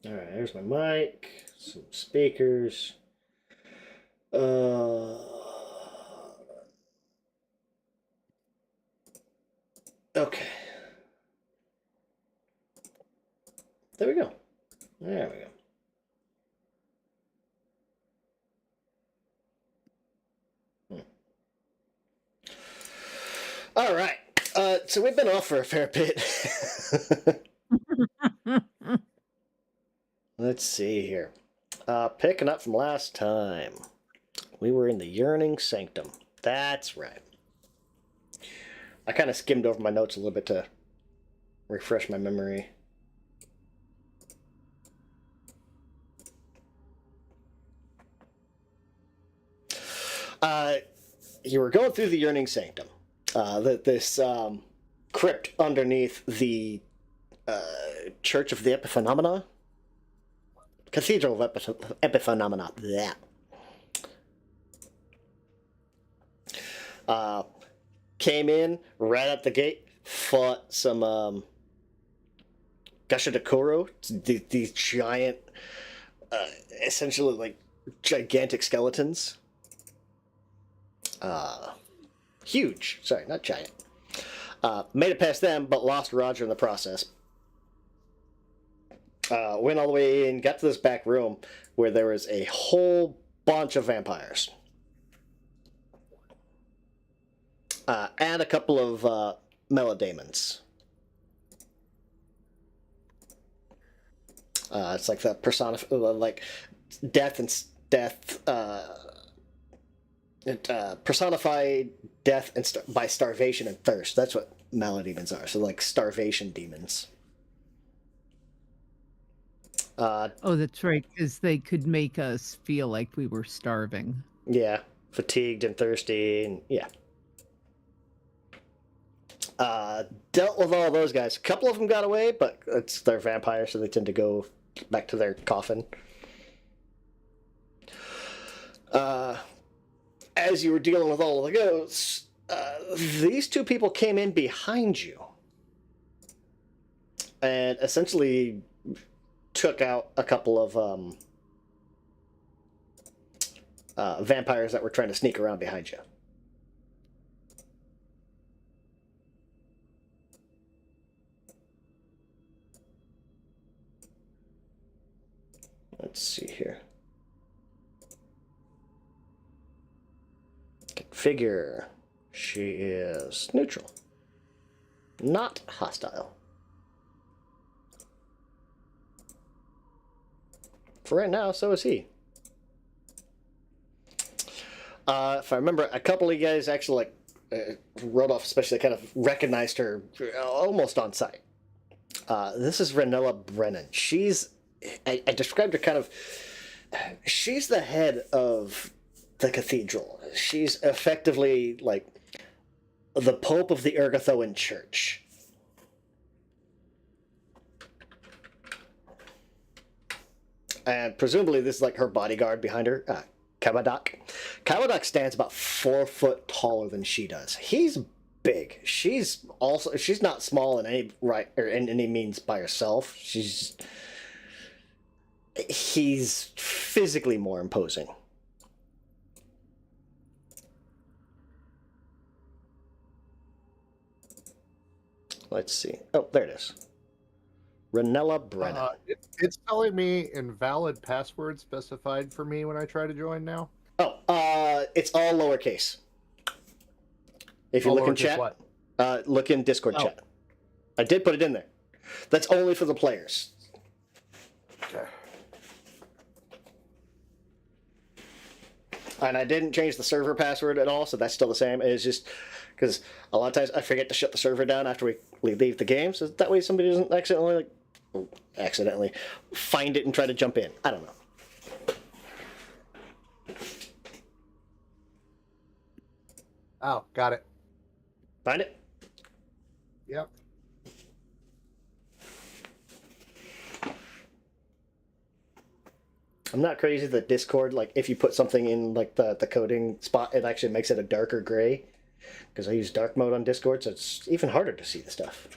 All right, there's my mic, some speakers. Uh, okay. There we go. There we go. All right. So we've been off for a fair bit. Let's see here. Picking up from last time, we were in the Yearning Sanctum. That's right. I kind of skimmed over my notes a little bit to refresh my memory. You were going through the Yearning Sanctum. This crypt underneath the Church of the Epiphenomena? Cathedral of Epiphenomena. Yeah. Came in right at the gate, fought some Gashadakuro, these giant, essentially like gigantic skeletons. Huge. Sorry, not giant. Made it past them, but lost Roger in the process. Went all the way in, got to this back room where there was a whole bunch of vampires. And a couple of melodamons. It's like the like death and death. It personified death and by starvation and thirst. That's what melodemons are. So like starvation demons. Oh, that's right, because they could make us feel like we were starving. Yeah, fatigued and thirsty, and yeah. Dealt with all those guys. A couple of them got away, but they're vampires, so they tend to go back to their coffin. As you were dealing with all of the ghosts, these two people came in behind you and essentially took out a couple of vampires that were trying to sneak around behind you. Let's see here. Configure. She is neutral. Not hostile. For right now, so is he. If I remember, a couple of you guys actually wrote off, especially kind of recognized her almost on sight. This is Ranella Brennan. I described her kind of, she's the head of the cathedral. She's effectively like the Pope of the Ergothoan Church. And presumably this is like her bodyguard behind her, Kabadak. Kabadak stands about 4 foot taller than she does. He's big. She's not small in any means by herself. He's physically more imposing. Let's see. Oh, there it is. Ranella Brennan. It's telling me invalid password specified for me when I try to join now. Oh, it's all lowercase. If you look in chat, What? look in Discord chat. I did put it in there. That's only for the players. Okay. And I didn't change the server password at all, so that's still the same. It's just because a lot of times I forget to shut the server down after we leave the game, so that way somebody doesn't accidentally find it and try to jump in. I don't know. Oh, got it. Find it? Yep. I'm not crazy that Discord, like, if you put something in, like, the coding spot, it actually makes it a darker gray. Because I use dark mode on Discord, so it's even harder to see the stuff.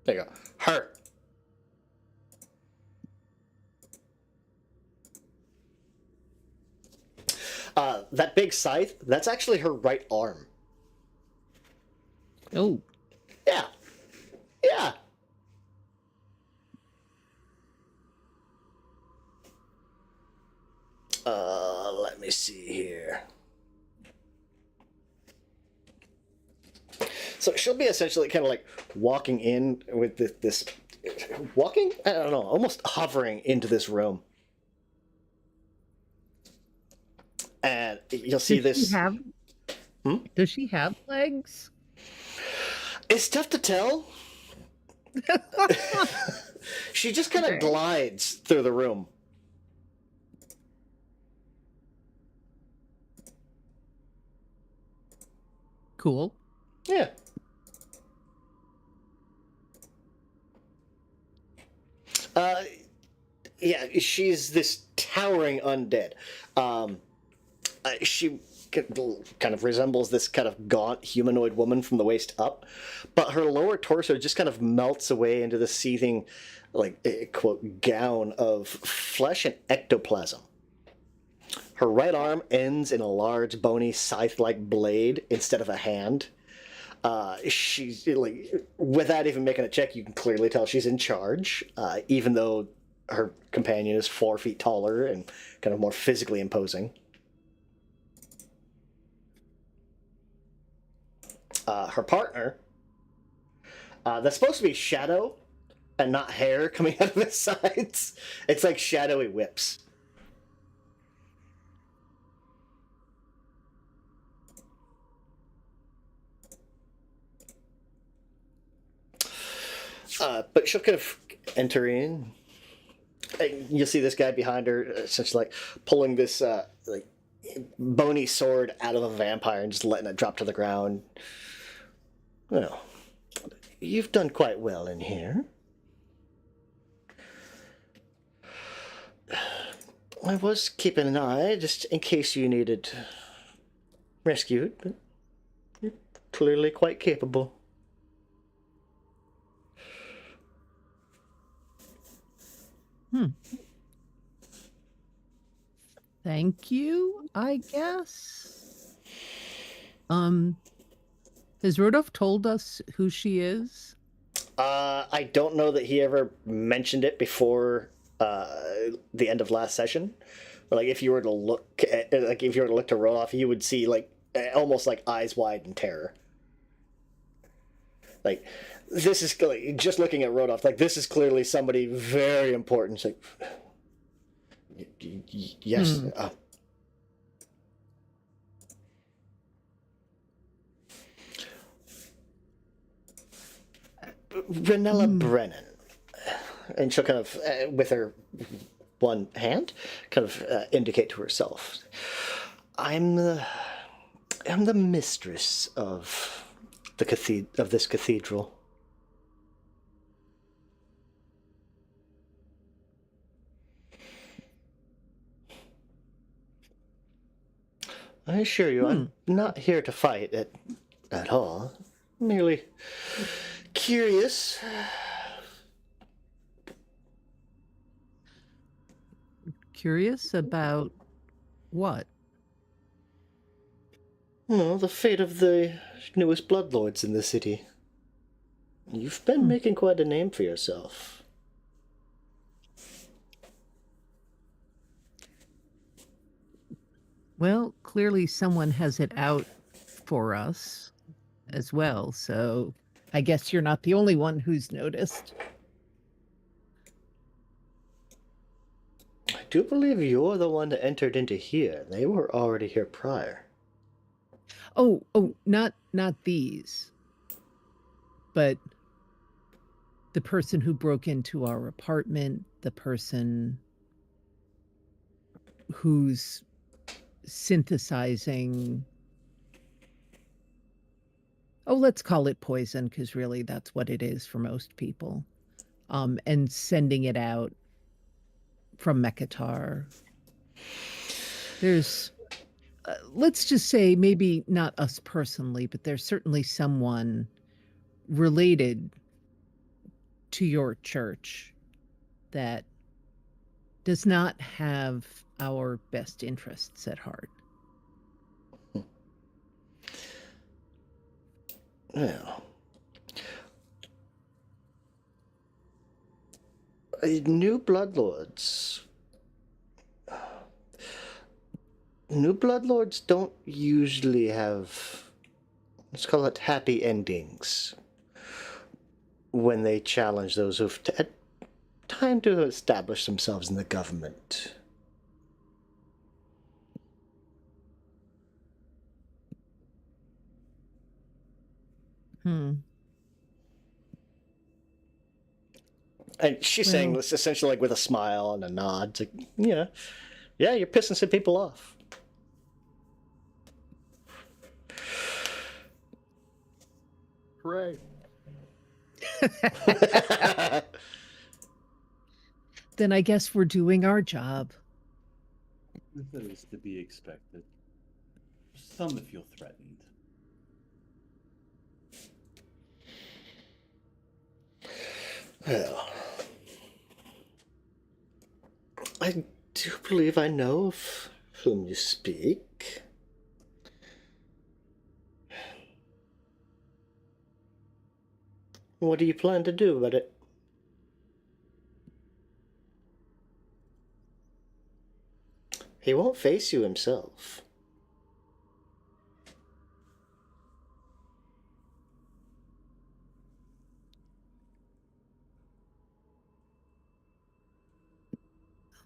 There you go. Her. That big scythe, that's actually her right arm. Oh, Yeah. Yeah. Let me see here. So she'll be essentially kind of like walking in with this walking? I don't know, almost hovering into this room. And you'll see does this. Does she have legs? It's tough to tell. She just kind of Okay. glides through the room. Cool. Yeah. Yeah, she's this towering undead. She kind of resembles this kind of gaunt humanoid woman from the waist up, but her lower torso just kind of melts away into the seething, like, quote, gown of flesh and ectoplasm. Her right arm ends in a large, bony, scythe-like blade instead of a hand. She's, like, without even making a check, you can clearly tell she's in charge, even though her companion is 4 feet taller and kind of more physically imposing. Her partner, that's supposed to be shadow and not hair coming out of his sides. It's like shadowy whips. But she'll kind of enter in. And you'll see this guy behind her, essentially like pulling this like bony sword out of a vampire and just letting it drop to the ground. Well, you've done quite well in here. I was keeping an eye just in case you needed rescued, but you're clearly quite capable. Thank you, I guess. Has Rodolph told us who she is? I don't know that he ever mentioned it before the end of last session. But like, if you were to look at, like, if you were to look to Rodolph, you would see like almost like eyes wide in terror. Like, this is like, just looking at Rodolph, like, this is clearly somebody very important. It's like, yes. Renella Brennan. And she'll kind of, with her one hand, kind of indicate to herself, I'm the mistress of this cathedral. I assure you, I'm not here to fight at all. Merely curious. Curious about what? Well, the fate of the newest bloodlords in the city. You've been making quite a name for yourself. Well, clearly someone has it out for us as well, so I guess you're not the only one who's noticed. I do believe you're the one that entered into here. They were already here prior. Oh, not these. But the person who broke into our apartment, the person who's synthesizing, let's call it poison, because really that's what it is for most people, and sending it out from Mekatar. There's, let's just say, maybe not us personally, but there's certainly someone related to your church that does not have our best interests at heart. Well, new bloodlords. New bloodlords don't usually have, let's call it, happy endings when they challenge those who've had time to establish themselves in the government. Hmm. And she's saying Well- this essentially like with a smile and a nod. It's like, yeah, you're pissing some people off. Hooray. Then I guess we're doing our job. That is to be expected. Some feel threatened. Well, I do believe I know of whom you speak. What do you plan to do about it? He won't face you himself.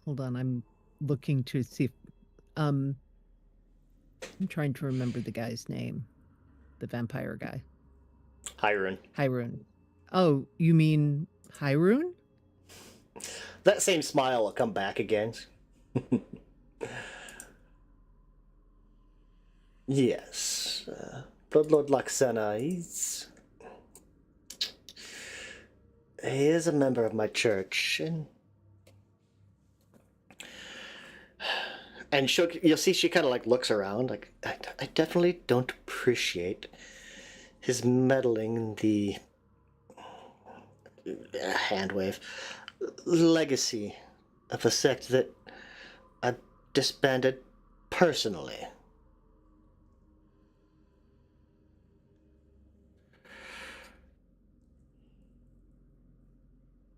Hold on, I'm looking to see if, I'm trying to remember the guy's name. The vampire guy. Hiron. Hyrule. Oh, you mean Hyrule? That same smile will come back again. Yes. Bloodlord Laxana, he is a member of my church, and you'll see she kind of like looks around, like, I definitely don't appreciate his meddling in the hand wave legacy of a sect that I disbanded personally.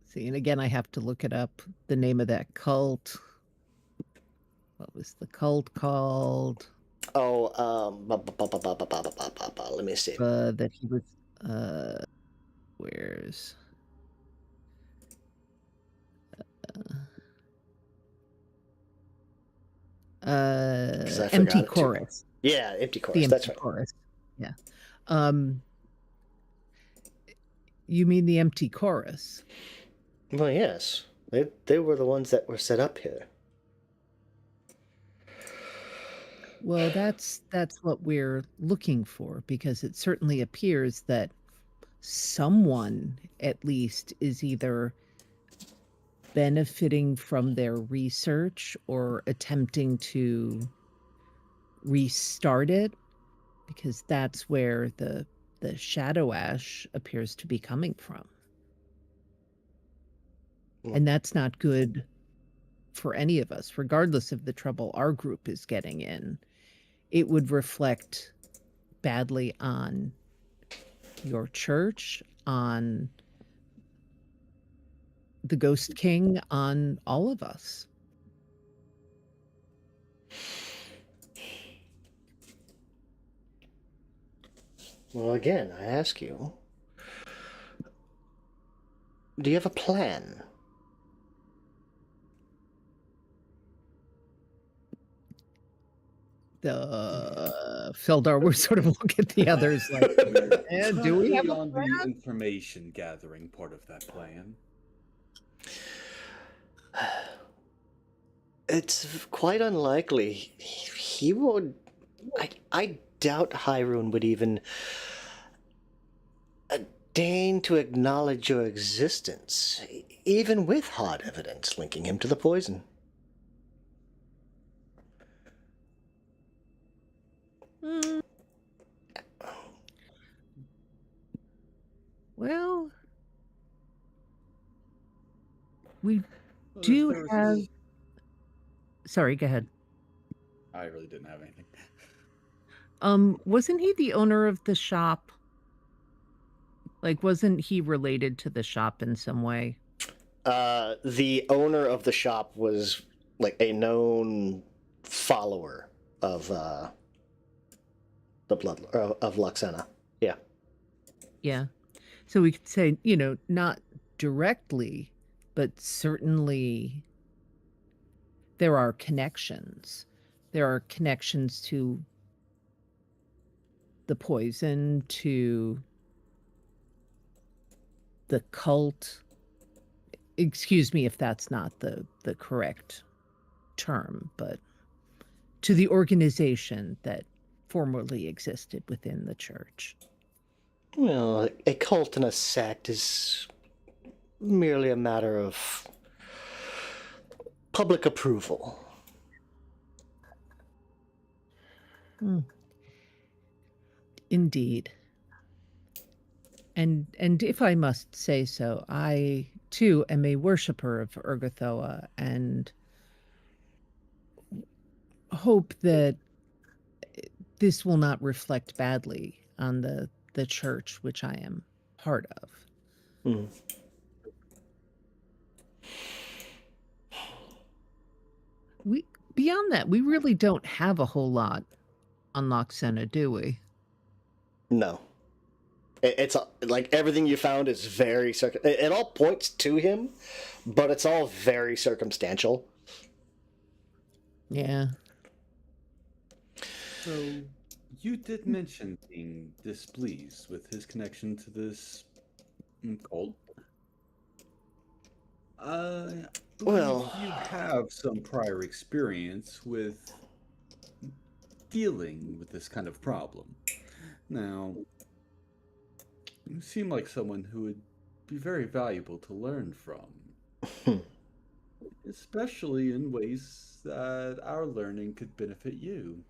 See, and again, I have to look it up. The name of that cult. What was the cult called? Oh, let me see. That he was. Where's? I Empty forgot it too. Chorus. Yeah, Empty The Chorus. Empty That's right. Chorus. Yeah. You mean the Empty Chorus? Well, yes, they were the ones that were set up here. Well, that's what we're looking for, because it certainly appears that someone at least is either benefiting from their research or attempting to restart it, because that's where the shadow ash appears to be coming from. And that's not good for any of us, regardless of the trouble our group is getting in. It would reflect badly on your church, on the Ghost King, on all of us. Well, again, I ask you, do you have a plan? Feldar, we're sort of looking at the others like, do we have a on plan? the information gathering part of that plan? It's quite unlikely. He would. I doubt Hyrule would even deign to acknowledge your existence, even with hard evidence linking him to the poison. Well, We Well, do there was have. this- Sorry, go ahead. I really didn't have anything. Wasn't he the owner of the shop? Like, wasn't he related to the shop in some way? The owner of the shop was like a known follower of the blood of Luxena. Yeah. Yeah. So we could say, not directly, but certainly there are connections. There are connections to the poison, to the cult. Excuse me if that's not the correct term, but to the organization that formerly existed within the church. Well, a cult and a sect is merely a matter of public approval. Indeed. And if I must say so, I too am a worshipper of Urgathoa and hope that this will not reflect badly on the church which I am part of. Hmm. Beyond that, we really don't have a whole lot on Loxena, do we? No. It's like everything you found is very it all points to him, but it's all very circumstantial. Yeah. So, you did mention being displeased with his connection to this cult. Well, You have some prior experience with dealing with this kind of problem. Now, you seem like someone who would be very valuable to learn from, especially in ways that our learning could benefit you.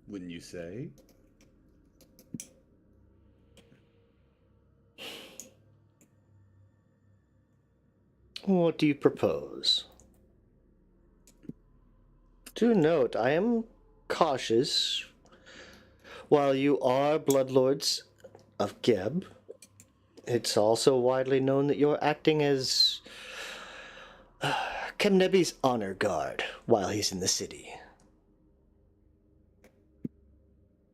Wouldn't you say? what do you propose? Do note, I am cautious. While you are bloodlords of Geb, it's also widely known that you're acting as Kemnebi's honor guard while he's in the city.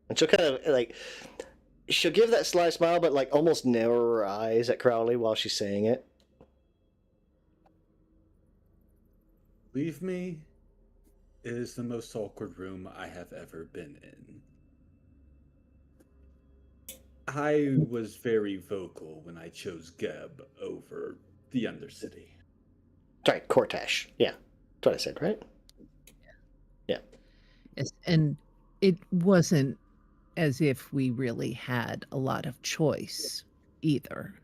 And she'll kind of she'll give that sly smile, but like almost narrow her eyes at Crowley while she's saying it. Believe me, it is the most awkward room I have ever been in. I was very vocal when I chose Geb over the Undercity. Sorry, Cortash. Yeah, that's what I said, right? Yeah. Yes, and it wasn't as if we really had a lot of choice either.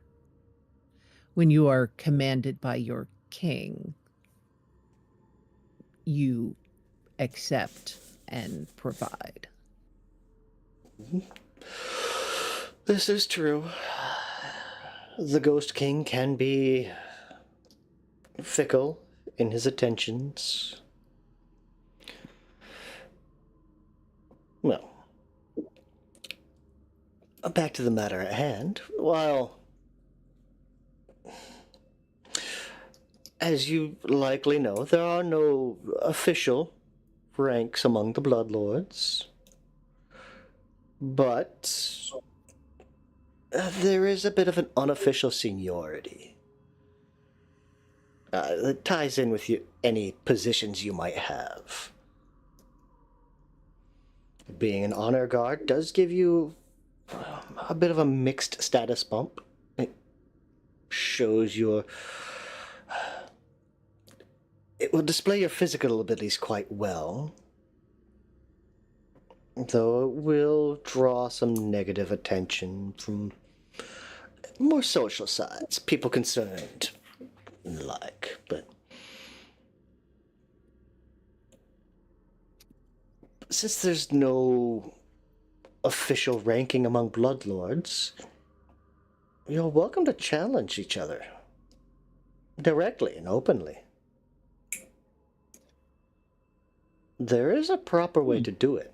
When you are commanded by your king, you accept and provide. This is true. The Ghost King can be fickle in his attentions. Well, back to the matter at hand. While, as you likely know, there are no official ranks among the Bloodlords, but there is a bit of an unofficial seniority that ties in with any positions you might have. Being an honor guard does give you a bit of a mixed status bump. It shows your... It will display your physical abilities quite well, though it will draw some negative attention from more social sides, people concerned and the like, but since there's no official ranking among bloodlords, you're welcome to challenge each other. directly and openly. There is a proper way to do it.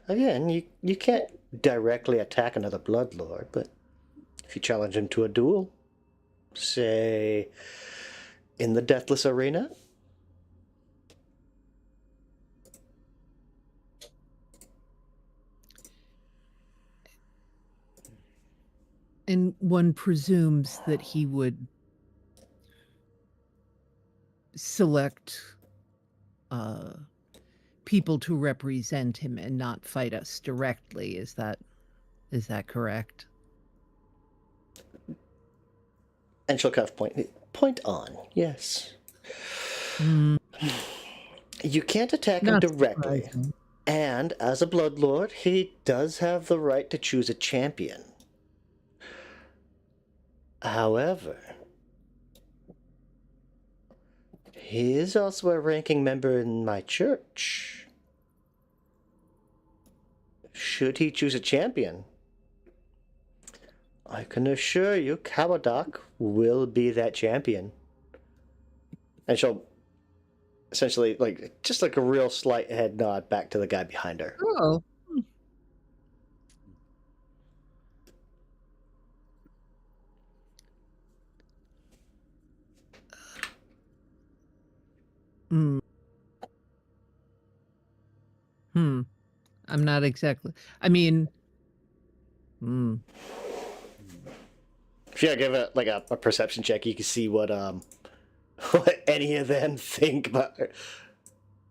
Again, you can't directly attack another Bloodlord, but if you challenge him to a duel, say, in the Deathless Arena, And one presumes that he would select people to represent him and not fight us directly. Is that correct? and she'll kind of point on, yes. Mm, You can't attack him not directly. surprising. And as a Bloodlord, he does have the right to choose a champion. However, he is also a ranking member in my church. Should he choose a champion, I can assure you Kawadak will be that champion. And she'll essentially, like, just like a real slight head nod back to the guy behind her. Oh. Hmm. I'm not exactly. I mean, If you give it like a perception check, you can see what what any of them think about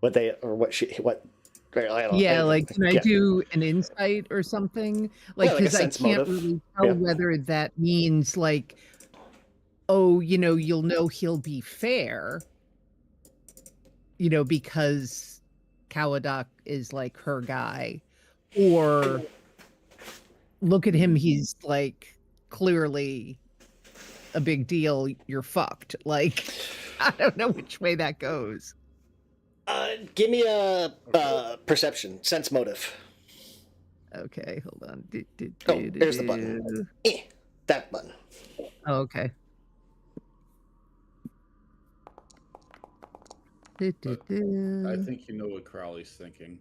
what they or what she what. I don't know, yeah, anything. like can I Yeah. do an insight or something? Like, like a because I sense can't motive. really tell Yeah. whether that means like, oh, you'll know he'll be fair, because Kawadak is like her guy, or look at him, he's like clearly a big deal, you're fucked. Like, I don't know which way that goes. Give me a perception, sense motive. Okay, hold on. Oh, here's the button. That button. Oh, okay. I think you know what Crowley's thinking.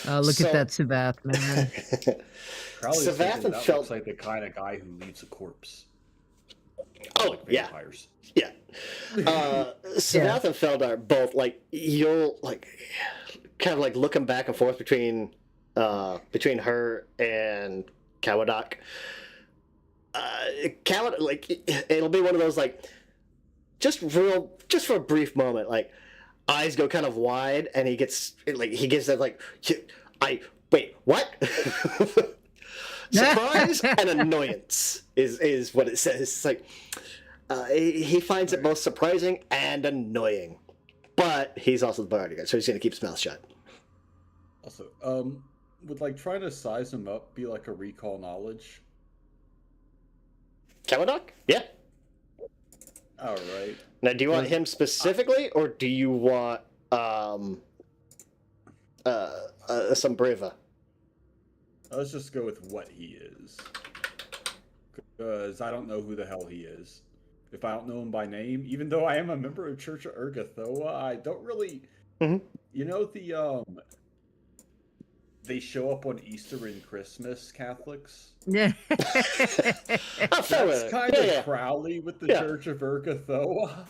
Look So- at that Savath, man. Crowley's Savath thinking and that Feld- looks like the kind of guy who leaves a corpse. Oh, Like yeah. vampires. Yeah. Savath and Feld are both like you'll like kind of like looking back and forth between her and Kawadak. Kawadak, like it'll be one of those like just for a brief moment, like eyes go kind of wide and he gives that like wait, what? Surprise and annoyance is what it says. It's like he finds it both surprising and annoying, but he's also the bodyguard, so he's gonna keep his mouth shut. Also, would like trying to size him up be like a recall knowledge? Kawadak? Yeah. All right. Now, do you want him specifically, or do you want some Breva? Let's just go with what he is, because I don't know who the hell he is. If I don't know him by name, even though I am a member of Church of Urgathoa, I don't really. Mhm. They show up on Easter and Christmas, Catholics. Yeah. Oh, fair That's enough. kind Yeah, of yeah. Crowley with the Yeah. Church of Urgathoa.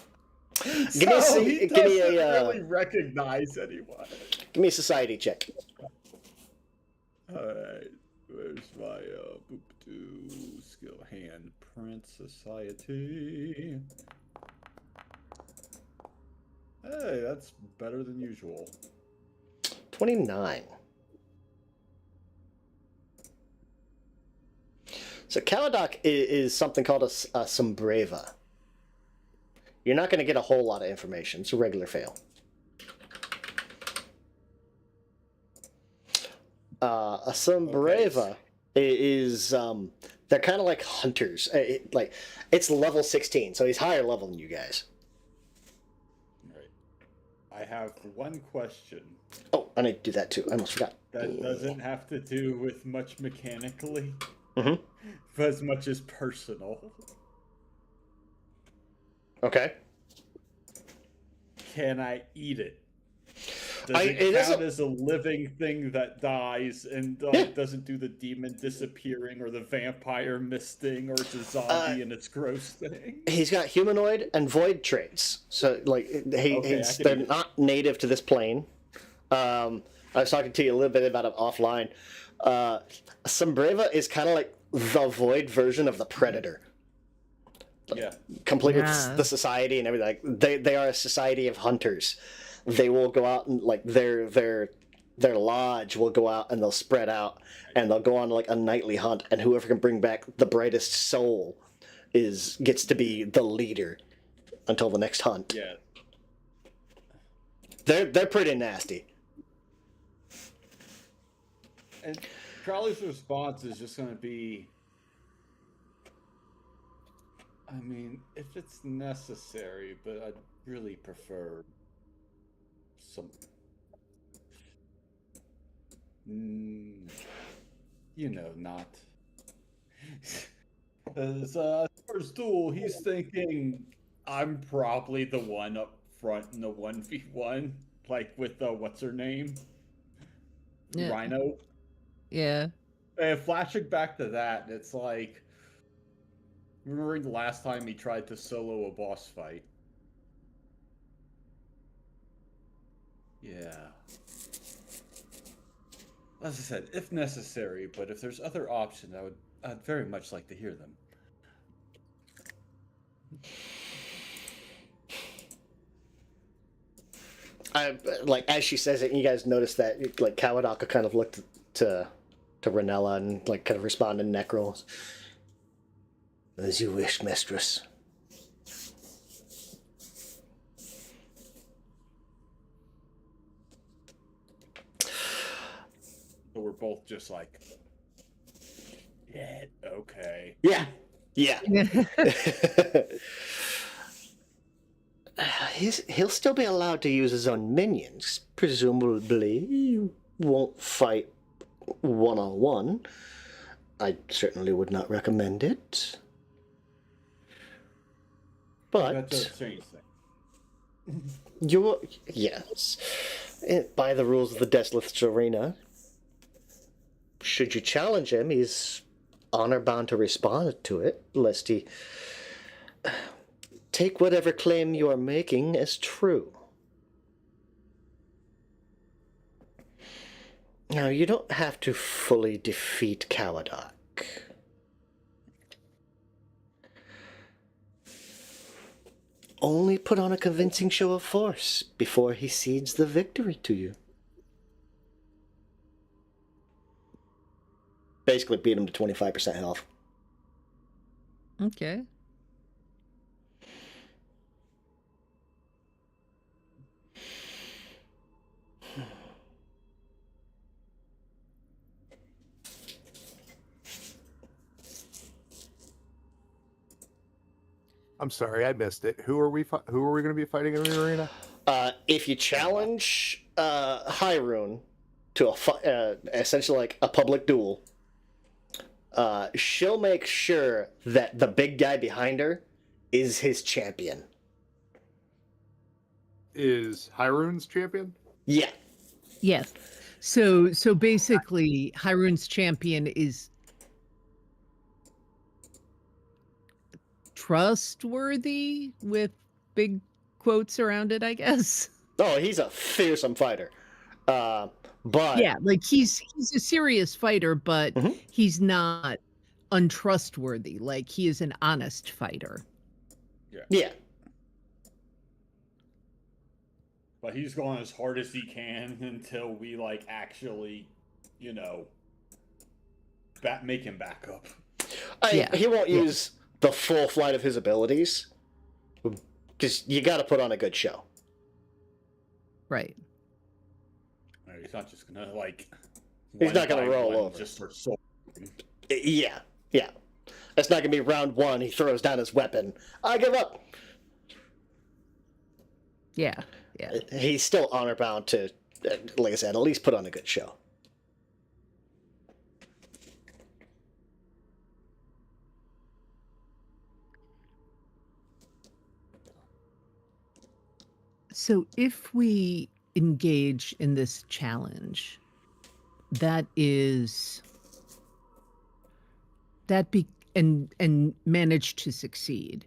Give me a So C- he give me doesn't a, really recognize anyone. Give me a society check. Alright, where's my boop-doo skill handprint society? Hey, that's better than usual. 29. So Kawadak is something called a Sombreva. You're not going to get a whole lot of information. It's a regular fail. A Sombreva is they're kind of like hunters. It's level 16, so he's higher level than you guys. Right. I have one question Oh, I need to do that too. I almost forgot. that doesn't have to do with much mechanically, Hmm. but as much as personal. Okay. Can I eat it? Does It it is count a- as a living thing that dies and Yeah. doesn't do the demon disappearing or the vampire misting or it's a zombie and it's gross thing? He's got humanoid and void traits, so like Okay, I can they're eat it. not native to this plane. I was talking to you a little bit about it offline. Sombreva is kind of like the void version of the Predator, Yeah. complete Yeah. with the society and everything. Like, they are a society of hunters. They will go out and like their lodge will go out and they'll spread out and they'll go on like a nightly hunt, and whoever can bring back the brightest soul gets to be the leader until the next hunt. Yeah. They're pretty nasty. And Charlie's response is just going to be, I mean, if it's necessary, but I'd really prefer some, not. As far as Duel, he's thinking I'm probably the one up front in the 1v1, like with what's her name? Yeah. Rhino. Yeah. And flashing back to that, it's like remembering the last time he tried to solo a boss fight. Yeah. As I said, if necessary, but if there's other options, I'd very much like to hear them. Like as she says it, you guys notice that like Kawadaka kind of looked to Ranella and like kind of responded in Necros. As you wish, mistress. So we're both just like, yeah, okay. Yeah, yeah. He'll still be allowed to use his own minions. Presumably, he won't fight one-on-one. I certainly would not recommend it. That does But change things. yes, by the rules of the Desolate Arena, should you challenge him, he's honor bound to respond to it, lest he take whatever claim you are making as true. Now, you don't have to fully defeat Kawadak. Only put on a convincing show of force before he cedes the victory to you. Basically beat him to 25% health. Okay. I'm sorry, I missed it. Who are we going to be fighting in the arena? If you challenge Hyrule to essentially like a public duel, she'll make sure that the big guy behind her is his champion. Is Hyrune's champion? Yeah. Yes. So basically, Hyrune's champion is trustworthy with big quotes around it, I guess. Oh, he's a fearsome fighter. But Yeah, like he's a serious fighter, but Mhm. he's not untrustworthy. Like he is an honest fighter. yeah, But he's going as hard as he can until we like actually, make him back up. Yeah. he won't use the full flight of his abilities because you got to put on a good show. Right. He's not just gonna like. He's not one gonna by roll one over. Just start so. Yeah. That's not gonna be round one. He throws down his weapon. I give up. Yeah. Yeah. He's still honor bound to, like I said, at least put on a good show. So if we engage in this challenge, that is and manage to succeed,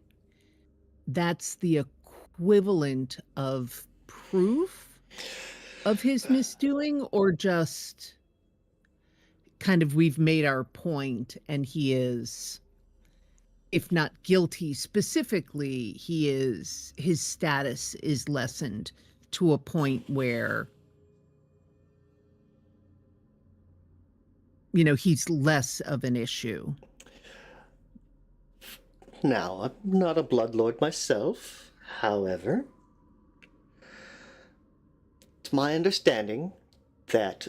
that's the equivalent of proof of his misdoing, or just kind of we've made our point and he is, if not guilty specifically, his status is lessened to a point where, he's less of an issue. Now, I'm not a bloodlord myself. However, it's my understanding that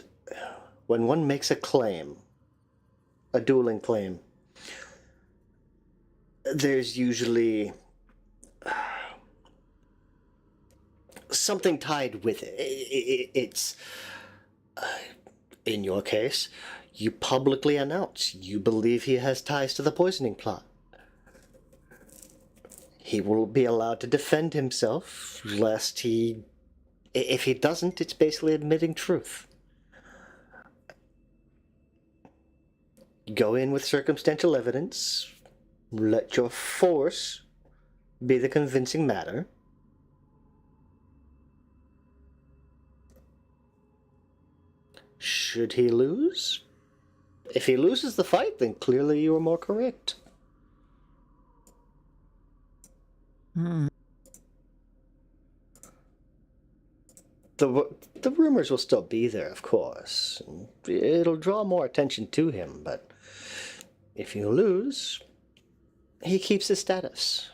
when one makes a claim, a dueling claim, there's usually something tied with it. It's in your case, you publicly announce you believe he has ties to the poisoning plot. He will be allowed to defend himself, lest if he doesn't, it's basically admitting truth. Go in with circumstantial evidence, let your force be the convincing matter. Should he lose? If he loses the fight, then clearly you are more correct. The rumors will still be there, of course. It'll draw more attention to him, but if you lose, he keeps his status.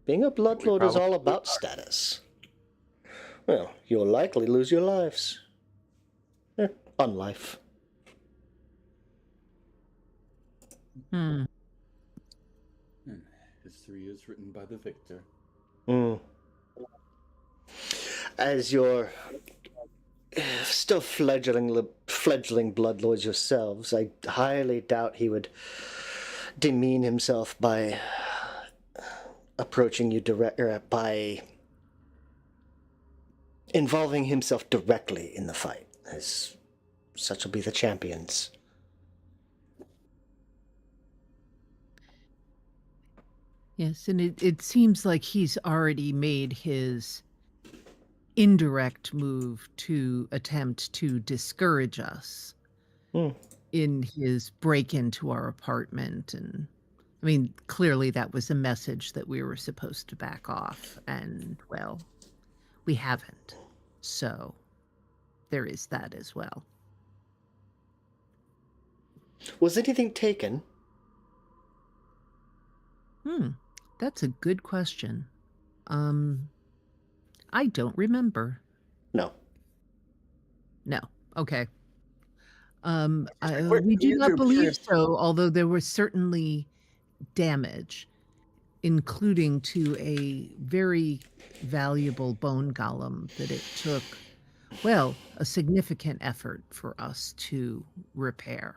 Being a bloodlord is all about status. Well, you'll likely lose your lives. On life. History is written by the victor. As you're still fledgling bloodlords yourselves, I highly doubt he would demean himself by approaching you by involving himself directly in the fight, as such will be the champions. Yes, and it seems like he's already made his indirect move to attempt to discourage us in his break into our apartment. And I mean, clearly that was a message that we were supposed to back off, and well, we haven't. So there is that as well. Was anything taken? That's a good question. I don't remember. No. Okay. We do not believe so, although there was certainly damage, including to a very valuable bone golem that it took, well, a significant effort for us to repair.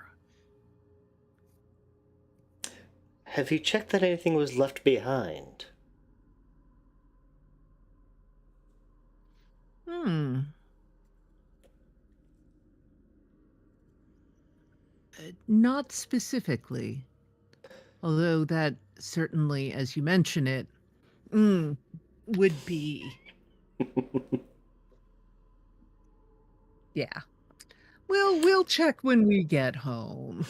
Have you checked that anything was left behind? Not specifically, although that certainly, as you mention it, would be. Yeah. Well, we'll check when we get home.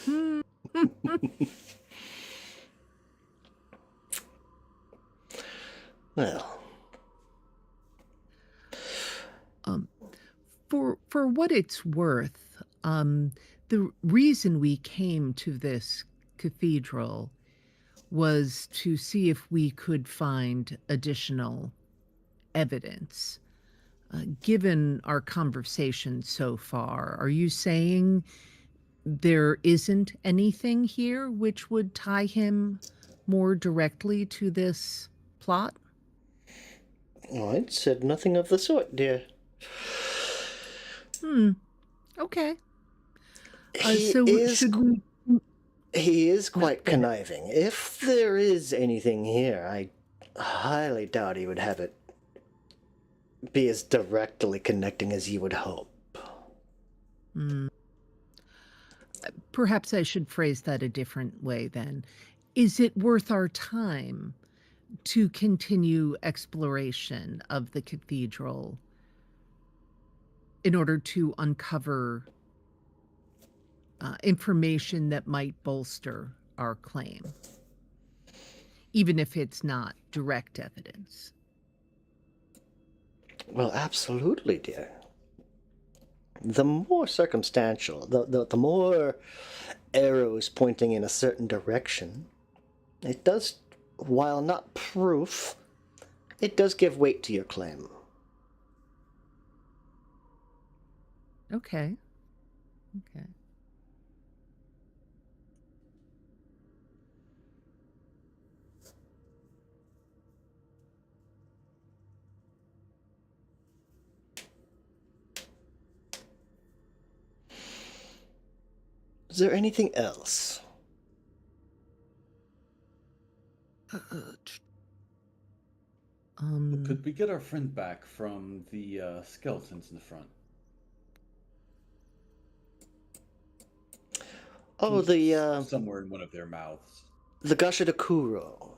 Well. For what it's worth, the reason we came to this cathedral was to see if we could find additional evidence. Given our conversation so far, are you saying there isn't anything here which would tie him more directly to this plot? Oh, I said nothing of the sort, dear. Okay. He So is should we? he is quite go ahead. conniving. If there is anything here, I highly doubt he would have it be as directly connecting as you would hope. Perhaps I should phrase that a different way then. Is it worth our time to continue exploration of the cathedral in order to uncover information that might bolster our claim, even if it's not direct evidence? Well, absolutely, dear. The more circumstantial, the more arrows pointing in a certain direction, it does, while not proof, it does give weight to your claim. Okay. Okay. Is there anything else? Could we get our friend back from the skeletons in the front? Oh, somewhere in one of their mouths. the Gashadakuro.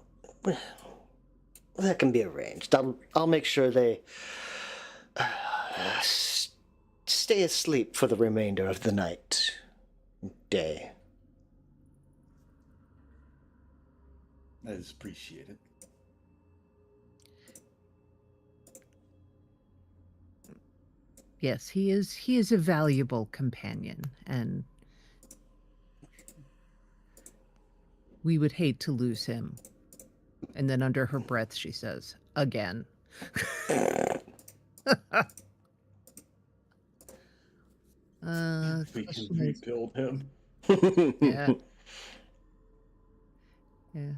That can be arranged. I'll make sure they stay asleep for the remainder of the night, day. That is appreciated. Yes, he is a valuable companion, and we would hate to lose him. And then under her breath she says, again. We can rebuild him. Yeah. Yeah.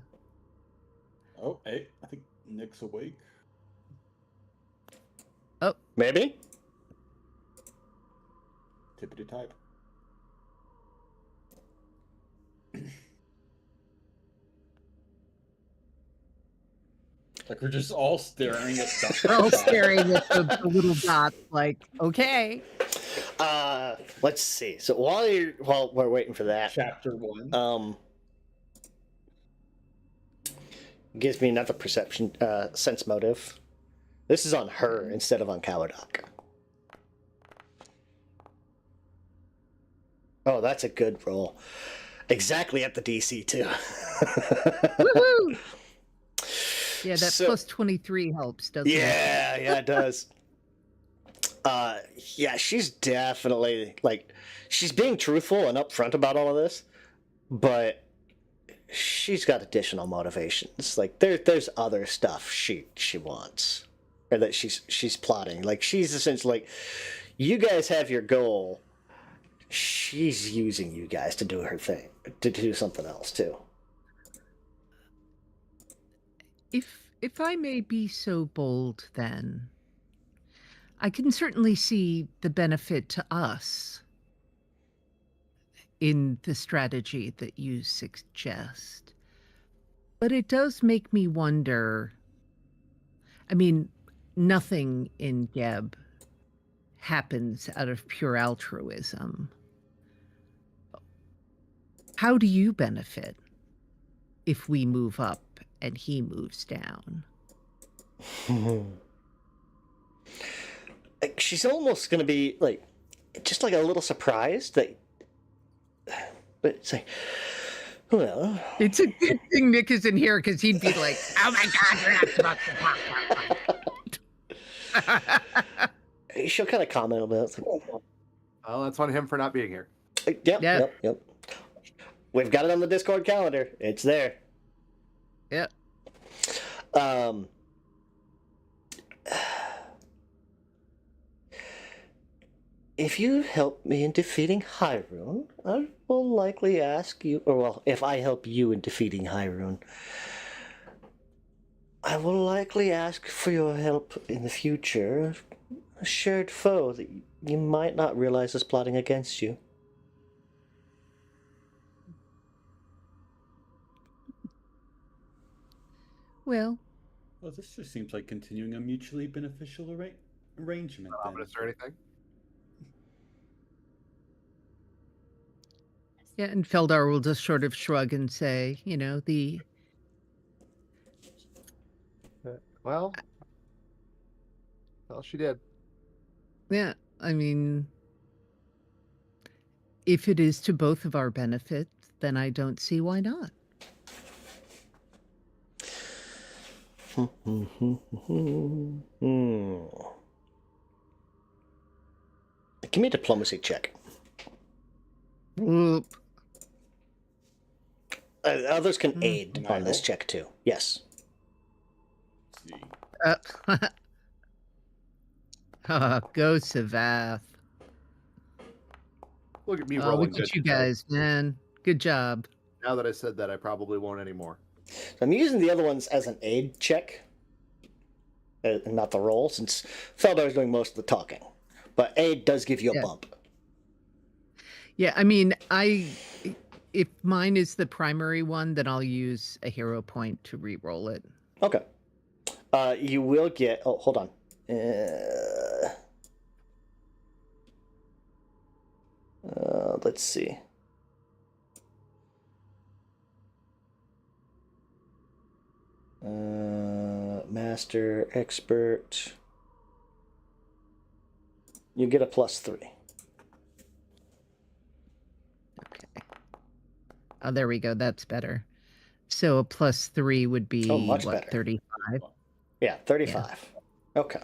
Oh, hey, I think Nick's awake. Oh, Maybe? Tippity type. Like we're just all staring at stuff. we're all staring at the little dots like, okay. Let's see. So while we're waiting for that, Chapter 1. Gives me another perception sense motive. This is on her instead of on Kawadok. Oh, that's a good roll. Exactly at the DC too. Woohoo! Yeah, that So- plus 23 helps, doesn't it? Yeah, it does. Yeah, she's definitely she's being truthful and upfront about all of this, but she's got additional motivations. Like there's other stuff she wants, or that she's plotting. Like she's essentially like, you guys have your goal. She's using you guys to do her thing, to do something else too. If I may be so bold, then I can certainly see the benefit to us in the strategy that you suggest. But it does make me wonder. I mean, nothing in Geb happens out of pure altruism. How do you benefit if we move up and he moves down? Like, she's almost gonna be just like a little surprised that, but it's like, well, It's a good thing Nick isn't here because he'd be like, oh my God, you're not supposed to talk about that. she'll kind of comment about it. Well, that's on him for not being here. Yep. We've got it on the Discord calendar. It's there. Yep. If you help me in defeating Hyrule, I will likely ask you, or well, if I help you in defeating Hyrule, I will likely ask for your help in the future. A shared foe that you might not realize is plotting against you. Well, Well, this just seems like continuing a mutually beneficial arrangement then. Is there anything? yeah, and Feldar will just sort of shrug and say, Well, she did. yeah, I mean, if it is to both of our benefit, then I don't see why not. Give me a diplomacy check. Oop. Others can aid Can on I this roll? check too. Yes. See. Go Savath. Look at me Oh, rolling look good at you today. guys, man. Good job. Now that I said that, I probably won't anymore. So I'm using the other ones as an aid check, and not the roll, since Feldar is doing most of the talking. But aid does give you a Yeah. bump. Yeah, I mean, if mine is the primary one, then I'll use a hero point to re-roll it. Okay. You will get. Oh, hold on. Let's see. Master, expert. You get a +3. Okay. Oh, there we go. That's better. So a +3 would be Oh, much what, better. 35? Yeah, 35. Okay.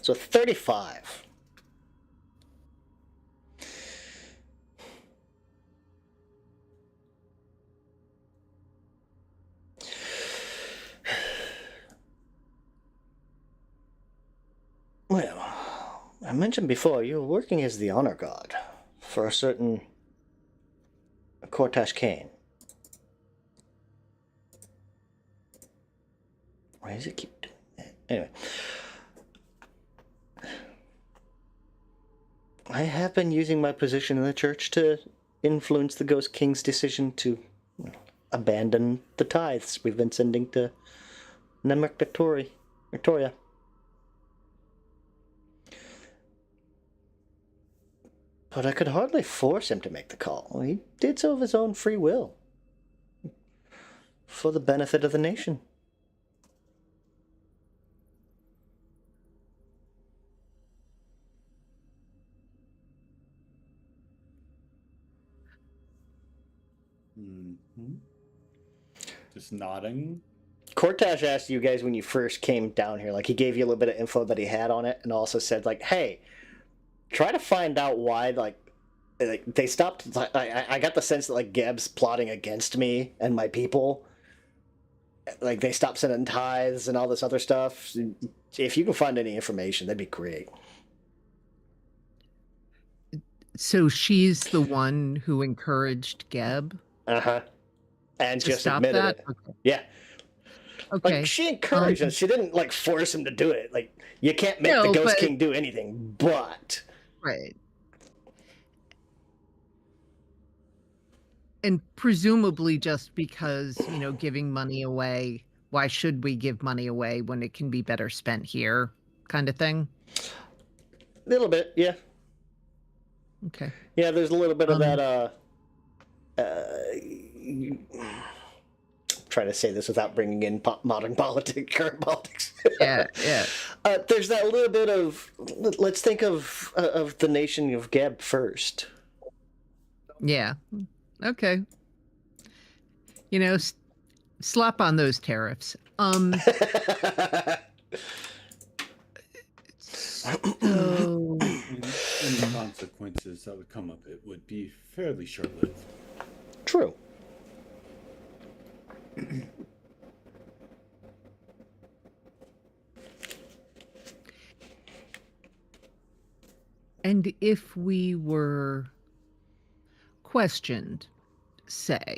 So 35. Well, I mentioned before you were working as the honor guard for a certain Cortash Kane. Why does it keep doing that? Anyway. I have been using my position in the church to influence the Ghost King's decision to abandon the tithes we've been sending to Nemric Victoria. But I could hardly force him to make the call. He did so of his own free will. For the benefit of the nation. Mm-hmm. Just nodding. Cortash asked you guys when you first came down here, like he gave you a little bit of info that he had on it, and also said, like, hey, try to find out why, like they stopped. I got the sense that, like, Geb's plotting against me and my people. Like, they stopped sending tithes and all this other stuff. If you can find any information, that'd be great. So she's the one who encouraged Geb Uh-huh. And to just stop admitted that? it. Okay. Yeah. Okay. Like, she encouraged him. She didn't, like, force him to do it. Like, you can't make the No, Ghost but- King do anything, but... Right. And presumably just because, giving money away, why should we give money away when it can be better spent here, kind of thing? A little bit, yeah. Okay. Yeah, there's a little bit of that, try to say this without bringing in modern politics, current politics. Yeah, yeah. There's that little bit of, let's think of the nation of Geb first. Yeah. Okay. Slap on those tariffs. So, Any consequences that would come of it would be fairly short-lived. True. and if we were questioned, say,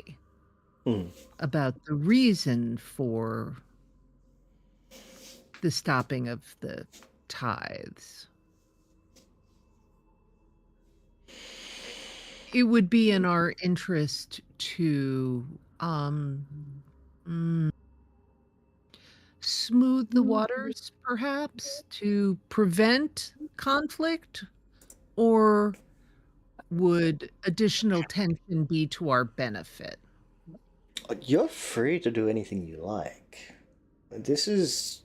Hmm. about the reason for the stopping of the tithes. It would be in our interest to mm, smooth the waters, perhaps, to prevent conflict, or would additional tension be to our benefit? You're free to do anything you like. This is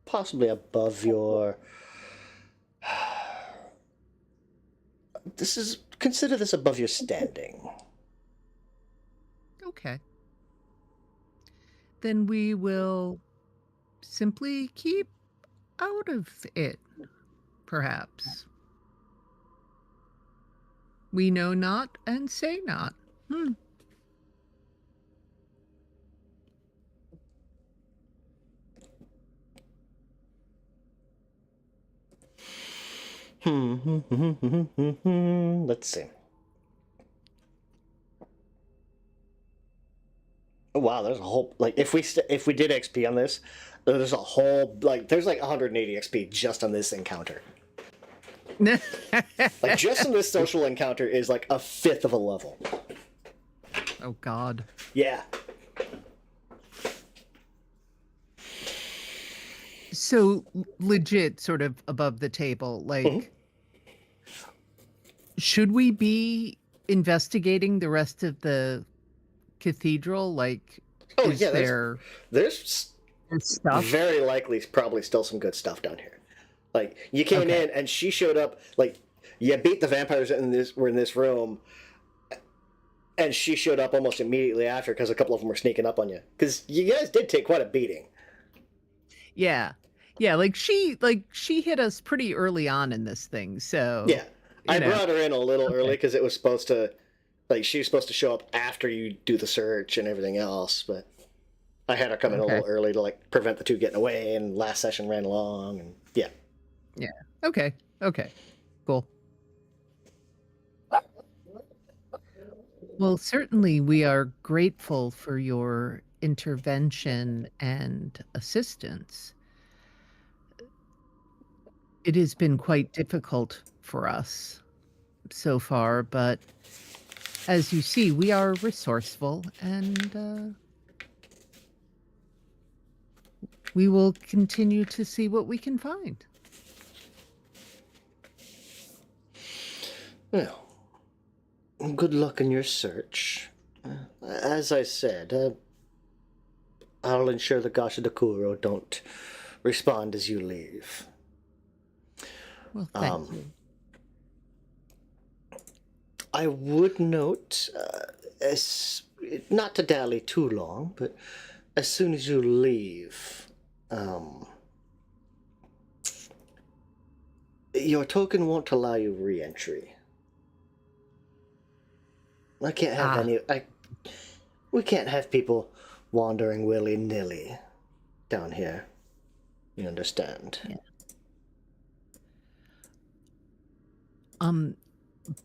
possibly above your. Consider this above your standing. Okay. Then we will simply keep out of it, perhaps. We know not and say not. Hmm. Let's see. Oh, wow, there's a whole like if we did XP on this, there's a whole there's like 180 XP just on this encounter. Like just in this social encounter is like a fifth of a level. Oh, God. Yeah. So legit, sort of above the table, like, should we be investigating the rest of the cathedral? Like, Oh is yeah, there's stuff? very likely probably still some good stuff down here. Like you came Okay. in and she showed up. Like you beat the vampires were in this room, and she showed up almost immediately after because a couple of them were sneaking up on you. Because you guys did take quite a beating. Yeah. Yeah, like she hit us pretty early on in this thing, so Yeah, I you know. brought her in a little early Okay. because it was supposed to, like, she was supposed to show up after you do the search and everything else. But I had her come in a Okay. little early to like prevent the two getting away. And last session ran along, and yeah. Okay. Okay. Cool. Well, certainly we are grateful for your intervention and assistance. It has been quite difficult for us so far, but as you see, we are resourceful, and we will continue to see what we can find. Well, good luck in your search. As I said, I'll ensure the Gashadakuro don't respond as you leave. Well, thank you. I would note, as not to dally too long, but as soon as you leave, your token won't allow you re-entry. I can't have we can't have people wandering willy-nilly down here. You understand? Yeah.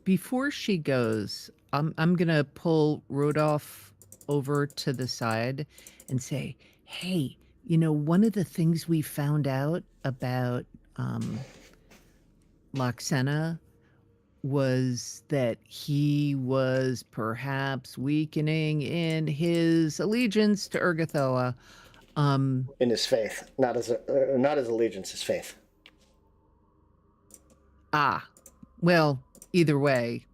Before she goes, I'm gonna pull Rodolph over to the side and say, "Hey, one of the things we found out about Loxena was that he was perhaps weakening in his allegiance to Urgathoa. In his faith, not his allegiance, his faith. Well, either way,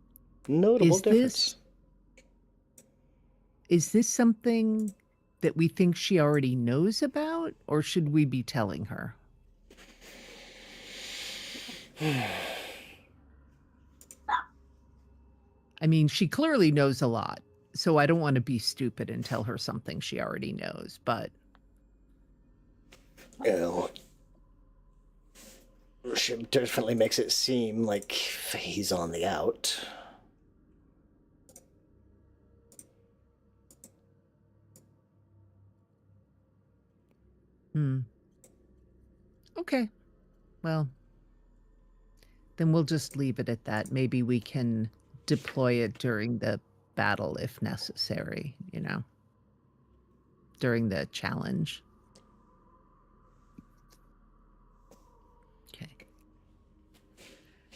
Notable Is difference. is this something that we think she already knows about, or should we be telling her? I mean, she clearly knows a lot, so I don't want to be stupid and tell her something she already knows, but You know, she definitely makes it seem like he's on the out. okay. Well, then we'll just leave it at that. Maybe we can deploy it during the battle if necessary, during the challenge. Okay.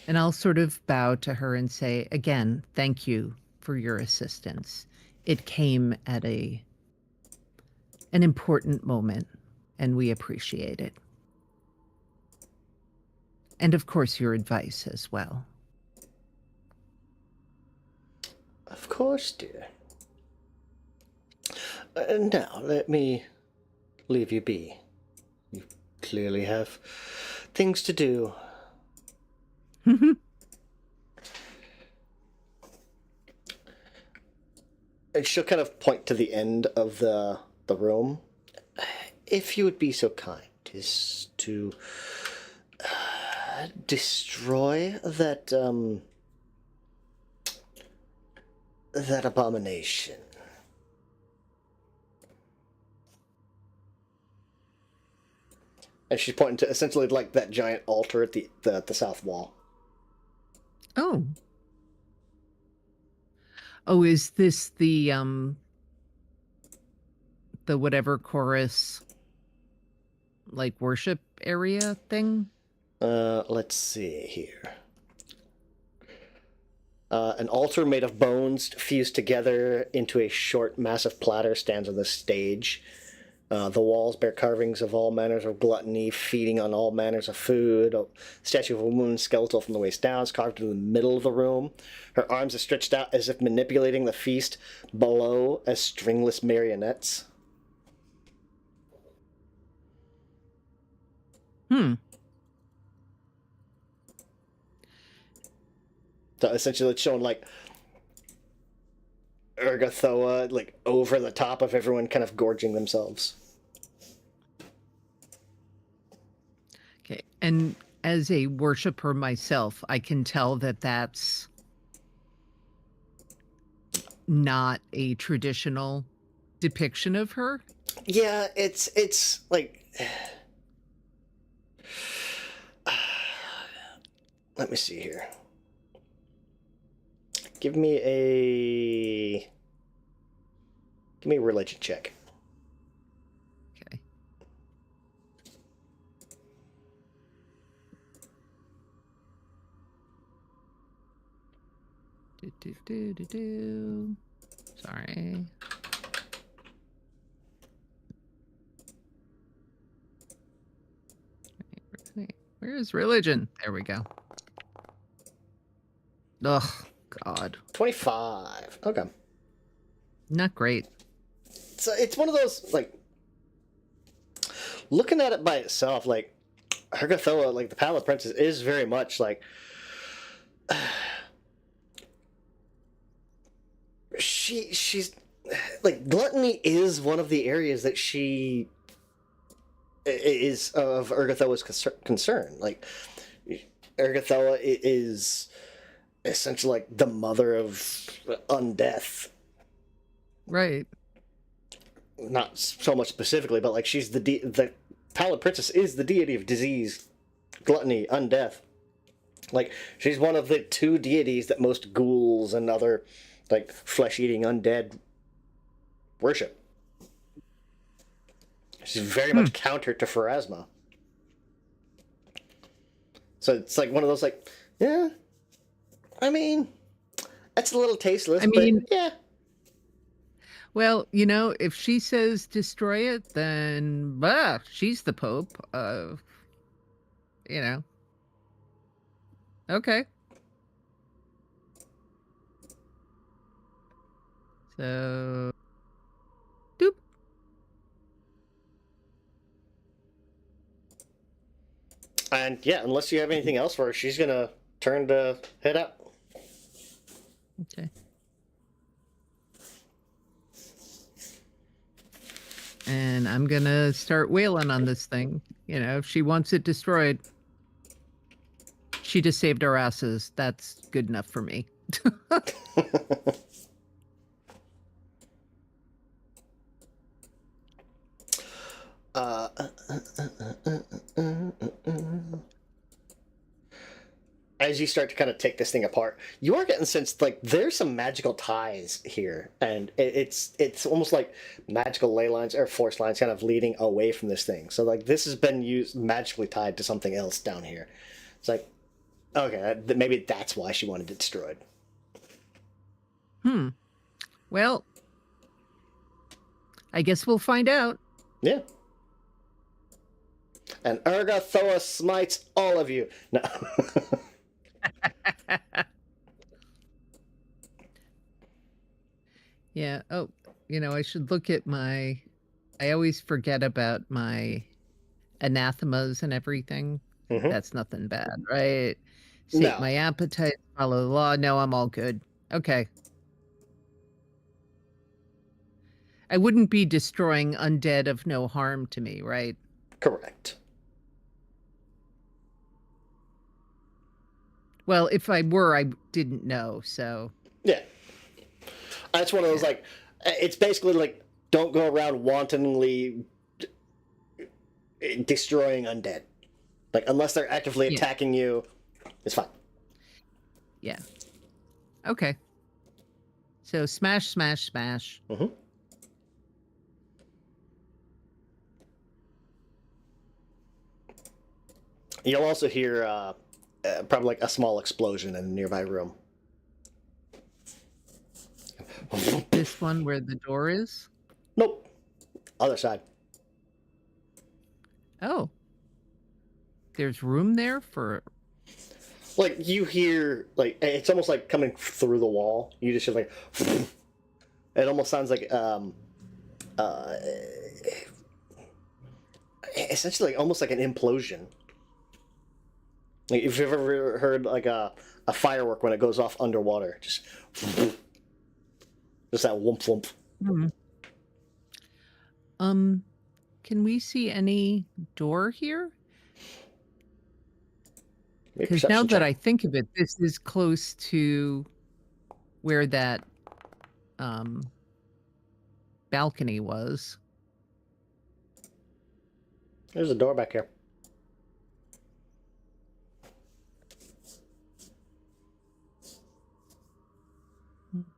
And I'll sort of bow to her and say, again, thank you for your assistance. It came at an important moment, and we appreciate it. And of course, your advice as well. Of course, dear. Now, let me leave you be. You clearly have things to do. And she'll kind of point to the end of the room. If you would be so kind as to destroy that that abomination. And she's pointing to essentially like that giant altar at the south wall. Oh. Oh, is this the whatever chorus, like, worship area thing? Let's see here. An altar made of bones fused together into a short, massive platter stands on the stage. The walls bear carvings of all manners of gluttony, feeding on all manners of food. A statue of a woman, skeletal from the waist down, is carved in the middle of the room. Her arms are stretched out as if manipulating the feast below as stringless marionettes. So essentially it's showing like Urgathoa like over the top of everyone kind of gorging themselves. Okay. And as a worshiper myself, I can tell that that's not a traditional depiction of her. Yeah, it's like let me see here. Give me a religion check. Okay. Sorry. Where is religion? There we go. Ugh, God. 25. Okay. Not great. So it's one of those, like, looking at it by itself, like, Urgathoa, like, the Pallid Princess, is very much, like, she's, like, gluttony is one of the areas that she is of Urgathoa's concern. Like, Urgathoa is essentially, like, the mother of undeath. Right. Not so much specifically, but like she's the Pallid Princess is the deity of disease, gluttony, undeath. Like she's one of the two deities that most ghouls and other like flesh-eating undead worship. She's very much counter to Pharasma. So it's like one of those like, yeah, I mean, that's a little tasteless, I mean, but yeah. Well, if she says destroy it, then she's the Pope. Okay. So, doop. And yeah, unless you have anything else for her, she's gonna turn to head out. Okay. And I'm gonna start wailing on this thing. If she wants it destroyed, she just saved our asses. That's good enough for me. as you start to kind of take this thing apart, you are getting sense like there's some magical ties here, and it's almost like magical ley lines or force lines kind of leading away from this thing. So like this has been used magically tied to something else down here. It's like, okay, maybe that's why she wanted it destroyed. Well, I guess we'll find out. Yeah. And Urga Thoa smites all of you. No. Yeah. Oh, I should look at I always forget about my anathemas and everything. Mhm. That's nothing bad, right? Sate No. my appetite, follow the law. No, I'm all good. Okay. I wouldn't be destroying undead of no harm to me, right? Correct. Well, if I were, I didn't know, so. Yeah. That's one of those, like, it's basically like, don't go around wantonly destroying undead. Like, unless they're actively Yeah. attacking you, it's fine. Yeah. Okay. So smash, smash, smash. Mm-hmm. You'll also hear probably like a small explosion in a nearby room. This one where the door is? Nope. Other side. Oh. There's room there for. Like you hear, like it's almost like coming through the wall. You just hear like, it almost sounds like essentially almost like an implosion. Like if you've ever heard like a firework when it goes off underwater, just that whoomp whoomp. Can we see any door here? Because now that I think of it, this is close to where that balcony was. There's a door back here.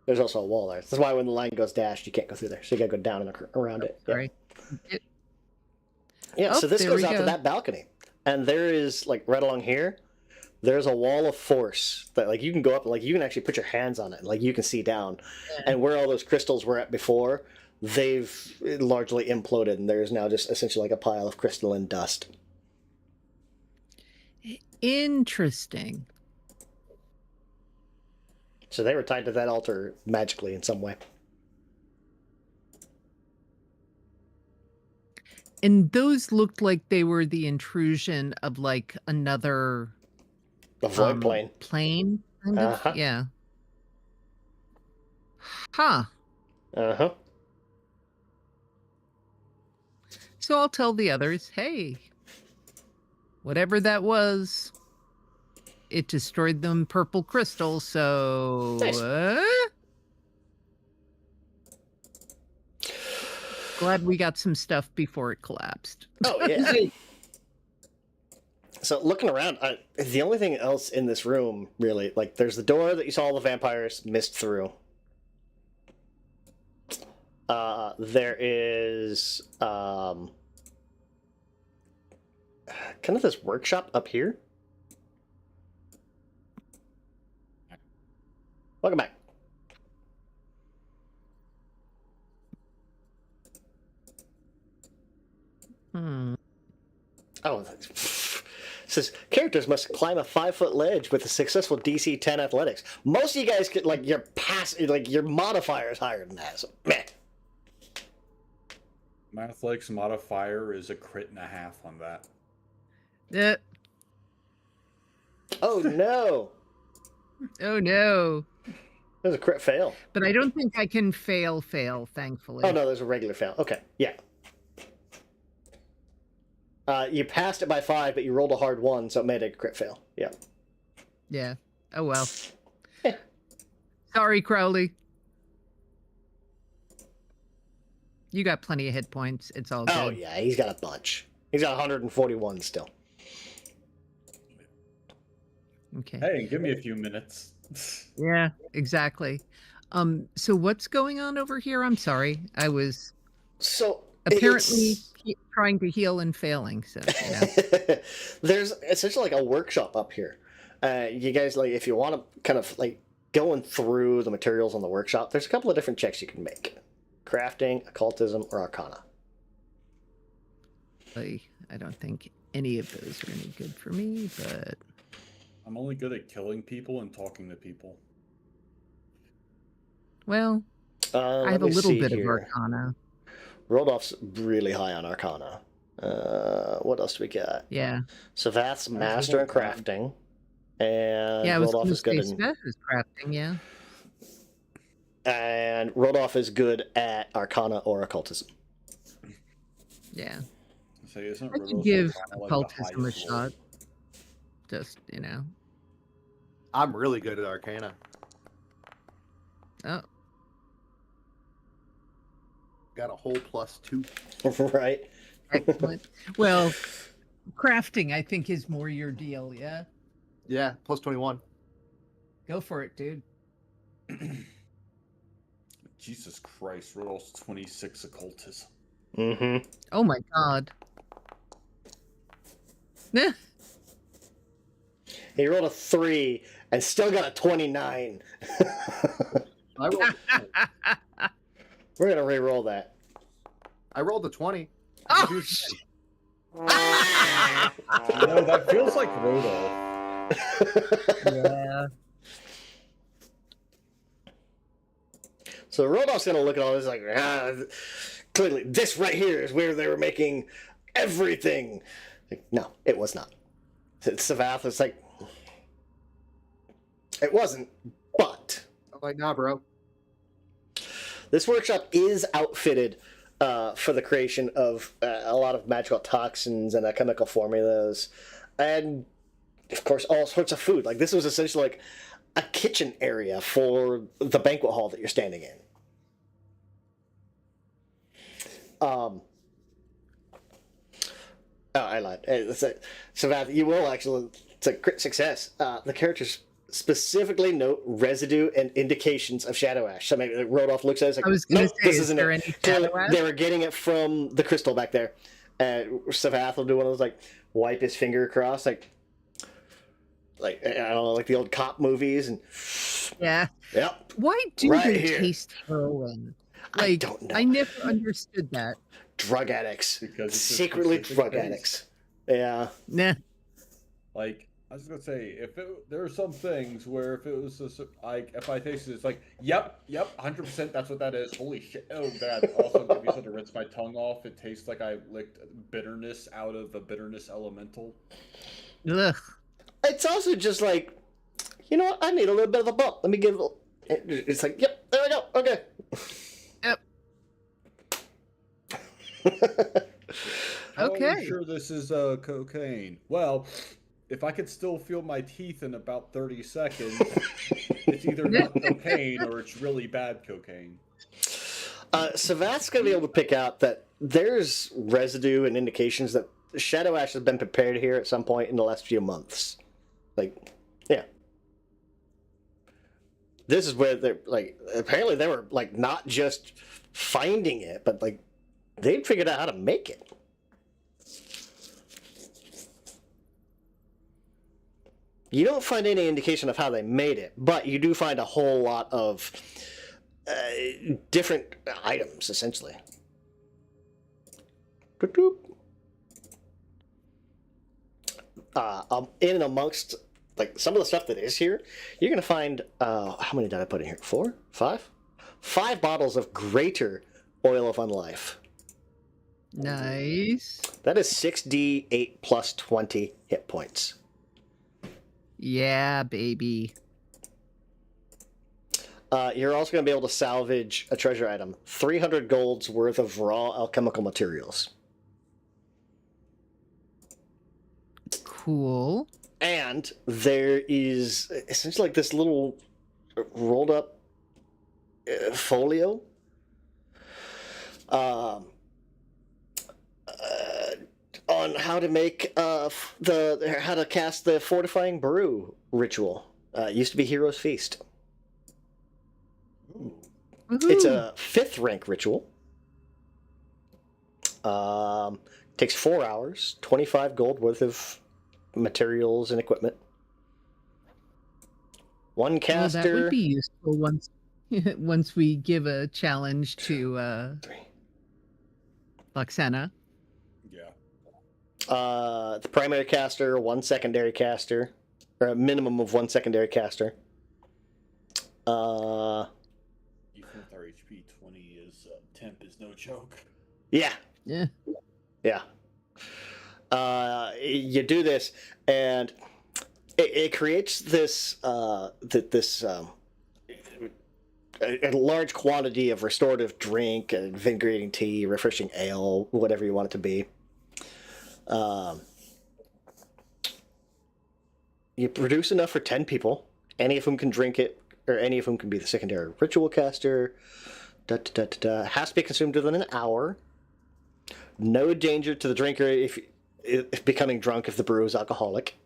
There's also a wall there. That's why when the line goes dashed, you can't go through there. So you gotta go down and around it. Yeah. Sorry. Yeah, Oh, so this there goes we out to go. that balcony. And there is, like, right along here, there's a wall of force that, like, you can go up and, like, you can actually put your hands on it. Like, you can see down. Yeah. And where all those crystals were at before, they've largely imploded. And there's now just essentially like a pile of crystalline dust. Interesting. So they were tied to that altar magically in some way. And those looked like they were the intrusion of like another The void plane. plane, kind of. Uh-huh. Yeah. Huh. Uh-huh. So I'll tell the others, hey, whatever that was, it destroyed them purple crystals, so Nice. Glad we got some stuff before it collapsed. Oh, yeah. So looking around, the only thing else in this room, really, like, there's the door that you saw all the vampires missed through. There is kind of this workshop up here. Welcome back. Oh, says characters must climb a 5-foot ledge with a successful DC 10 athletics. Most of you guys get like your modifier is higher than that. So, meh. My athletics modifier is a crit and a half on that. Oh no, Oh no. there's a crit fail. But I don't think I can fail, thankfully. Oh no, there's a regular fail. Okay, yeah. You passed it by 5, but you rolled a hard 1, so it made it a crit fail. Yeah. Yeah. Oh well. Yeah. Sorry, Crowley. You got plenty of hit points. It's all good. Oh yeah, he's got a bunch. He's got 141 still. Okay. Hey, give me a few minutes. Yeah, exactly. So what's going on over here? I'm sorry. I was So apparently it's trying to heal and failing. So, you know. there's essentially like a workshop up here. You guys, like, if you want to kind of like going through the materials on the workshop, there's a couple of different checks you can make: crafting, occultism, or arcana. I don't think any of those are any good for me, but I'm only good at killing people and talking to people. well, I Let have a me little see bit of here. arcana. Rodolph's really high on arcana. What else do we got? Yeah. Savath's master in crafting, and Yeah, I was Rodolph going to is good say in. Seth is crafting, yeah. And Rodolph is good at arcana or occultism. Yeah. So isn't I could Rodolfo give kind of like the occultism a highest level? shot. Just, you know. I'm really good at Arcana. Oh, Got a whole +2. Right? excellent. Well, crafting, I think, is more your deal, yeah? Yeah, +21. Go for it, dude. Jesus Christ, Rodolph's 26 occultism. Mm-hmm. Oh my god. Nah. He rolled a 3 and still got a 29. I rolled, We're gonna re-roll that. I rolled a 20. Oh, You- You know, that feels like Rodolph. yeah. So Rodolph's gonna look at all this like, clearly this right here is where they were making everything. Like, no, it was not. Savath is like, it wasn't, but I'm like, nah, bro. this workshop is outfitted for the creation of a lot of magical toxins and chemical formulas, and of course all sorts of food. Like, this was essentially like a kitchen area for the banquet hall that you're standing in. Oh, I lied. Savath, you will actually. It's a crit success. The characters specifically note residue and indications of shadow ash. So maybe Rodolph looks at it, like, I was going to nope, say, this is isn't there it. any Clearly, shadow ash? they were getting it from the crystal back there. Savath will do one of those, like, wipe his finger across, like I don't know, like the old cop movies, and Yeah. yep. Why do Right they here. taste heroin? I Like, don't know. I never understood that. Drug addicts, Because it's a secretly specific drug taste. addicts. Yeah. Nah. Like, I was gonna say, there are some things where if it was like, if I tasted it, it's like, yep, 100%, that's what that is. Holy shit! Oh, that also if you said to rinse my tongue off, it tastes like I licked bitterness out of a bitterness elemental. Ugh. It's also just like, you know what? I need a little bit of a bump. Let me give it. It's like, yep, there we go. Okay. Yep. How are Okay. you sure this is cocaine? Well, if I could still feel my teeth in about 30 seconds, it's either not cocaine or it's really bad cocaine. Savath's going to be able to pick out that there's residue and indications that shadow ash has been prepared here at some point in the last few months. Like, yeah. This is where they're, like, apparently they were, like, not just finding it, but, like, they'd figured out how to make it. You don't find any indication of how they made it, but you do find a whole lot of different items, essentially. Doop, doop. In and amongst, like, some of the stuff that is here, you're going to find, how many did I put in here? 4? 5? 5 bottles of greater oil of unlife. Nice. That is 6d8 plus 20 hit points. Yeah, baby. You're also going to be able to salvage a treasure item. 300 gold's worth of raw alchemical materials. Cool. And there is essentially like this little rolled up folio. On on how to make how to cast the fortifying brew ritual. It used to be Hero's Feast. Ooh. It's Woohoo! a 5th rank ritual. Takes 4 hours, 25 gold worth of materials and equipment. One Well, caster. that would be useful once once we give a challenge to 3. Luxena. Yeah. The primary caster, 1 secondary caster, or a minimum of 1 secondary caster. Even with our HP, 20 is temp is no joke. Yeah, Yeah. yeah. You do this, and it creates this a large quantity of restorative drink, invigorating tea, refreshing ale, whatever you want it to be. You produce enough for 10 people, any of whom can drink it, or any of whom can be the secondary ritual caster. Has to be consumed within an hour. No danger to the drinker if becoming drunk if the brew is alcoholic.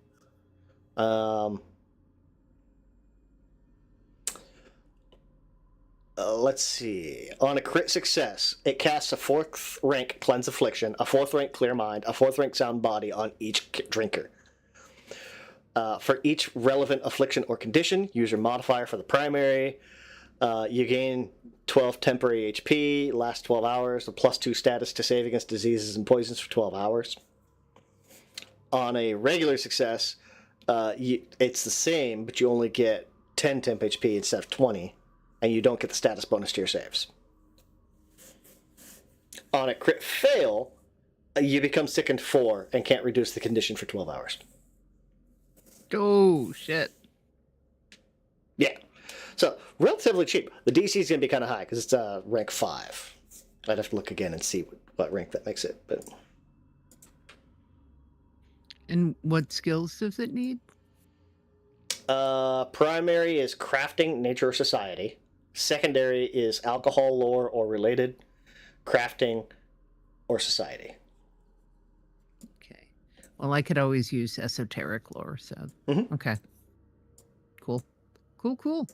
Let's see. On a crit success, it casts a 4th rank Cleanse Affliction, a 4th rank Clear Mind, a 4th rank Sound Body on each drinker. For each relevant affliction or condition, use your modifier for the primary. You gain 12 temporary HP, lasts 12 hours, a +2 status to save against diseases and poisons for 12 hours. On a regular success, it's the same, but you only get 10 temp HP instead of 20, and you don't get the status bonus to your saves. On a crit fail, you become sickened 4 and can't reduce the condition for 12 hours. Oh shit. Yeah. So, relatively cheap. The DC is going to be kind of high because it's rank 5. I'd have to look again and see what rank that makes it. But And what skills does it need? primary is crafting, nature, or society. Secondary is alcohol, lore, or related. Crafting, or society. Okay. Well, I could always use esoteric lore, so Mhm. okay. Cool. Cool.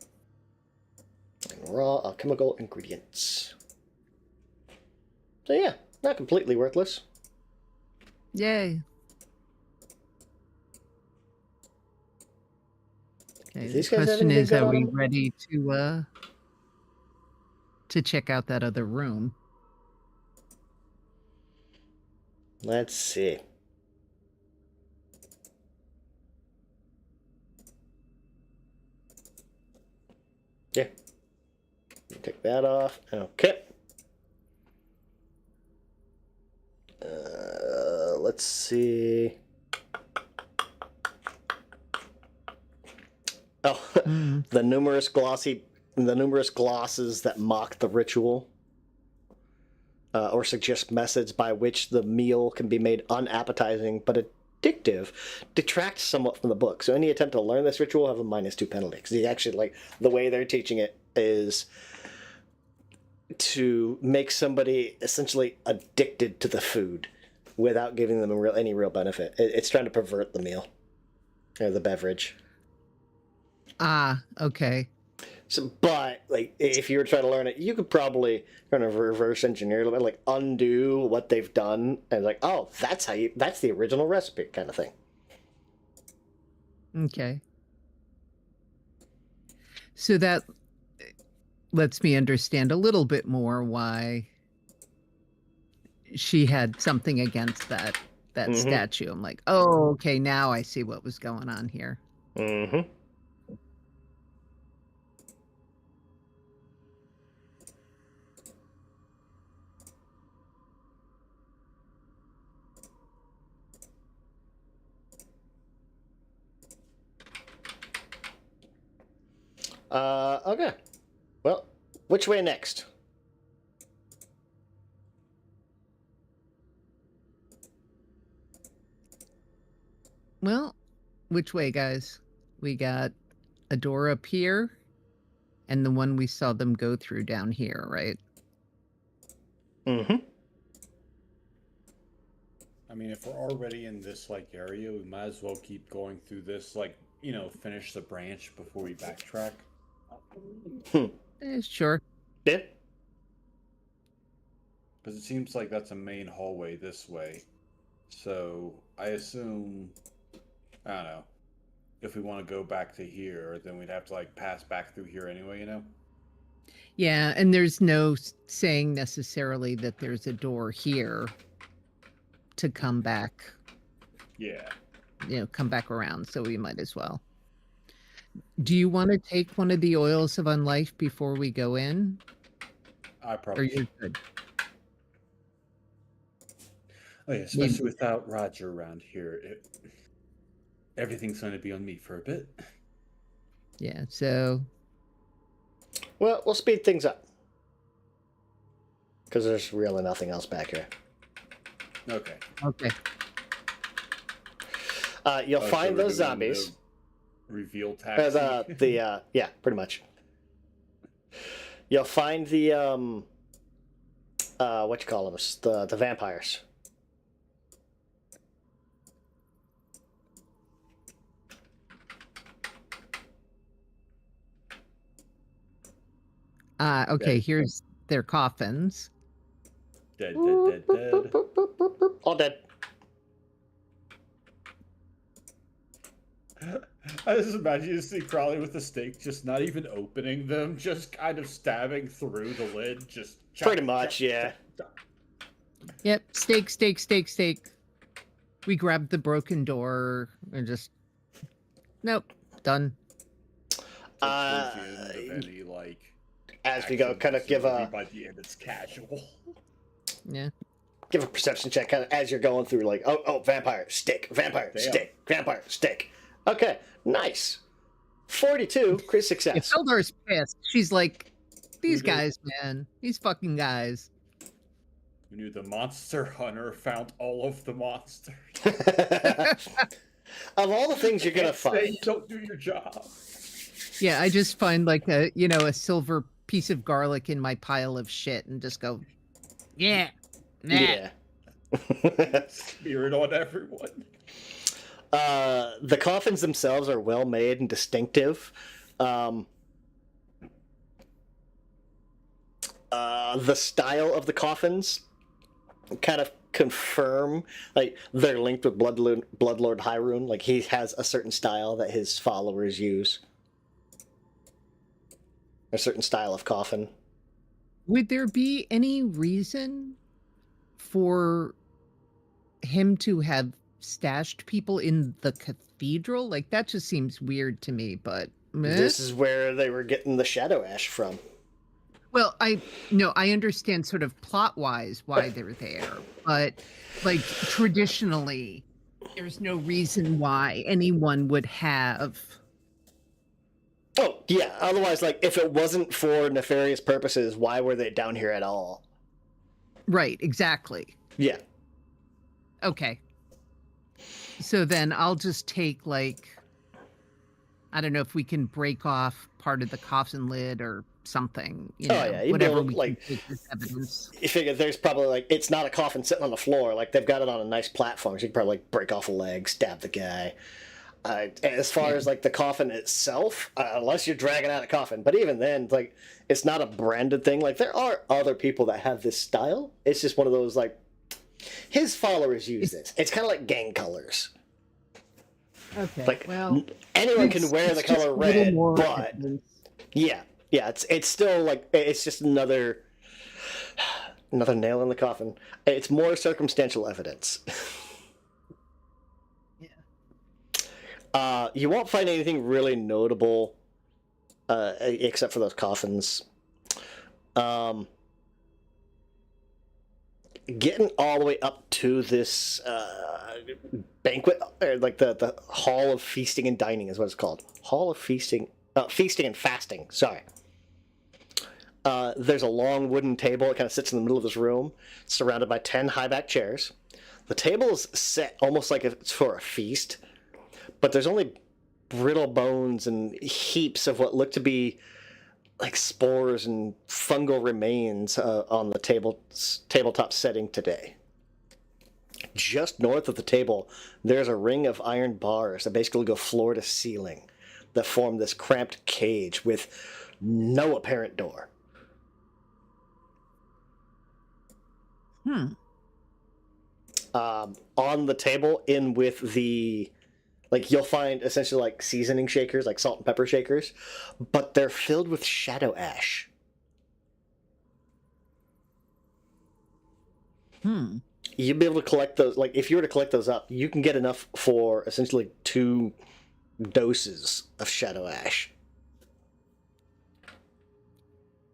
And raw alchemical ingredients. So yeah, not completely worthless. Yay. Okay, Do the these guys have question anything is, good are on we them? ready to check out that other room? Let's see. Yeah. Take that off. Okay. Let's see. Oh, the numerous glosses that mock the ritual, or suggest methods by which the meal can be made unappetizing but addictive, detract somewhat from the book. So any attempt to learn this ritual will have a -2 penalty, because actually, the way they're teaching it is to make somebody essentially addicted to the food without giving them any real benefit. It's trying to pervert the meal or the beverage. Ah, okay. So, but if you were trying to learn it, you could probably kind of reverse engineer a little bit, undo what they've done, and oh, that's the original recipe kind of thing. Okay. So that lets me understand a little bit more why she had something against that statue. I'm like, oh, okay, now I see what was going on here. Mm-hmm. Okay. Well, which way next? Well, which way, guys? We got a door up here and the one we saw them go through down here, right? Mm-hmm. I mean, if we're already in this like area, we might as well keep going through this, like, finish the branch before we backtrack. Sure. Yeah. Because it seems like that's a main hallway this way. So I assume, I don't know, if we want to go back to here, then we'd have to like pass back through here anyway, you know? Yeah, and there's no saying necessarily that there's a door here to come back, Yeah. come back around, so we might as well. Do you want to take one of the oils of unlife before we go in? I Or probably you're good? Oh yeah, especially without Roger around here. Everything's going to be on me for a bit. Yeah, so Well, we'll speed things up. Because there's really nothing else back here. Okay. okay. You'll So find we're those doing zombies. the reveal taxi. Yeah, pretty much. You'll find the what you call them? The vampires. Okay, here's their coffins. Dead. All dead. I just imagine you see Crowley with the stake, just not even opening them, just kind of stabbing through the lid, just Pretty much, yeah. Yep, stake. We grabbed the broken door and just nope, done. Uh, Towards the end of any, like, As we go, action, kind of so give maybe a by the end it's casual. Yeah. give a perception check, kind of as you're going through. Like, oh, vampire stick, vampire Damn. stick, vampire stick. Okay, nice. 42, crit Yeah, success. Feldar's pissed. She's like, these Who did? guys, man. These fucking guys. We knew the monster hunter found all of the monsters. Of all the things you're gonna Can't say find, you don't do your job. Yeah, I just find like a silver piece of garlic in my pile of shit and just go, yeah. Nah. yeah. Spirit on everyone. The coffins themselves are well made and distinctive. The style of the coffins kind of confirm, like, they're linked with Bloodlord Hyrule. Like, he has a certain style that his followers use. A certain style of coffin. Would there be any reason for him to have stashed people in the cathedral? Like, that just seems weird to me, but meh. This is where they were getting the Shadow Ash from. Well, I understand sort of plot-wise why they're there, but like traditionally, there's no reason why anyone would have. Oh, yeah. Otherwise, like, if it wasn't for nefarious purposes, why were they down here at all? Right, exactly. Yeah. Okay. So then I'll just take, like, I don't know if we can break off part of the coffin lid or something, Oh, yeah, you'd be whatever able to, we like- can take as evidence. You figure there's probably, like, it's not a coffin sitting on the floor. Like, they've got it on a nice platform. So you can probably, like, break off a leg, stab the guy. As far as, like, the coffin itself, unless you're dragging out a coffin. But even then, like, it's not a branded thing. Like, there are other people that have this style. It's just one of those, like, his followers use this. It's kind of like gang colors. Okay. Like, well, anyone can wear the it's just color a little red, more but evidence. yeah, it's still, like, it's just another nail in the coffin. It's more circumstantial evidence. You won't find anything really notable, except for those coffins. Getting all the way up to this banquet, or like the Hall of Feasting and Dining is what it's called. Hall of Feasting, Feasting and Fasting. Sorry. There's a long wooden table. It kind of sits in the middle of this room, surrounded by 10 high-back chairs. The table is set almost like it's for a feast, but there's only brittle bones and heaps of what look to be like spores and fungal remains on the tabletop setting today. just north of the table, there's a ring of iron bars that basically go floor to ceiling that form this cramped cage with no apparent door. On the table, in with the, like, you'll find essentially like seasoning shakers, like salt and pepper shakers, but they're filled with shadow ash. You'd be able to collect those. Like, if you were to collect those up, you can get enough for essentially 2 doses of shadow ash.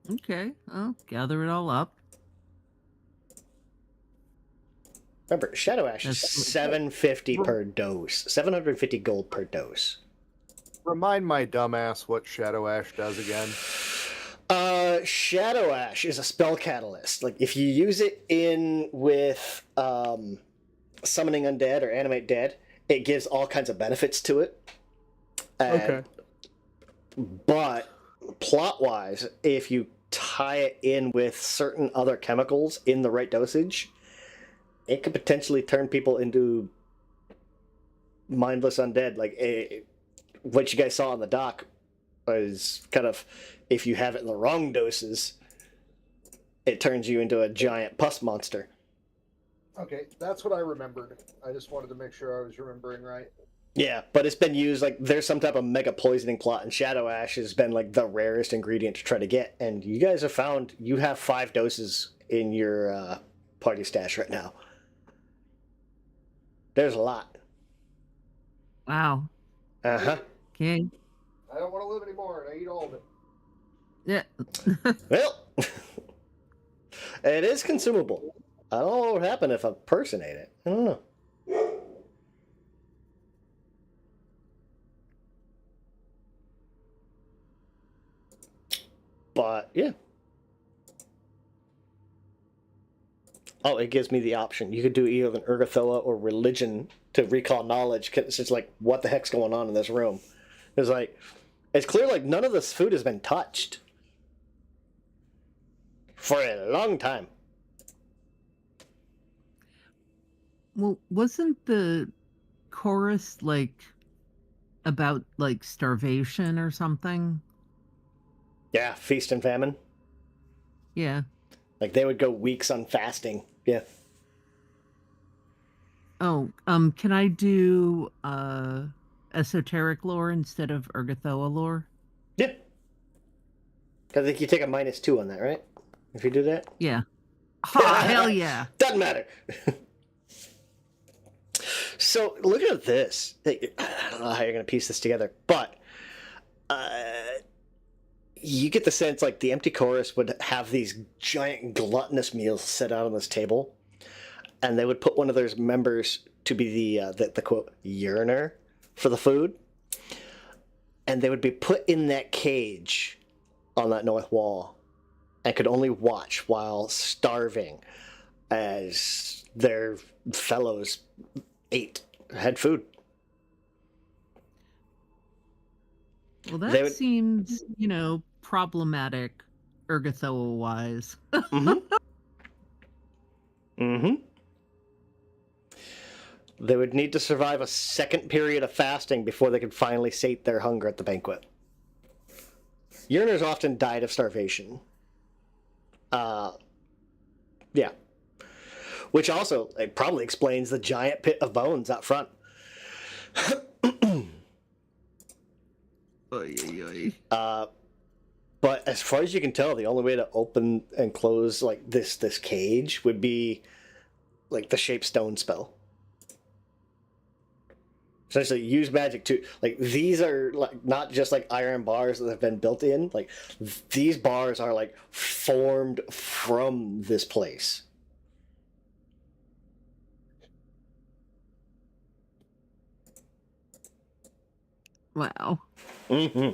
Okay, I'll gather it all up. Remember, shadow ash is That's- $750 per dose. 750 gold per dose. Remind my dumbass what Shadow Ash does again. Shadow ash is a spell catalyst. Like, if you use it in with summoning undead or animate dead, it gives all kinds of benefits to it. Okay. But plot-wise, if you tie it in with certain other chemicals in the right dosage, it could potentially turn people into mindless undead. Like, what you guys saw on the dock was kind of, if you have it in the wrong doses, it turns you into a giant pus monster. Okay, that's what I remembered. I just wanted to make sure I was remembering right. Yeah, but it's been used, like, there's some type of mega poisoning plot, and shadow ash has been like the rarest ingredient to try to get. And you guys have found you have 5 doses in your party stash right now. There's a lot. Wow. Uh-huh. Okay. I don't want to live anymore, and I eat all of it. Yeah. Well, it is consumable. I don't know what would happen if a person ate it. I don't know. But, yeah. Oh, it gives me the option. You could do either an Urgathoa or religion to recall knowledge. 'Cause it's just like, what the heck's going on in this room? It's like, it's clear like none of this food has been touched for a long time. Well, wasn't the chorus like about like starvation or something? Yeah, feast and famine. Yeah. Like, they would go weeks on fasting. Yeah. Oh, can I do esoteric lore instead of Urgathoa lore? Yeah. I think you take a -2 on that, right? If you do that? Yeah. Ha, hell yeah. Doesn't matter. So, look at this. I don't know how you're going to piece this together, but you get the sense like the empty chorus would have these giant gluttonous meals set out on this table, and they would put one of their members to be the quote yearner for the food, and they would be put in that cage on that north wall and could only watch while starving as their fellows had food. Well, They that would- seems, problematic Urgathoa wise. They would need to survive a second period of fasting before they could finally sate their hunger at the banquet. Yearners often died of starvation. Yeah. Which also probably explains the giant pit of bones out front. But as far as you can tell, the only way to open and close like this cage would be like the shape stone spell. Essentially, use magic to like these are like not just like iron bars that have been built in. Like these bars are like formed from this place. Wow. Mm-hmm.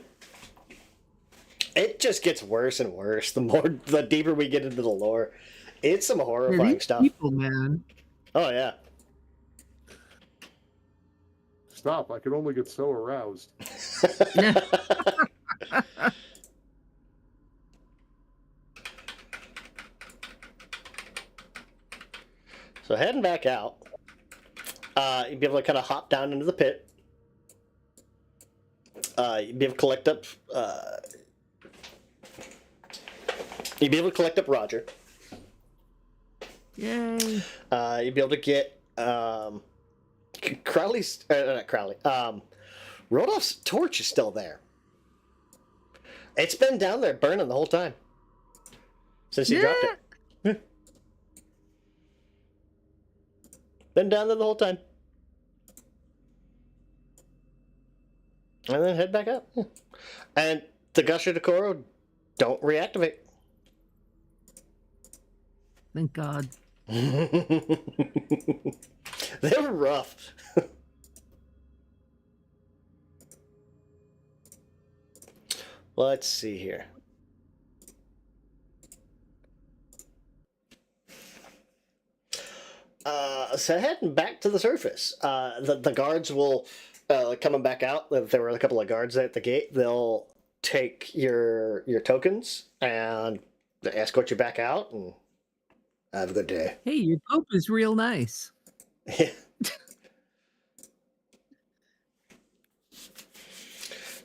It just gets worse and worse the deeper we get into the lore. It's some horrifying These stuff. people, man. Oh yeah. Stop! I could only get so aroused. So heading back out, You'd be able to kind of hop down into the pit. You'd be able to collect up. You'd be able to collect up Roger. Yay. You'd be able to get Crowley's. Not Crowley. Rodolph's torch is still there. It's been down there burning the whole time since you dropped it. Yeah. Been down there the whole time. And then head back up. Yeah. And the Gusher Decoro don't reactivate. Thank God. They were rough. Let's see here. So heading back to the surface. The guards will coming back out. There were a couple of guards at the gate. They'll take your tokens and escort you back out and have a good day. Hey, your Pope is real nice.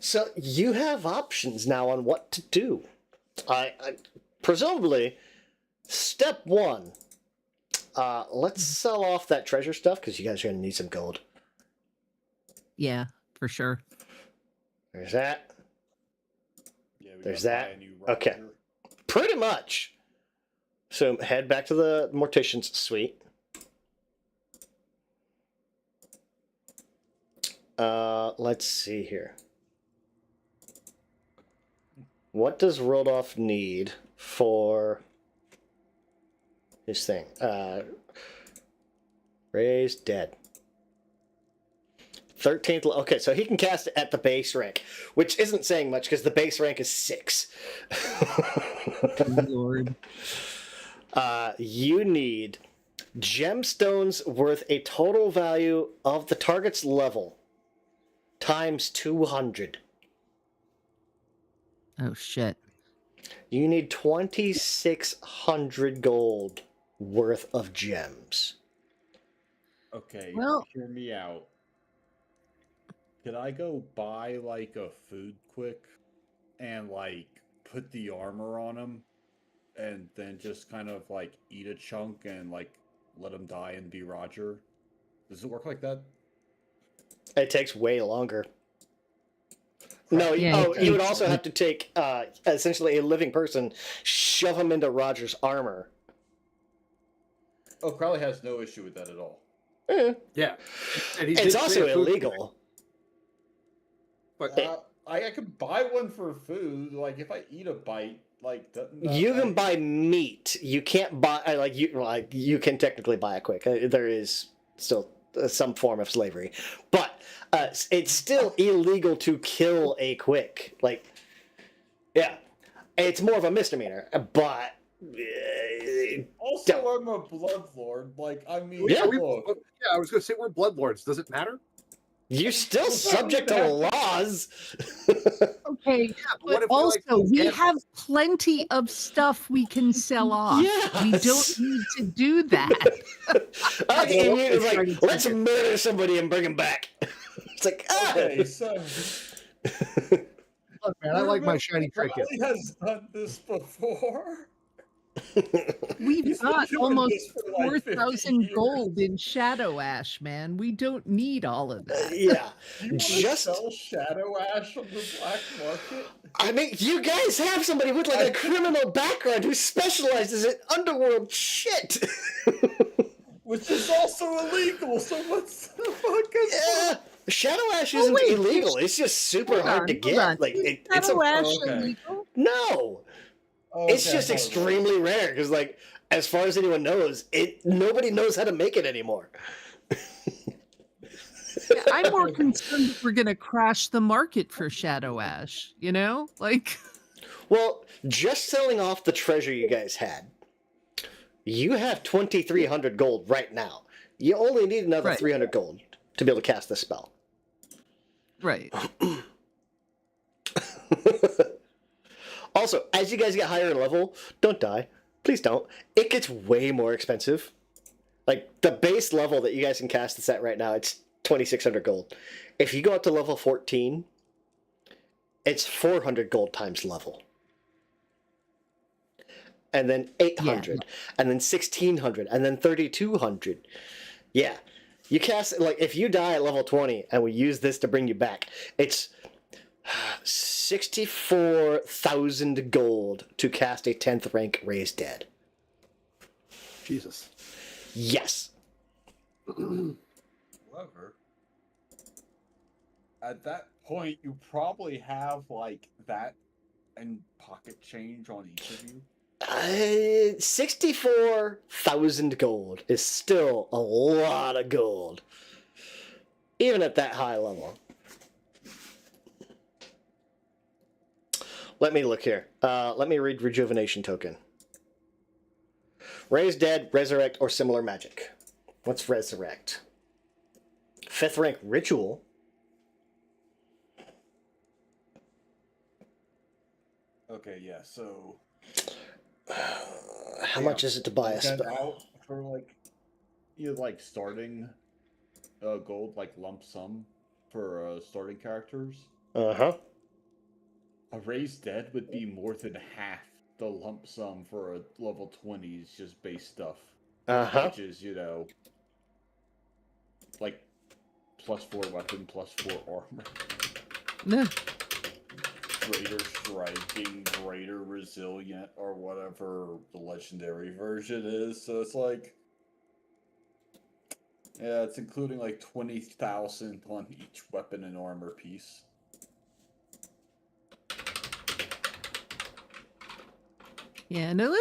So you have options now on what to do. I presumably, step one. Let's sell off that treasure stuff because you guys are gonna need some gold. Yeah, for sure. There's that. Yeah, we There's gotta that. buy a new Okay. Roger. Pretty much. So head back to the Mortician's suite. Let's see here. What does Rodolph need for his thing? Ray's dead. 13th. Okay, so he can cast it at the base rank, which isn't saying much because the base rank is 6. Lord. You need gemstones worth a total value of the target's level times 200. Oh, shit. You need 2,600 gold worth of gems. Okay, Well- hear me out. Could I go buy like a food quick and like put the armor on him and then just kind of like eat a chunk and like let him die and be Roger? Does it work like that? It takes way longer. No, Yeah, you it would takes- also have to take essentially a living person, shove him into Roger's armor. Oh, Crowley has no issue with that at all. Eh, Yeah. And he it's did also say food- illegal. But I could buy one for food. Like if I eat a bite, like You can buy meat. You can't buy you can technically buy it quick. There is still some form of slavery, but it's still illegal to kill a quick. Like, yeah, it's more of a misdemeanor. But Also, Don't- I'm a bloodlord. Like I mean, Yeah. look. Yeah, I was going to say we're bloodlords. Does it matter? you're still subject to laws. Okay, Yeah, but but what if we, like, also we can't- have plenty of stuff we can sell off. We don't Yes. need to do that. Okay, Well, it's it's like, like- let's murder somebody and bring him back. It's like, Okay, so Look, man, I like my shiny trinket. Crowley has done this before. We've He's been got doing almost this for like 50 4,000 years. gold in Shadow Ash, man. We don't need all of that. yeah. Do you want Just- to sell Shadow Ash on the black market? I mean, you guys have somebody with like a criminal background who specializes in underworld shit. Which is also illegal, so what's the fuck is Yeah, Shadow Ash isn't wait, illegal. It's just super hard to get. Like it's a, Shadow Ash okay. illegal? no, it's just extremely rare because, like, as far as anyone knows, nobody knows how to make it anymore. Yeah, I'm more concerned if we're going to crash the market for Shadow Ash, you know? Like, Well, just selling off the treasure you guys had, you have 2,300 gold right now. You only need another Right. 300 gold to be able to cast the spell. right. Also, as you guys get higher in level, don't die. Please don't. It gets way more expensive. Like the base level that you guys can cast this at right now, it's 2,600 gold. If you go up to level 14, it's 400 gold times level. And then 800, and then 1,600, and then 3,200. Yeah. You cast, like, if you die at level 20 and we use this to bring you back, it's 64,000 gold to cast a 10th rank Raised Dead. Jesus. Yes. However, at that point, you probably have like that and pocket change on each of you. 64,000 gold is still a lot of gold, even at that high level. Let me look here. Let me read Rejuvenation Token. Raise Dead, Resurrect, or similar magic. What's Resurrect? 5th rank Ritual. Okay, yeah, so How much is it to buy a send spell? out for like you like starting gold like lump sum for starting characters. Uh-huh. A Raised Dead would be more than half the lump sum for a level 20's just base stuff. Uh-huh. Which is, you know, like +4 weapon, +4 armor, Nah. greater striking, greater resilient, or whatever the legendary version is. So it's like, yeah, it's including like 20,000 on each weapon and armor piece. Yeah, no,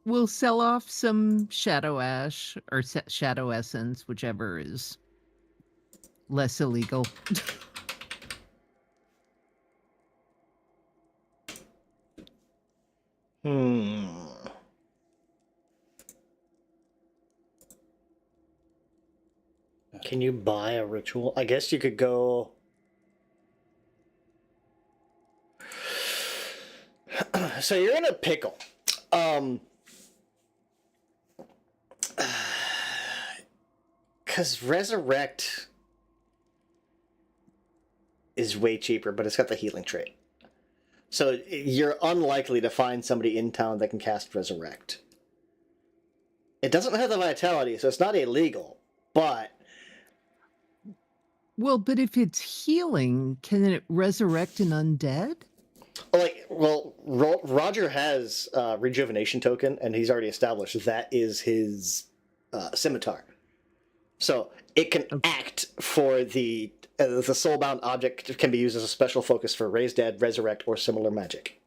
we'll sell off some Shadow Ash or Shadow Essence, whichever is less illegal. Can you buy a ritual? I guess you could go... So you're in a pickle. Because Resurrect is way cheaper, but it's got the healing trait. So you're unlikely to find somebody in town that can cast Resurrect. It doesn't have the vitality, so it's not illegal, but... Well, but if it's healing, can it resurrect an undead? Roger has Rejuvenation Token, and he's already established that is his scimitar. So it can act for the soulbound object can be used as a special focus for Raise Dead, Resurrect, or similar magic.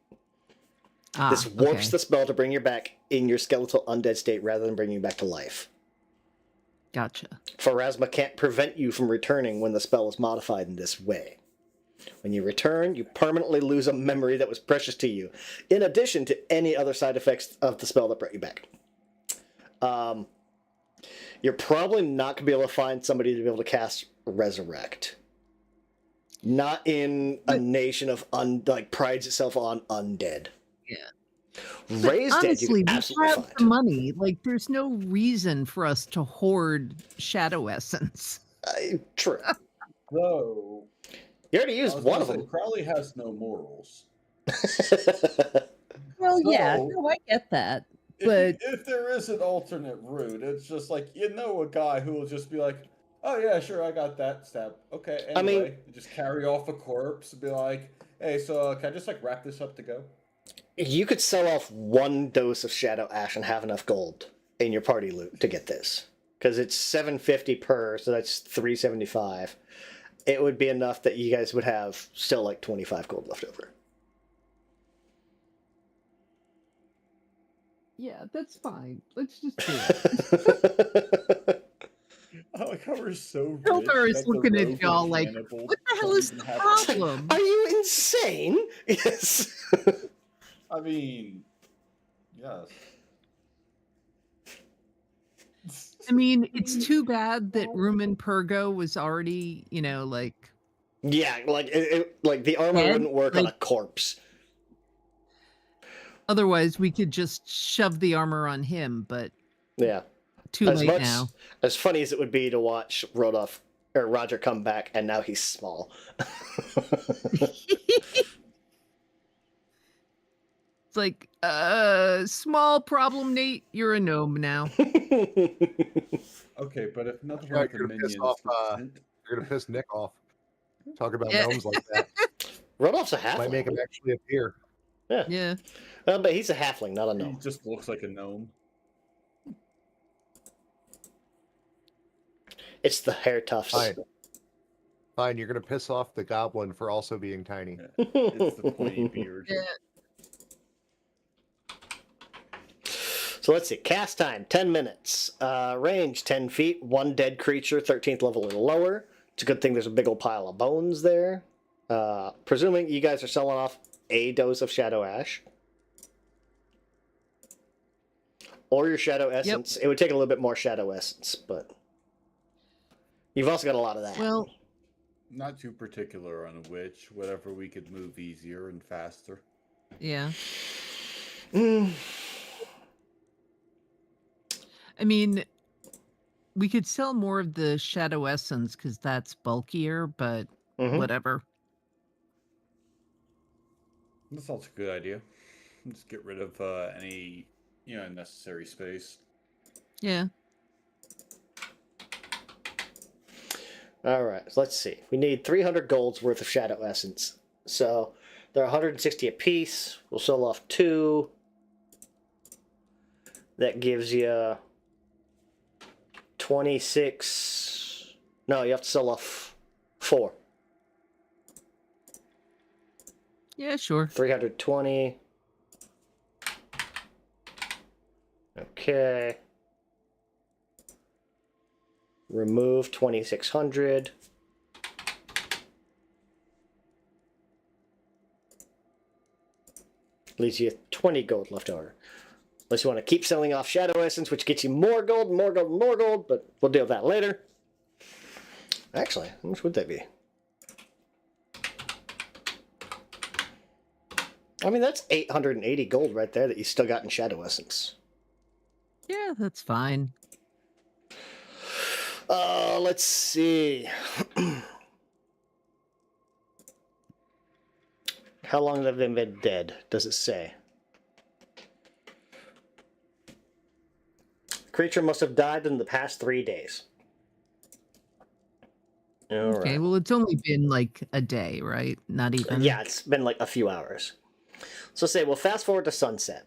This warps the spell to bring you back in your skeletal undead state rather than bringing you back to life. Gotcha. Pharasma can't prevent you from returning when the spell is modified in this way. When you return, you permanently lose a memory that was precious to you, in addition to any other side effects of the spell that brought you back. You're probably not going to be able to find somebody to be able to cast Resurrect. Not in a nation of prides itself on undead. Yeah. Raised Dead, you honestly, can we absolutely have find. the money. Like, there's no reason for us to hoard Shadow Essence. True. So You already used one of them. Crowley has no morals. Well, yeah, So- no, I get that. If, But- if there is an alternate route, it's just like, you know, a guy who will just be like, oh yeah, sure, I got that step. Okay, anyway, I mean- just carry off a corpse and be like, hey, so can I just like wrap this up to go? You could sell off one dose of Shadow Ash and have enough gold in your party loot to get this. Because it's 750 per, so that's 375. It would be enough that you guys would have still like 25 gold left over. Yeah, that's fine. Let's just do it. I like how we're so Hildar rich is that the looking at rogue y'all like, Hannibal what the hell don't is even the have- problem? Are you insane? Yes. I mean, yes. I mean, it's too bad that Rumen Purgo was already, like... Yeah, like like the armor Dead? wouldn't work on a Like- corpse. Otherwise, we could just shove the armor on him, but... Yeah. Too as late much now. as funny as it would be to watch Rodolph or Roger come back, and now he's small. It's like, small problem, Nate. You're a gnome now. Okay, but if another Yeah, one of the you're gonna piss minions off, gets hit, You're gonna piss Nick off. Talk about Yeah. gnomes like that. Rodolph's a Might make halfling. him actually appear. Yeah. Yeah. But he's a halfling, not a he gnome. just looks like a gnome. It's the hair tufts. Fine. Fine, you're gonna piss off the goblin for also being tiny. It's the pointy beard. Yeah. So let's see. Cast time 10 minutes. Range 10 feet. One dead creature, 13th level or lower. It's a good thing there's a big old pile of bones there. Presuming you guys are selling off a dose of Shadow Ash. Or your Shadow Essence. It would take a little bit more Shadow Essence, but you've also got a lot of that. Well, Not too particular on which, whatever we could move easier and faster. yeah. Mm, I mean, we could sell more of the Shadow Essence because that's bulkier, but mhm. whatever. That's also a good idea. Just get rid of any, unnecessary space. Yeah. All right, so let's see. We need 300 golds worth of Shadow Essence. So they're 160 apiece. We'll sell off 2. That gives you 26. No, you have to sell off 4. Yeah, sure. 320. Okay. Remove 2600. Leaves you 20 gold left over. Unless you want to keep selling off Shadow Essence, which gets you more gold, more gold, more gold, but we'll deal with that later. Actually, how much would that be? I mean, that's 880 gold right there that you still got in Shadow Essence. Yeah, that's fine. Let's see. How long have they been dead? Does it say? Creature must have died in the past 3 days. All Okay, right. well, it's only been like a day, right? Not even. Yeah, it's been like a few hours. So say we'll fast forward to sunset.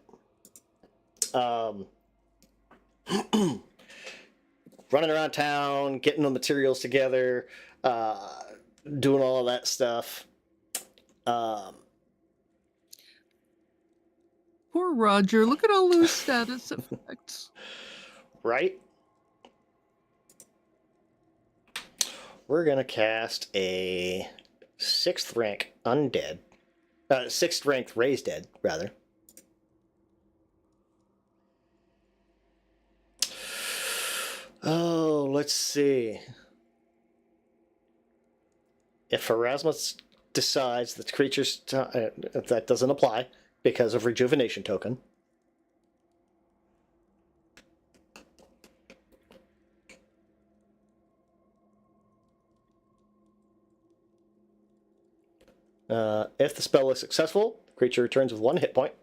Running around town, getting the materials together, doing all of that stuff. Poor Roger. Look at all those status effects. Right? We're gonna cast a 6th rank undead. 6th ranked raised dead, rather. Oh, let's see. If Erasmus decides that the creature's that doesn't apply because of rejuvenation token. If the spell is successful, the creature returns with 1 hit point.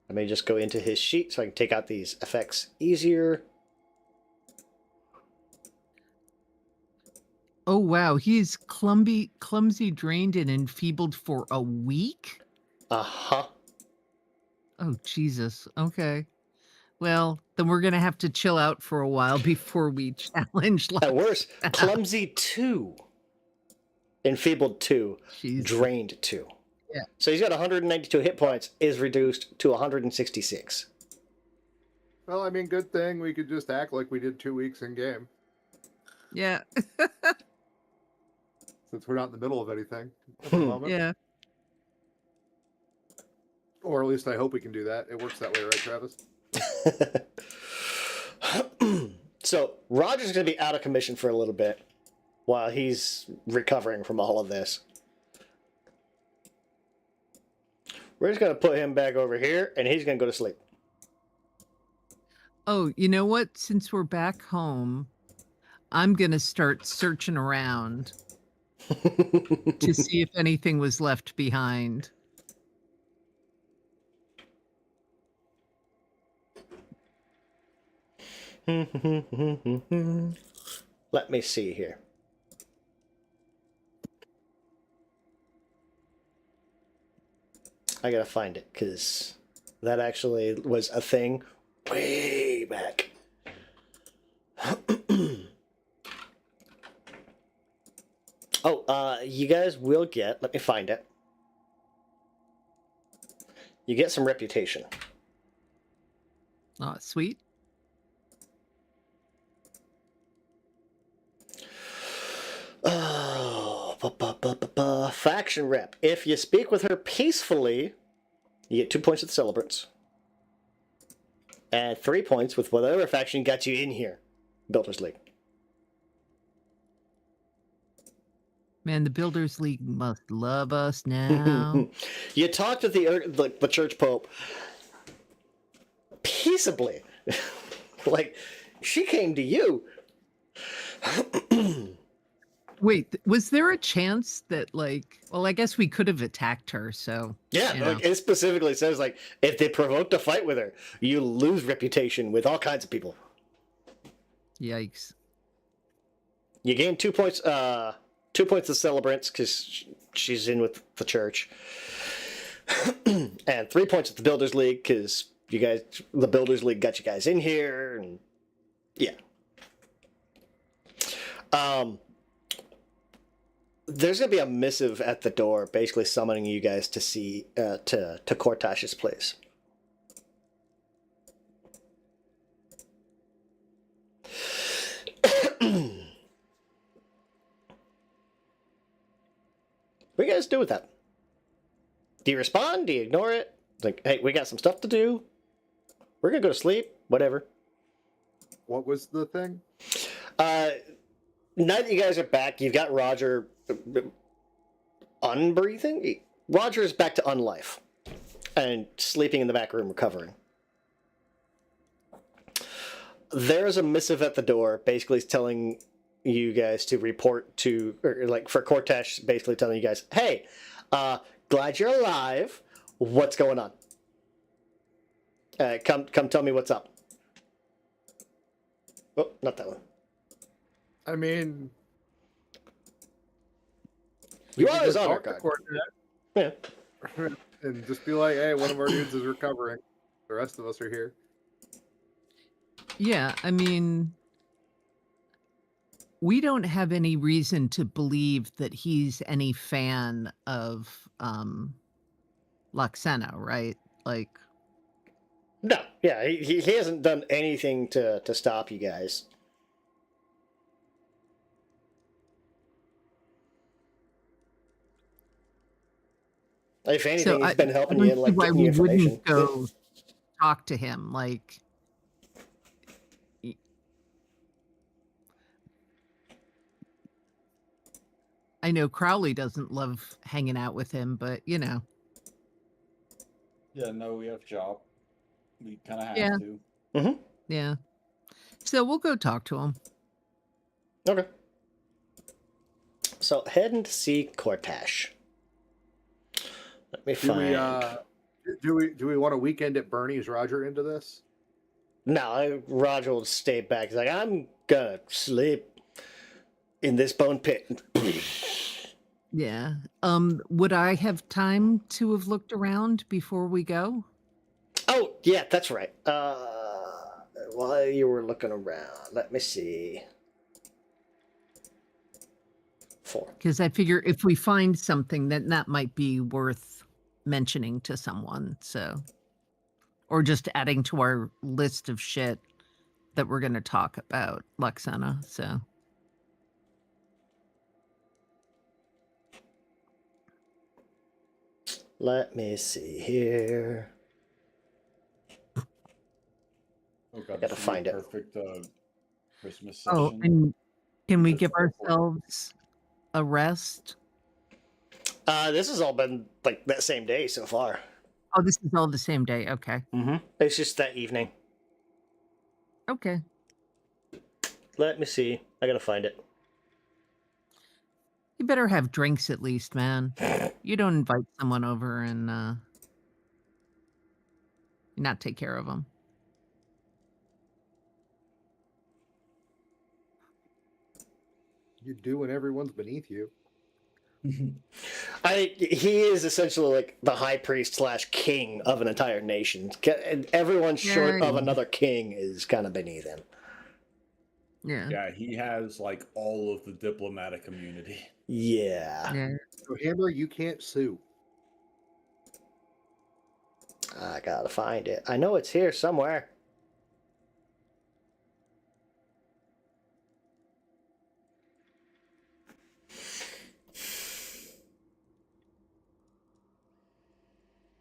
I may just go into his sheet so I can take out these effects easier. Oh wow, he's clumsy, drained, and enfeebled for a week? Uh-huh. Oh Jesus. Okay. Well, then we're gonna have to chill out for a while before we challenge. At worst, clumsy 2. Enfeebled 2. Jeez. Drained 2. Yeah. So he's got 192 hit points, is reduced to 166. Well, I mean, good thing we could just act like we did 2 weeks in game, Yeah. since we're not in the middle of anything at the moment. Yeah. Or at least I hope we can do that. It works that way, right, Travis? So Roger's going to be out of commission for a little bit while he's recovering from all of this. We're just going to put him back over here, and he's going to go to sleep. Oh, you know what? Since we're back home, I'm gonna start searching around to see if anything was left behind. Let me see here. I gotta find it because that actually was a thing way back. Oh, you guys will get. Let me find it. You get some reputation. Oh, sweet. Oh, faction rep. If you speak with her peacefully, you get 2 points with celebrants. And 3 points with whatever faction got you in here. Builders League. Man, the Builders League must love us now. You talked with the church pope peaceably. Like, she came to you. Wait, was there a chance that, like, well, I guess we could have attacked her, so. Yeah, you know. like, it specifically says, like, if they provoked a fight with her, you lose reputation with all kinds of people. Yikes. You gain 2 points, 2 points of celebrants because she's in with the church, and 3 points at the Builders League because the Builders League got you guys in here, and yeah. There's gonna be a missive at the door, basically summoning you guys to see to Cortash's place. What do you guys do with that? Do you respond? Do you ignore it? Like, hey, we got some stuff to do. We're gonna go to sleep. Whatever. What was the thing? Now that you guys are back, you've got Roger unbreathing. Roger is back to unlife and sleeping in the back room, recovering. There's a missive at the door, basically telling you guys to report to, or like for Cortash, basically telling you guys, hey, glad you're alive. What's going on? Come tell me what's up. Oh, not that one. I mean, You we are could his just honor talk to guard. Cortez Yeah. and just be like, hey, one of our dudes is recovering. The rest of us are here. Yeah, I mean, we don't have any reason to believe that he's any fan of Luxena, right? Like, No, yeah, he hasn't done anything to stop you guys. If anything, he's been helping I you don't and see like why getting we you information. wouldn't go talk to him. Like, I know Crowley doesn't love hanging out with him, but you know. Yeah, no, we have a job. We kind of have Yeah. to. Mm-hmm. Yeah. So we'll go talk to him. Okay. So heading to see Cortash. Let me find. Do we want a weekend at Bernie's Roger into this? No, Roger will stay back. He's like, I'm gonna sleep in this bone pit. Yeah. Would I have time to have looked around before we go? Oh, yeah, that's right. While you were looking around, let me see. 4. Because I figure if we find something, then that might be worth mentioning to someone. So, or just adding to our list of shit that we're going to talk about Luxena. So, Let me see here. Oh god, Gotta this would be find a it. perfect Christmas oh, session. and can we Because give we're recording. ourselves a rest? This has all been like that same day so far. Oh, this is all the same day. Okay. Mm-hmm. It's just that evening. Okay. Let me see. I gotta find it. You better have drinks at least, man. You don't invite someone over and not take care of them. You do when everyone's beneath you. He is essentially like the high priest slash king of an entire nation. Everyone short of Yeah. another king is kind of beneath him. Yeah. Yeah, he has like all of the diplomatic immunity. Yeah. Yeah. So Hammer, you can't sue. I gotta find it. I know it's here somewhere.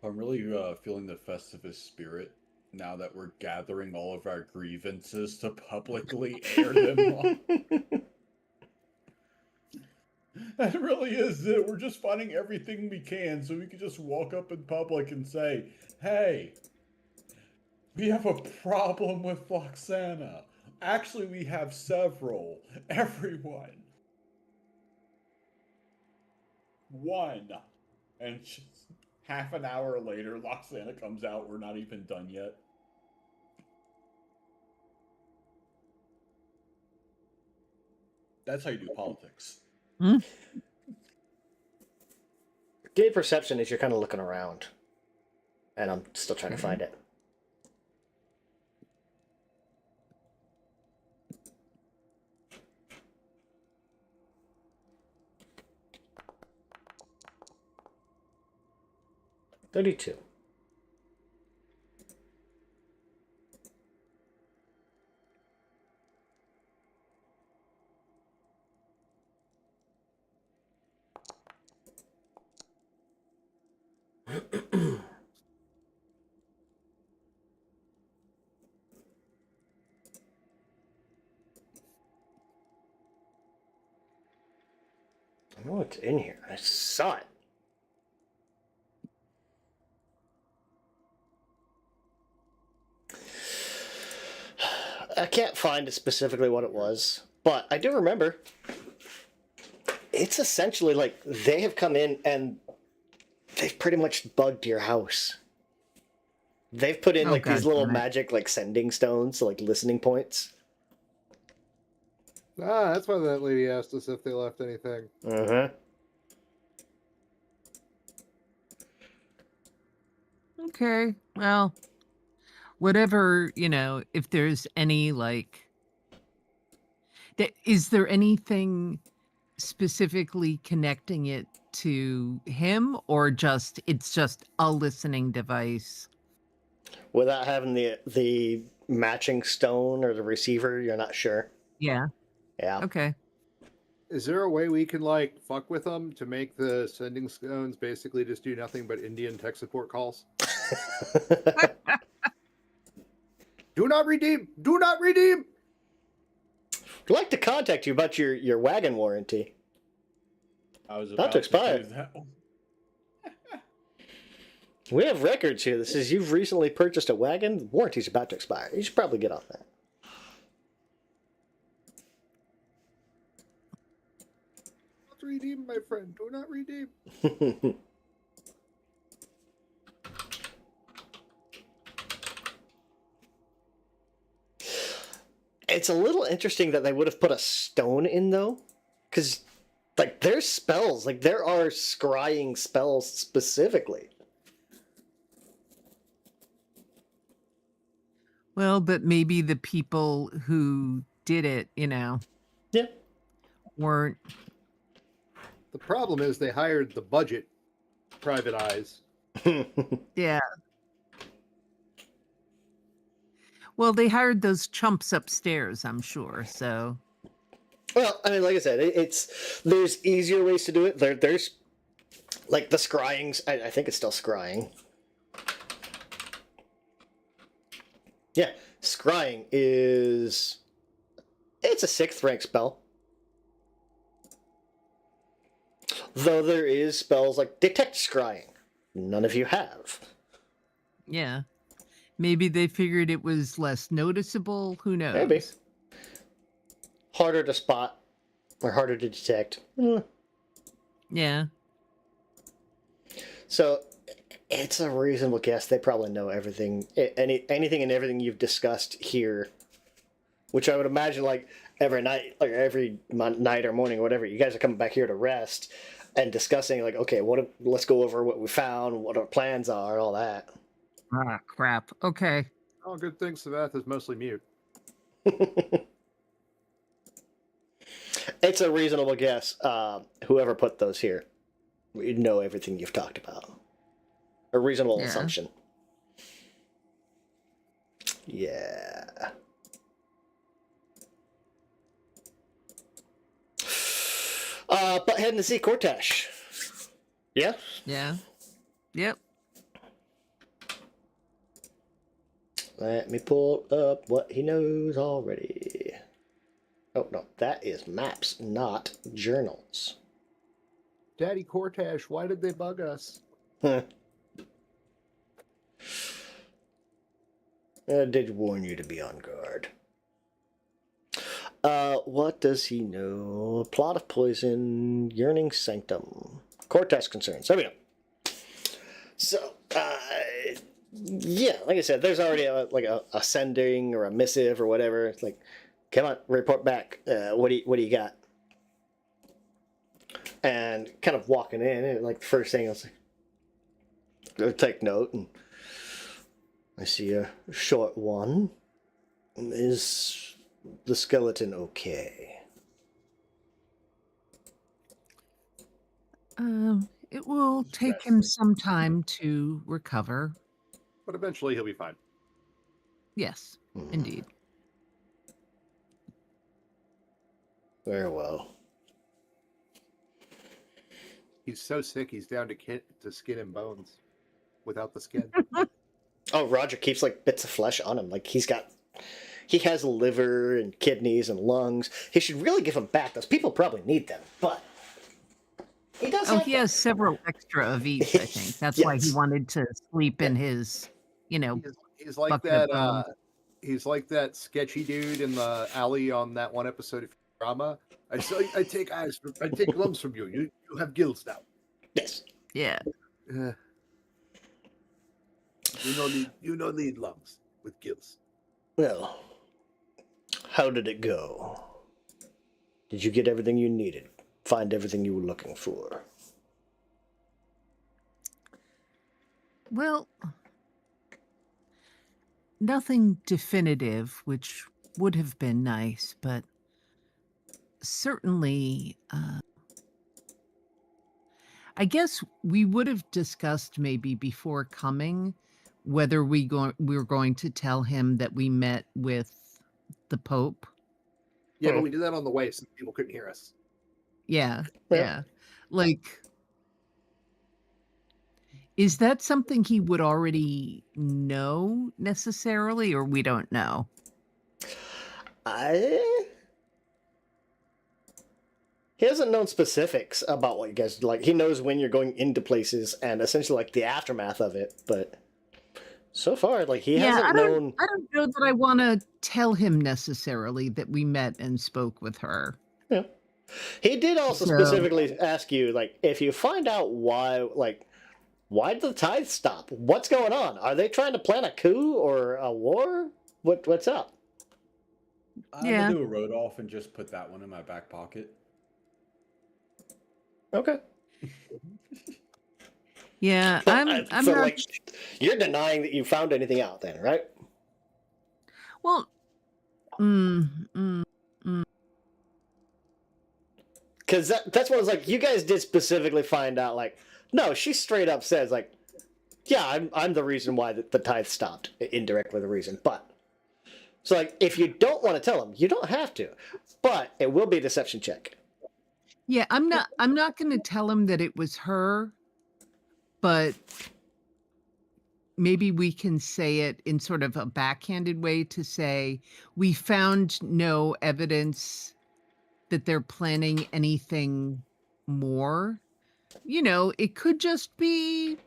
I'm really feeling the Festivus spirit now that we're gathering all of our grievances to publicly air them on. That really is it. We're just finding everything we can so we can just walk up in public and say, hey, we have a problem with Loxana. Actually, we have several. Everyone. One. And just half an hour later, Loxana comes out. We're not even done yet. That's how you do politics. Gate perception is you're kind of looking around. And I'm still trying to find it. $32. I know it's in here. I saw it. I can't find specifically what it was, but I do remember. It's essentially like they have come in and they've pretty much bugged your house. They've put in Oh, like God these little damn it. magic like sending stones, so, like listening points. Ah, that's why that lady asked us if they left anything. Uh-huh. Okay. Well, whatever, if there's any like is there anything specifically connecting it to him, or it's just a listening device? Without having the matching stone or the receiver, you're not sure. Yeah. Yeah. Okay. Is there a way we can like fuck with them to make the sending stones basically just do nothing but Indian tech support calls? Do not redeem! Do not redeem! I'd like to contact you about your wagon warranty. I was About to expire. do that one. We have records here that says you've recently purchased a wagon. The warranty's about to expire. You should probably get off that. Do not redeem, my friend. Do not redeem. It's a little interesting that they would have put a stone in though, because like there's spells, like there are scrying spells specifically. Well, but maybe the people who did it, Yeah. weren't. The problem is they hired the budget private eyes. Yeah. Well, they hired those chumps upstairs, I'm sure. So, Well, I mean, like I said, there's easier ways to do it. There's like the scrying. I think it's still scrying. Yeah, scrying it's a 6th rank spell. Though there is spells like detect scrying. None of you have. yeah. Maybe they figured it was less noticeable. Who knows? Maybe. Harder to spot or harder to detect. Yeah. So it's a reasonable guess. They probably know everything, anything and everything you've discussed here, which I would imagine like every night, like every night or morning or whatever, you guys are coming back here to rest and discussing like, okay, let's go over what we found, what our plans are, all that. Ah, crap. Okay. Oh, good thing Savatha's mostly mute. It's a reasonable guess. Whoever put those here, we know everything you've talked about. A reasonable Yeah. assumption. Yeah. But heading to see Cortash. Yeah? Yeah. Yep. Let me pull up what he knows already. Oh, no. That is maps, not journals. Daddy Cortash, why did they bug us? Huh. I did warn you to be on guard. What does he know? Plot of poison, yearning sanctum, Cortash concerns. There we go. So, yeah, like I said, there's already a sending or a missive or whatever. It's like, come on, report back. What do you got? And kind of walking in, and like the first thing I was like, go take note, and I see a short one. Is the skeleton okay? It will take him some time to recover. But eventually he'll be fine. Yes, indeed. Very well. He's so sick, he's down to skin and bones without the skin. Oh, Roger keeps like bits of flesh on him. Like he has liver and kidneys and lungs. He should really give them back. Those people probably need them, but he does. Oh, he has several extra of each, I think. That's why he Yes. wanted to sleep in his, He's like bucket of that. He's like that sketchy dude in the alley on that one episode of Drama. I take lungs from you. You have gills now. Yes. yeah. You don't need lungs with gills. Well, how did it go? Did you get everything you needed? Find everything you were looking for? Well, nothing definitive, which would have been nice, but certainly, I guess we would have discussed maybe before coming whether we were going to tell him that we met with the Pope. Yeah, but we did that on the way so people couldn't hear us. Yeah, Yeah. yeah. Like, is that something he would already know necessarily, or we don't know? He hasn't known specifics about what you guys like. He knows when you're going into places and essentially like the aftermath of it, but so far, like he hasn't known. I don't know that I want to tell him necessarily that we met and spoke with her. Yeah. He did also So- specifically ask you, like, if you find out why did the tithe stop? What's going on? Are they trying to plan a coup or a war? What's up? I'm Yeah. gonna do a road off and just put that one in my back pocket. Okay. Yeah, So, I'm so, not. like, you're denying that you found anything out, then, right? Well, Because that's what it's like. You guys did specifically find out, like, no, she straight up says, like, yeah, I'm the reason why the tithe stopped, indirectly the reason. But so, like, if you don't want to tell them, you don't have to, but it will be a deception check. yeah, I'm not going to tell him that it was her, but maybe we can say it in sort of a backhanded way to say we found no evidence that they're planning anything more. It could just be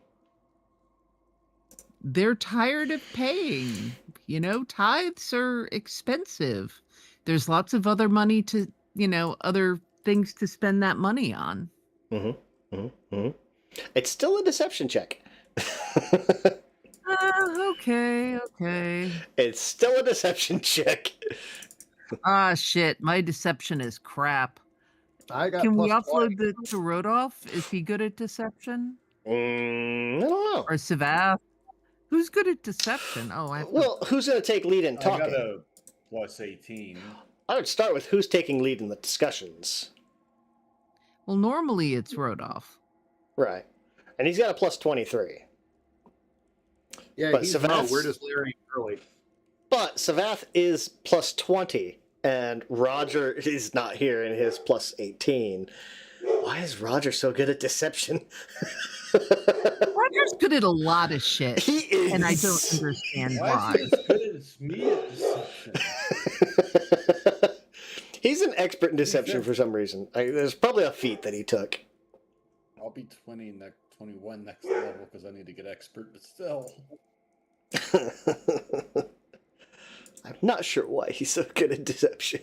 they're tired of paying. You know, tithes are expensive. There's lots of other money to, other things to spend that money on. It's still a deception check. Okay. It's still a deception check. Ah, shit. My deception is crap. I got Can we plus 20. offload to Rodolph? Is he good at deception? I don't know. Or Savath? Who's good at deception? Oh, I have to- Well, who's going to take lead in I got talking? a plus 18. I would start with who's taking lead in the discussions. Well, normally it's Rodolph. Right. And he's got a plus 23. Yeah, But he's low. Savath's- We're just layering early. But Savath is plus 20, and Roger is not here in his plus 18. Why is Roger so good at deception? Roger's good at a lot of shit, He is. and I don't understand Why why. is he as good as me at deception? He's an expert in deception for some reason. There's probably a feat that he took. I'll be 21 next level because I need to get expert, but still. I'm not sure why he's so good at deception.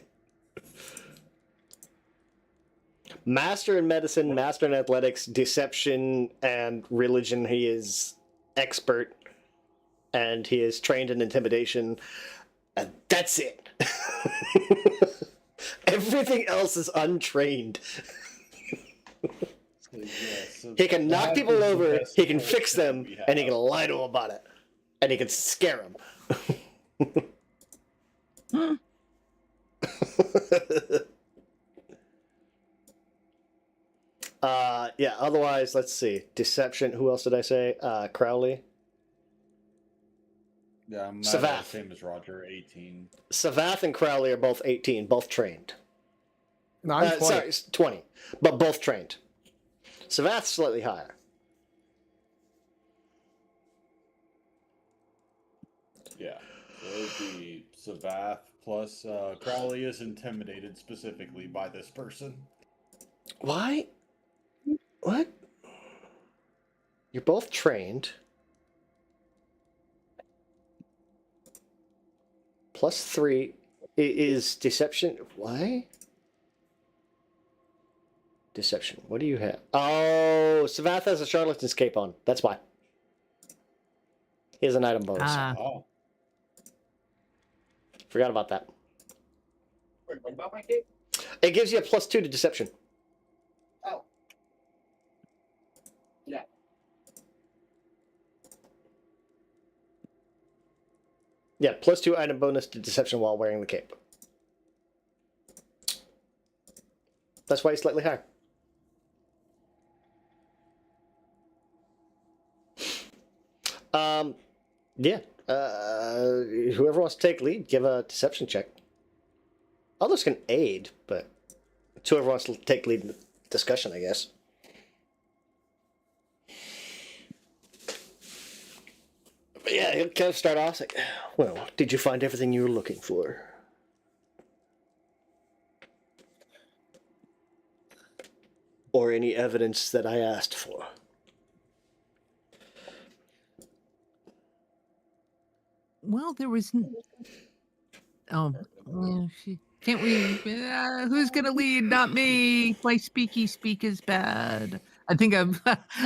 Master in medicine, master in athletics, deception, and religion. He is expert, and he is trained in intimidation. And that's it. Everything else is untrained. He can knock that people is the over, best he can choice fix that them, we and he have. can lie to them about it. And he can scare them. Yeah, otherwise, let's see. Deception, who else did I say? Crowley. Yeah, I'm Savath. the same as Roger, 18. Savath and Crowley are both 18, both trained. No, I'm 20. Sorry, 20, but both trained. Savath's slightly higher. Yeah. So it would be Savath plus Crowley is intimidated specifically by this person. Why? What? You're both trained. Plus 3 is deception. Why? Deception. What do you have? Oh, Savath has a charlatan's cape on. That's why. He has an item bonus. Ah, Oh. Forgot about that. Wait, what about my cape? It gives you a plus 2 to deception. Oh. Yeah. Yeah, plus 2 item bonus to deception while wearing the cape. That's why he's slightly higher. Yeah. Whoever wants to take lead, give a deception check. Others can aid, but it's whoever wants to take lead in the discussion, I guess. But yeah, he'll kind of start off like, well, did you find everything you were looking for? Or any evidence that I asked for? well, there was. Can't we? Who's gonna lead? Not me. My speaky speak is bad. I think I'm.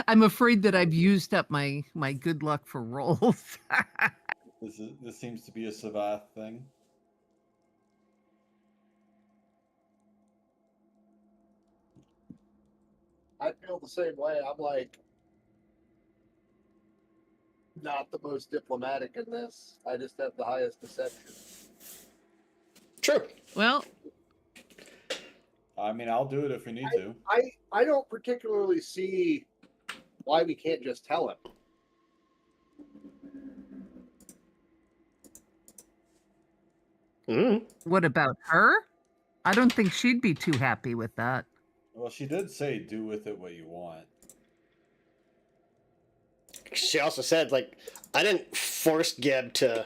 I'm afraid that I've used up my good luck for rolls. This seems to be a Savath thing. I feel the same way. I'm like not the most diplomatic in this. I just have the highest deception. True. Well, I mean, I'll do it if we need to. I don't particularly see why we can't just tell him. Mm. what about her? I don't think she'd be too happy with that. Well, she did say do with it what you want. She also said, like, I didn't force Geb to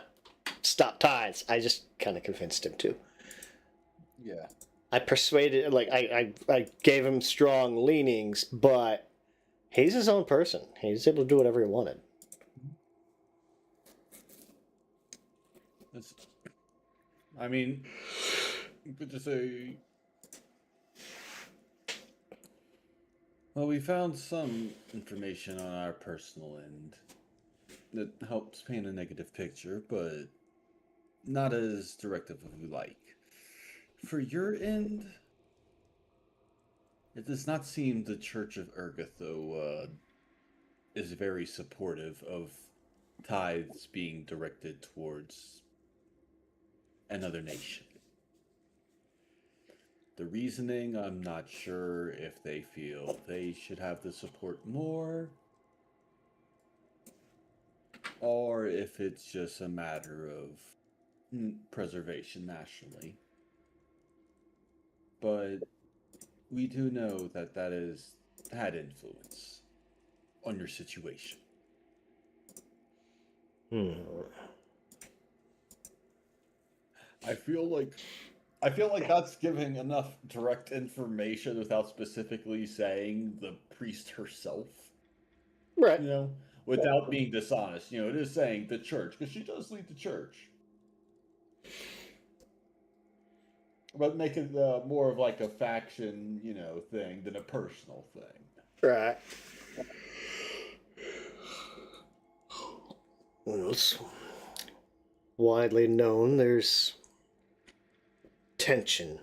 stop ties. I just kind of convinced him to. Yeah. I persuaded, like, I gave him strong leanings, but he's his own person. He's able to do whatever he wanted. It's, I mean, but to say, well, we found some information on our personal end that helps paint a negative picture, but not as directive as we like. For your end, it does not seem the Church of Urgatho is very supportive of tithes being directed towards another nation. The reasoning, I'm not sure if they feel they should have the support more, or if it's just a matter of preservation nationally. But we do know that that has had influence on your situation. I feel like that's giving enough direct information without specifically saying the priest herself. Right. You know, without being dishonest. You know, it is saying the church, because she does lead the church. But make it more of like a faction, you know, thing than a personal thing. Right. Well, it's widely known there's tension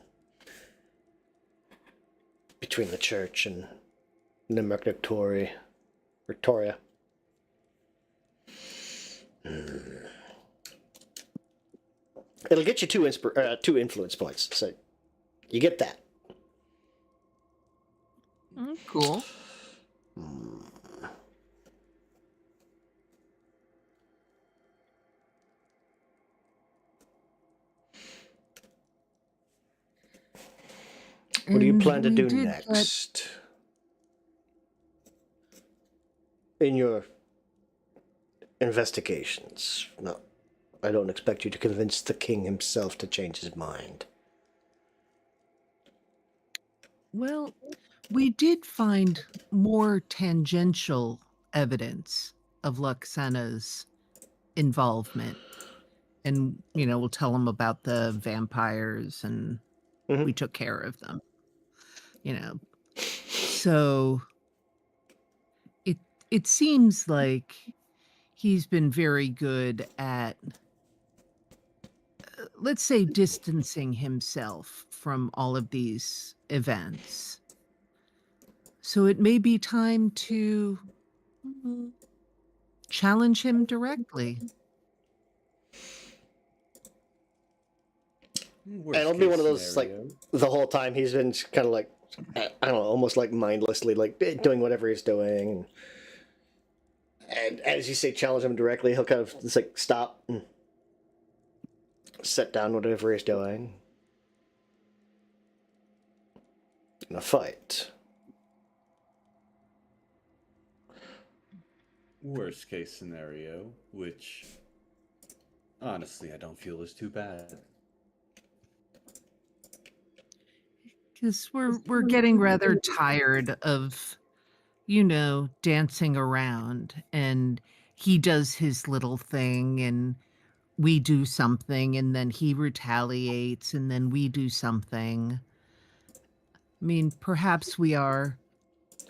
between the church and Nimeric Victoria. It'll get you two influence points, so you get that. Cool. What do you And plan to we do did next? In your investigations? No, I don't expect you to convince the king himself to change his mind. Well, we did find more tangential evidence of Luxana's involvement. And, we'll tell him about the vampires and Mhm. we took care of them. So it seems like he's been very good at, let's say, distancing himself from all of these events. So it may be time to challenge him directly. And it'll be one of those, like, the whole time he's been kind of like, I don't know, almost like mindlessly, like, doing whatever he's doing. And as you say, challenge him directly, he'll kind of just, like, stop and set down whatever he's doing. In a fight. Worst case scenario, which honestly I don't feel is too bad. Because we're getting rather tired of, dancing around, and he does his little thing and we do something and then he retaliates and then we do something. I mean, perhaps we are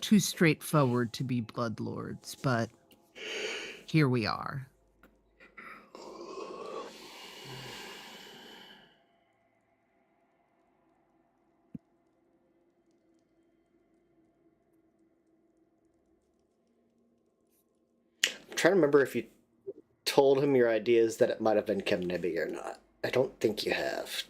too straightforward to be bloodlords, but here we are. I'm trying to remember if you told him your ideas that it might have been Kemnebi or not. I don't think you have.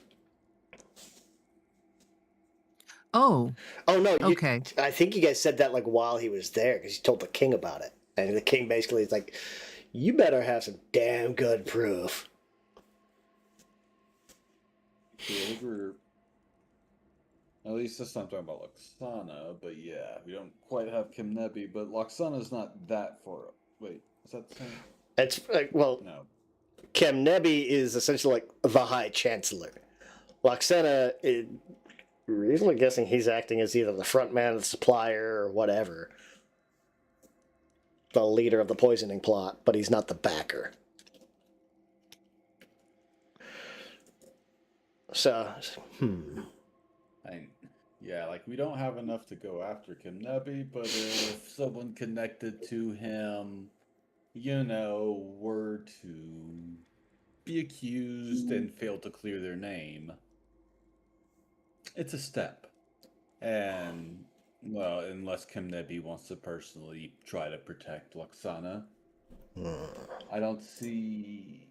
Oh, no. okay. I think you guys said that like while he was there because you told the king about it, and the king basically is like, "You better have some damn good proof." At least this time I'm talking about Loxana, but yeah, we don't quite have Kemnebi, but Loxana's not that far up. Wait, is that the same? It's No. Kemnebi is essentially like the High Chancellor. Loxana, reasonably guessing he's acting as either the front man, the supplier, or whatever. The leader of the poisoning plot, but he's not the backer. So, Yeah, like we don't have enough to go after Kim Nebi, but if someone connected to him, were to be accused and fail to clear their name, it's a step. And, well, unless Kim Nebi wants to personally try to protect Luxana, I don't see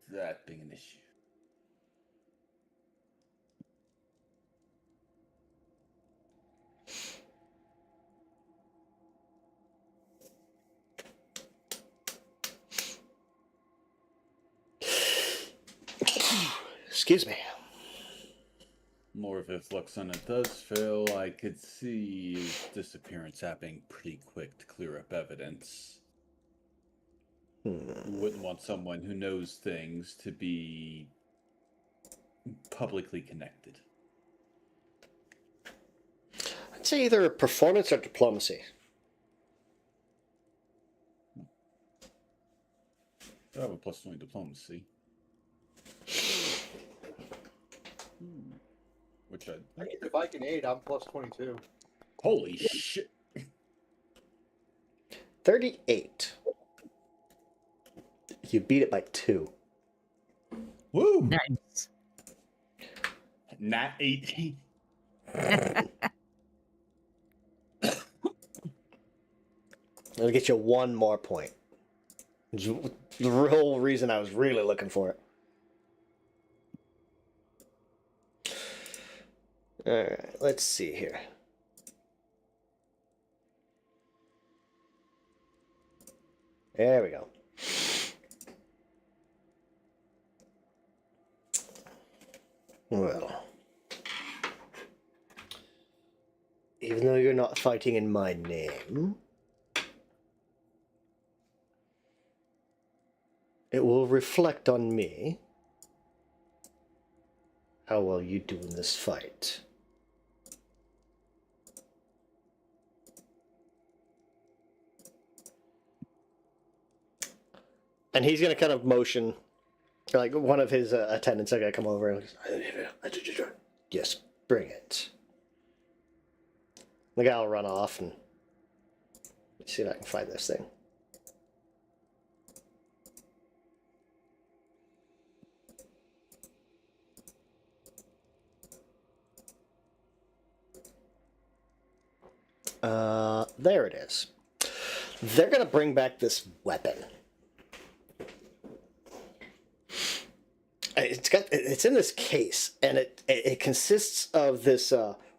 that being an issue. excuse me. More if Luxana does fail, I could see his disappearance happening pretty quick to clear up evidence. Wouldn't want someone who knows things to be publicly connected. I'd say either performance or diplomacy. I have a +20 diplomacy. Which If I can aid, I'm +22. Holy shit. 38. You beat it by 2. Woo! Nice. Nat 18. It'll get you 1 more point. It's the real reason I was really looking for it. Alright, let's see here. There we go. Well, even though you're not fighting in my name, it will reflect on me how well you do in this fight. And he's going to kind of motion, like one of his attendants are going to come over and yes, bring it. The guy will run off and see if I can find this thing. There it is. They're going to bring back this weapon. It's in this case, and it consists of this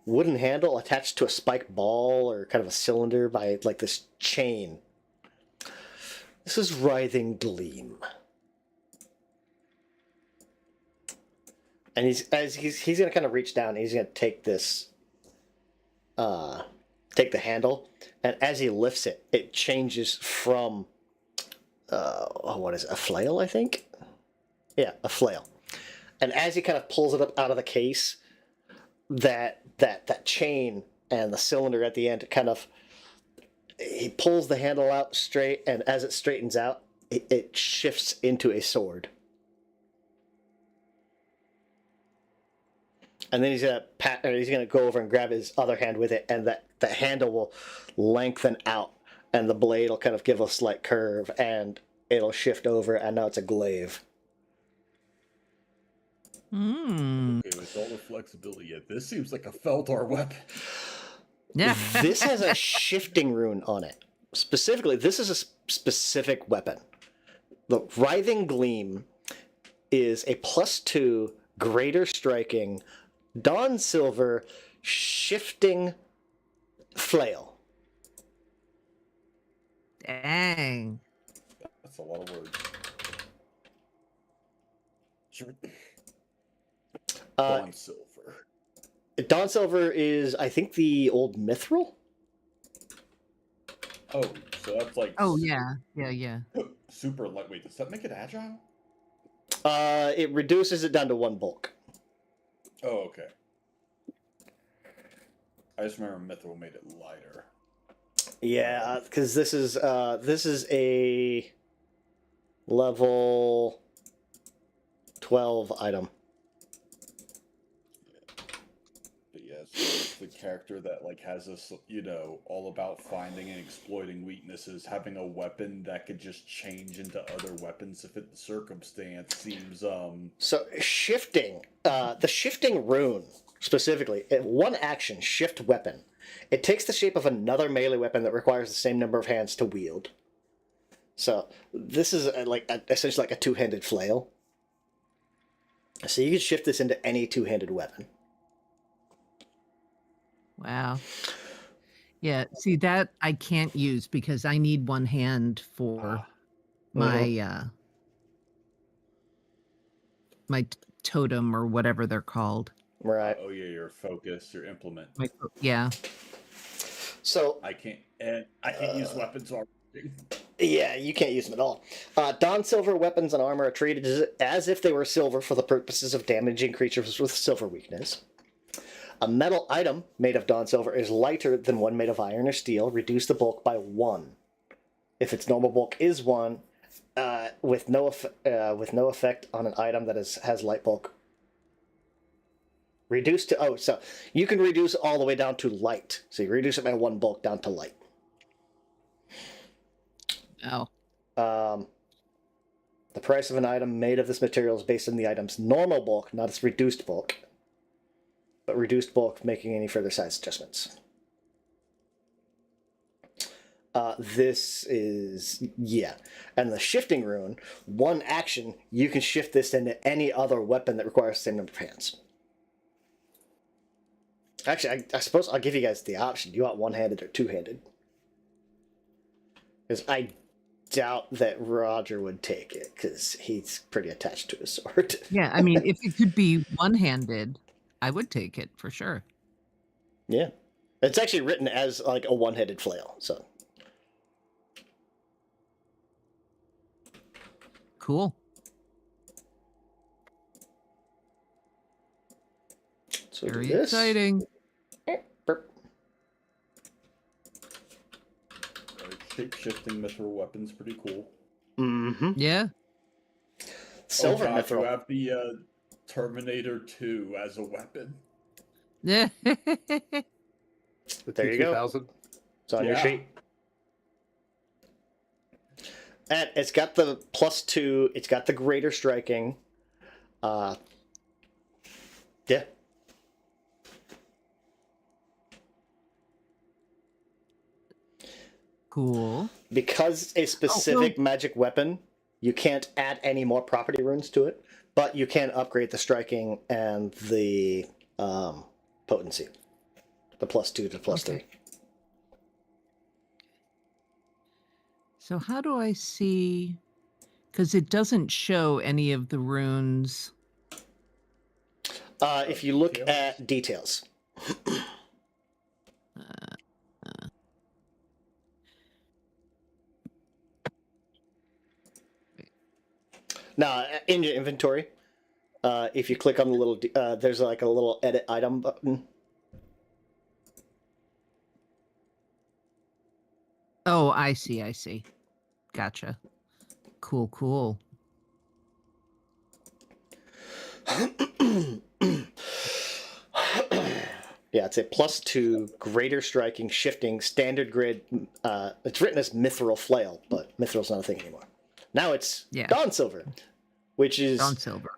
wooden handle attached to a spiked ball or kind of a cylinder by like this chain. This is Writhing Gleam, and he's gonna kind of reach down. And he's gonna take this, take the handle, and as he lifts it, it changes from what is it, a flail, I think. Yeah, a flail. And as he kind of pulls it up out of the case, that chain and the cylinder at the end kind of, he pulls the handle out straight, and as it straightens out, it shifts into a sword. And then he's gonna go over and grab his other hand with it, and the handle will lengthen out, and the blade will kind of give a slight curve, and it'll shift over, and now it's a glaive. Okay, with all the flexibility, yet this seems like a Feldar weapon. Yeah. This has a shifting rune on it. Specifically, this is a specific weapon. The Writhing Gleam is a +2 greater striking Dawn Silver shifting flail. Dang. That's a lot of words. Dawn Silver. Dawn Silver is, I think, the old Mithril? Oh, so that's like... Oh, yeah. Yeah. Super lightweight. Does that make it agile? It reduces it down to 1 bulk. Oh, okay. I just remember Mithril made it lighter. Yeah, because this is a level 12 item. character that like has this, all about finding and exploiting weaknesses, having a weapon that could just change into other weapons to fit the circumstance seems So shifting, the shifting rune specifically, one action, shift weapon. It takes the shape of another melee weapon that requires the same number of hands to wield. So this is essentially like a two-handed flail. So you can shift this into any two-handed weapon. Wow. Yeah, see that I can't use because I need one hand for my my totem or whatever they're called. Right. oh yeah, your focus, your implement. Yeah. So I can't use weapons already. yeah, you can't use them at all. Dawn silver weapons and armor are treated as if they were silver for the purposes of damaging creatures with silver weakness. A metal item made of Dawn silver is lighter than one made of iron or steel. Reduce the bulk by 1. If its normal bulk is 1, with no effect on an item that has light bulk. Reduce to so you can reduce all the way down to light. So you reduce it by 1 bulk down to light. Oh. The price of an item made of this material is based on the item's normal bulk, not its reduced bulk. But reduced bulk making any further size adjustments. This is, and the shifting rune, one action, you can shift this into any other weapon that requires the same number of hands. Actually, I suppose I'll give you guys the option. Do you want one-handed or two-handed? Because I doubt that Roger would take it, because he's pretty attached to his sword. Yeah, I mean, if it could be one-handed, I would take it for sure. Yeah. It's actually written as like a one-handed flail, so. Cool. So we'll Very do this. exciting. Burp. Shape-shifting mithril weapons, pretty cool. Mm-hmm. Yeah. Silver God, mithril. you have the Terminator 2 as a weapon. Yeah. The There you go. T2000. It's on your Yeah. sheet. And it's got the +2. It's got the greater striking. Yeah. Cool. Because it's a specific magic weapon, you can't add any more property runes to it, but you can upgrade the striking and the potency. The +2 to +3. Okay. So how do I see? Because it doesn't show any of the runes. If you look Details? at details. Now, in your inventory, if you click on the little, there's like a little edit item button. Oh, I see. I see. Gotcha. Cool. Cool. Yeah, it's a +2, greater striking, shifting, standard grid. It's written as mithril flail, but mithril's not a thing anymore. Now it's Dawn Silver, which is Dawn silver.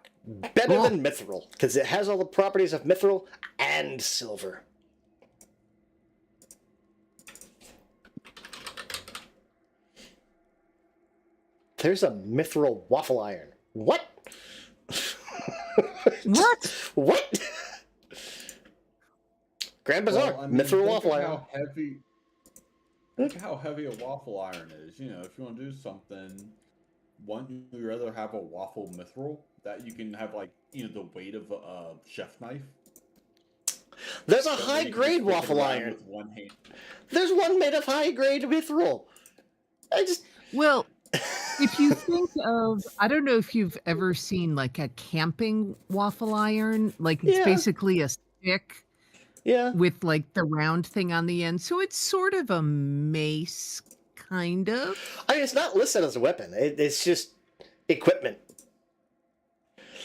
better Cool. than mithril, because it has all the properties of mithril and silver. There's a mithril waffle iron. What? What? What? Grand Bazaar, Well, I mean, mithril think waffle of iron. Think how heavy a waffle iron is. You know, if you want to do something, wouldn't you rather have a waffle mithril that you can have like the weight of a chef knife? There's a So then high you can grade just pick it waffle around iron. with one hand. There's one made of high grade mithril. I just Well, if you think of, I don't know if you've ever seen like a camping waffle iron. Like it's Yeah. basically a stick yeah. with like the round thing on the end. So it's sort of a mace, kind of. I mean, it's not listed as a weapon. It's just equipment.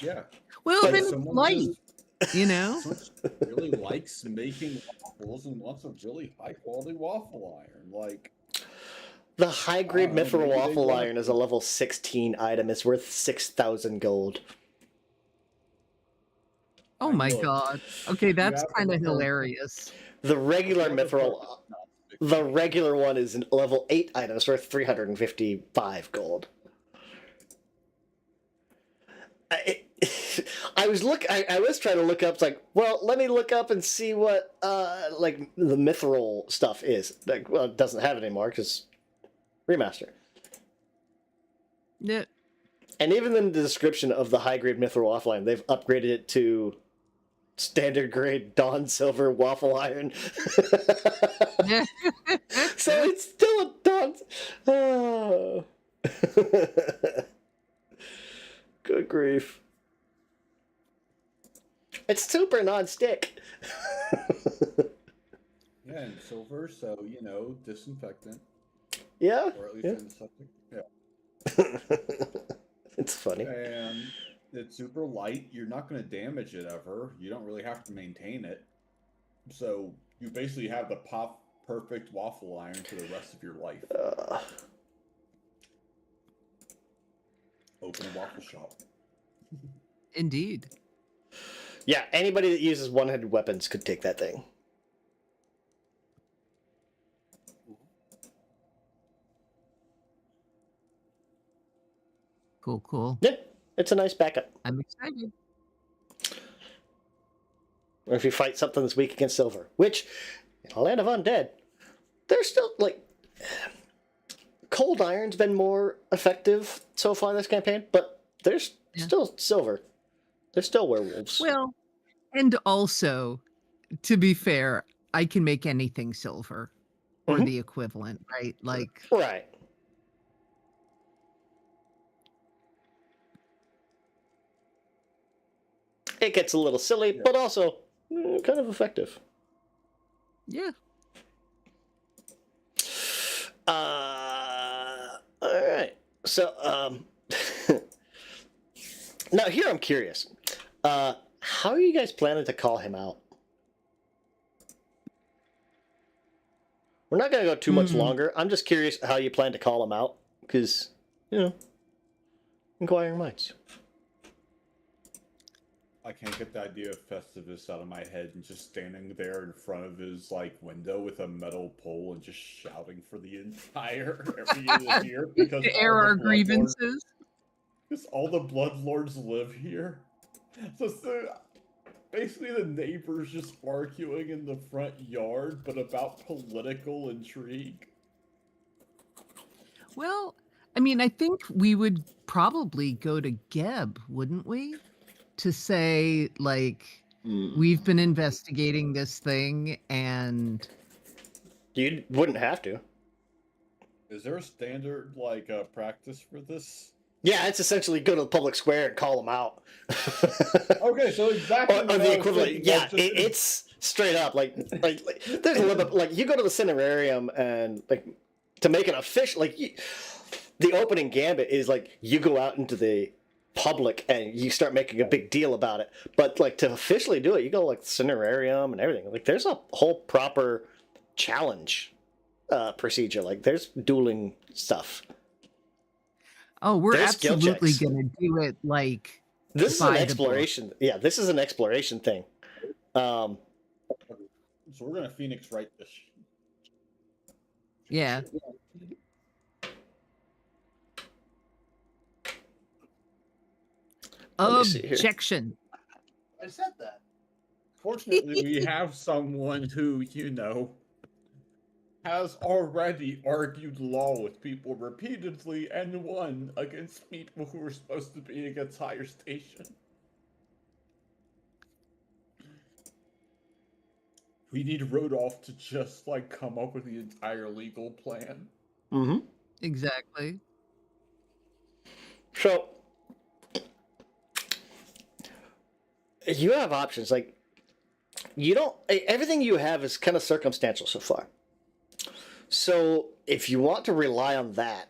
Yeah. Well, But then it's Someone light. just You know? Switch really likes making waffles and wants a really high quality waffle iron. Like, The high grade know, mithril maybe they waffle wanna- iron is a level 16 item. It's worth 6,000 gold. Oh my Look, god. Okay, that's have kind of another- hilarious. The regular the other mithril, part is not fixed. the regular one is a level 8 item. It's worth 355 gold. I was trying to look up. It's like, well, let me look up and see what like the mithril stuff is. Like, well, it doesn't have it anymore because remaster. Yeah. And even in the description of the high grade mithril waffle iron, they've upgraded it to standard grade Dawn Silver waffle iron. Yeah. So it's still a Dawn. Oh. Good grief. It's super non-stick. Yeah, and silver, so disinfectant, Yeah, or at least yeah. antiseptic. Yeah. It's funny. And it's super light. You're not going to damage it ever. You don't really have to maintain it. So you basically have the pop perfect waffle iron for the rest of your life. Open a waffle shop. Indeed. Yeah, anybody that uses one-handed weapons could take that thing. Cool, cool. Yeah, it's a nice backup. I'm excited. Or if you fight something that's weak against silver, which in a land of undead, there's still like cold iron's been more effective so far this campaign, but there's still silver. There's still werewolves. Well, and also, to be fair, I can make anything silver or Mhm. the equivalent, right? Like, Right. It gets a little silly, but also kind of effective. yeah. All right. So, now here I'm curious. How are you guys planning to call him out? We're not going to go too much longer. I'm just curious how you plan to call him out, because, inquiring minds. I can't get the idea of Festivus out of my head and just standing there in front of his window with a metal pole and just shouting for the entire area here because To air our grievances. Because all the Bloodlords live here. So basically the neighbors just arguing in the front yard, but about political intrigue. Well, I mean, I think we would probably go to Geb, wouldn't we? To say, like, we've been investigating this thing and... You wouldn't have to. Is there a standard, practice for this? Yeah, it's essentially go to the public square and call them out. Okay, so exactly. Or what I the was equivalent. thinking, Yeah, just- it's straight up like there's a limit. Like you go to the Cinerarium and to make an official the opening gambit is you go out into the public and you start making a big deal about it. But to officially do it, you go the Cinerarium and everything. There's a whole proper challenge procedure. There's dueling stuff. Oh, we're There's skill absolutely checks. going to do it This is by an the book. exploration. Yeah, this is an exploration thing. So we're gonna Phoenix write this. Yeah. Let me see here. Objection. I said that. Fortunately, we have someone who, has already argued law with people repeatedly and won against people who were supposed to be against higher station. We need Rodolph to just, come up with the entire legal plan. Mm-hmm. Exactly. So you have options. You don't. Everything you have is kind of circumstantial so far. So if you want to rely on that,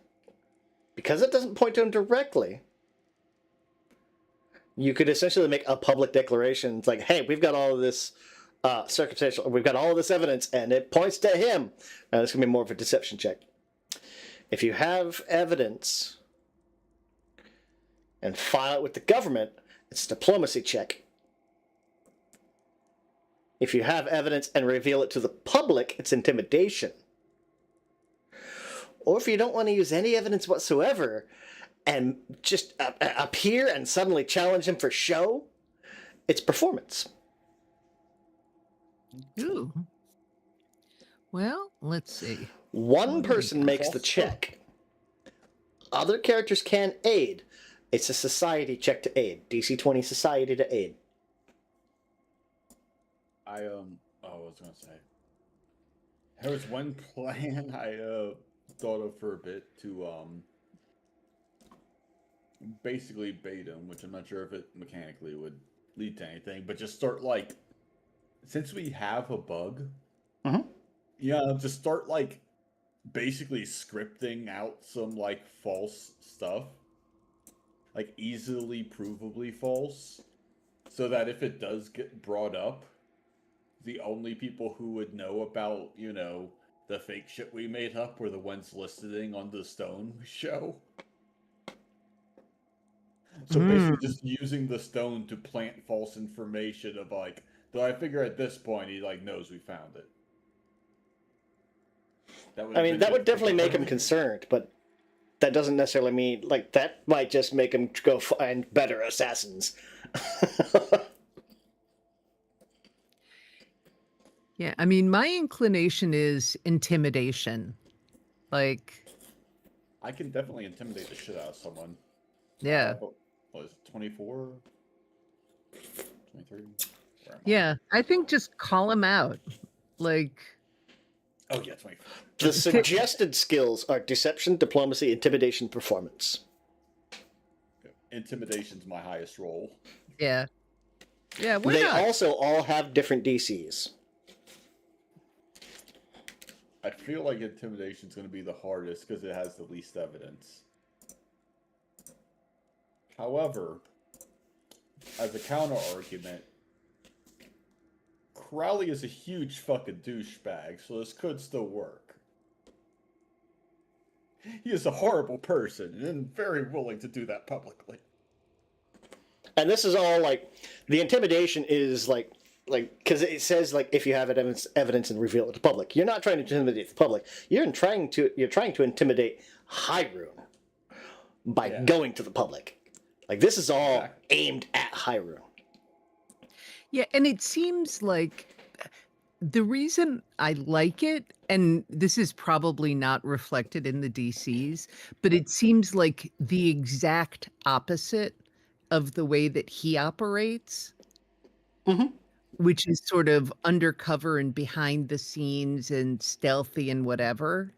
because it doesn't point to him directly, You could essentially make a public declaration. It's like, hey, we've got all of this circumstantial, we've got all of this evidence, and it points to him. Now, this can be more of a deception check. If you have evidence and file it with the government, it's a diplomacy check. If you have evidence and reveal it to the public, it's intimidation. Or if you don't want to use any evidence whatsoever and just appear and suddenly challenge him for show, it's performance. Ooh. Well, let's see. One person makes the check. Other characters can aid. It's a society check to aid. DC 20 society to aid. I was gonna say there was one plan I thought of for a bit to basically bait him, which I'm not sure if it mechanically would lead to anything, but just start like, since we have a bug, just start like basically scripting out some like false stuff, like easily provably false, so that if it does get brought up, the only people who would know about, the fake shit we made up were the ones listening on the stone show. So basically just using the stone to plant false information of like, though I figure at this point he like knows we found it. That would definitely make him concerned, but that doesn't necessarily mean, like, that might just make him go find better assassins. Yeah, I mean, my inclination is intimidation. Like, I can definitely intimidate the shit out of someone. yeah. What is it, 24? 23? Yeah, I think just call him out. Like, oh yeah, 24. The suggested skills are deception, diplomacy, intimidation, performance. Intimidation's my highest roll. yeah. Yeah, why They not? also all have different DCs. I feel like intimidation's going to be the hardest because it has the least evidence. However, as a counter argument, Crowley is a huge fucking douchebag, so this could still work. He is a horrible person and very willing to do that publicly. And this is all, like, the intimidation is, like, because it says, like, if you have evidence and reveal it to the public. You're not trying to intimidate the public. You're trying to intimidate Hyrule by going to the public. Like, this is all aimed at Hyrule. Yeah, and it seems like the reason I like it, and this is probably not reflected in the DCs, but it seems like the exact opposite of the way that he operates, which is sort of undercover and behind the scenes and stealthy and whatever.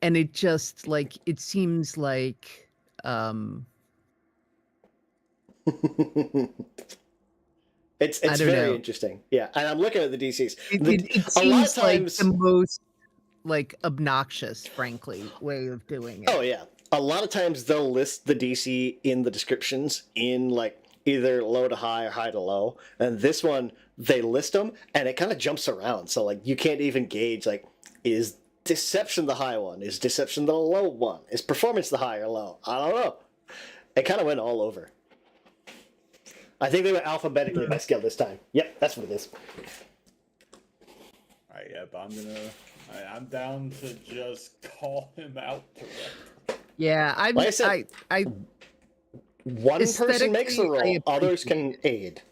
And it just, like, it seems like It's very interesting. Yeah, and I'm looking at the DCs. It seems like the most, like, obnoxious, frankly, way of doing it. Oh yeah, a lot of times they'll list the DC in the descriptions in, like, either low to high or high to low. And this one, they list them, and it kind of jumps around. So, like, you can't even gauge, like, is deception the high one? Is deception the low one? Is performance the high or low? I don't know. It kind of went all over. I think they went alphabetically by skill this time. Yep, that's what it is. Alright, yeah, but I'm down to just call him out directly. Yeah, Like I said, one person makes the roll, others can aid.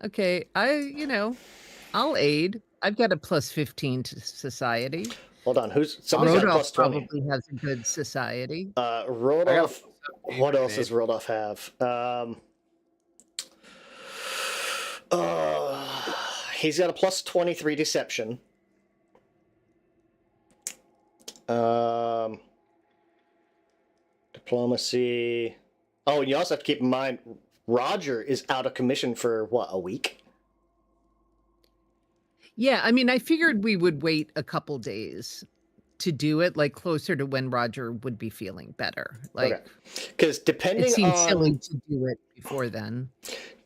Okay, I'll aid. I've got a plus 15 to society. Hold on, somebody's got plus 20. Probably has a good society. Rodolph, what else does Rodolph have? He's got a plus 23 deception. Diplomacy. Oh, and you also have to keep in mind, Roger is out of commission for, what, a week? Yeah, I mean, I figured we would wait a couple days to do it, like, closer to when Roger would be feeling better. Like, Okay. Because it seems silly to do it before then.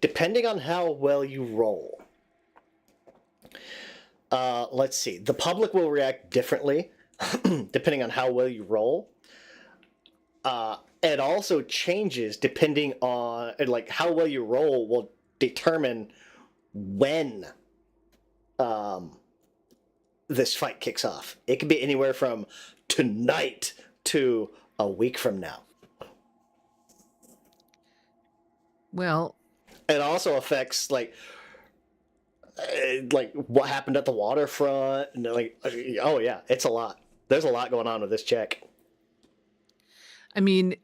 depending on how well you roll, let's see. The public will react differently depending on how well you roll. It also changes depending on like how well you roll will determine when this fight kicks off. It could be anywhere from tonight to a week from now. Well, It also affects like what happened at the waterfront and like, oh yeah, it's a lot. There's a lot going on with this check. I mean,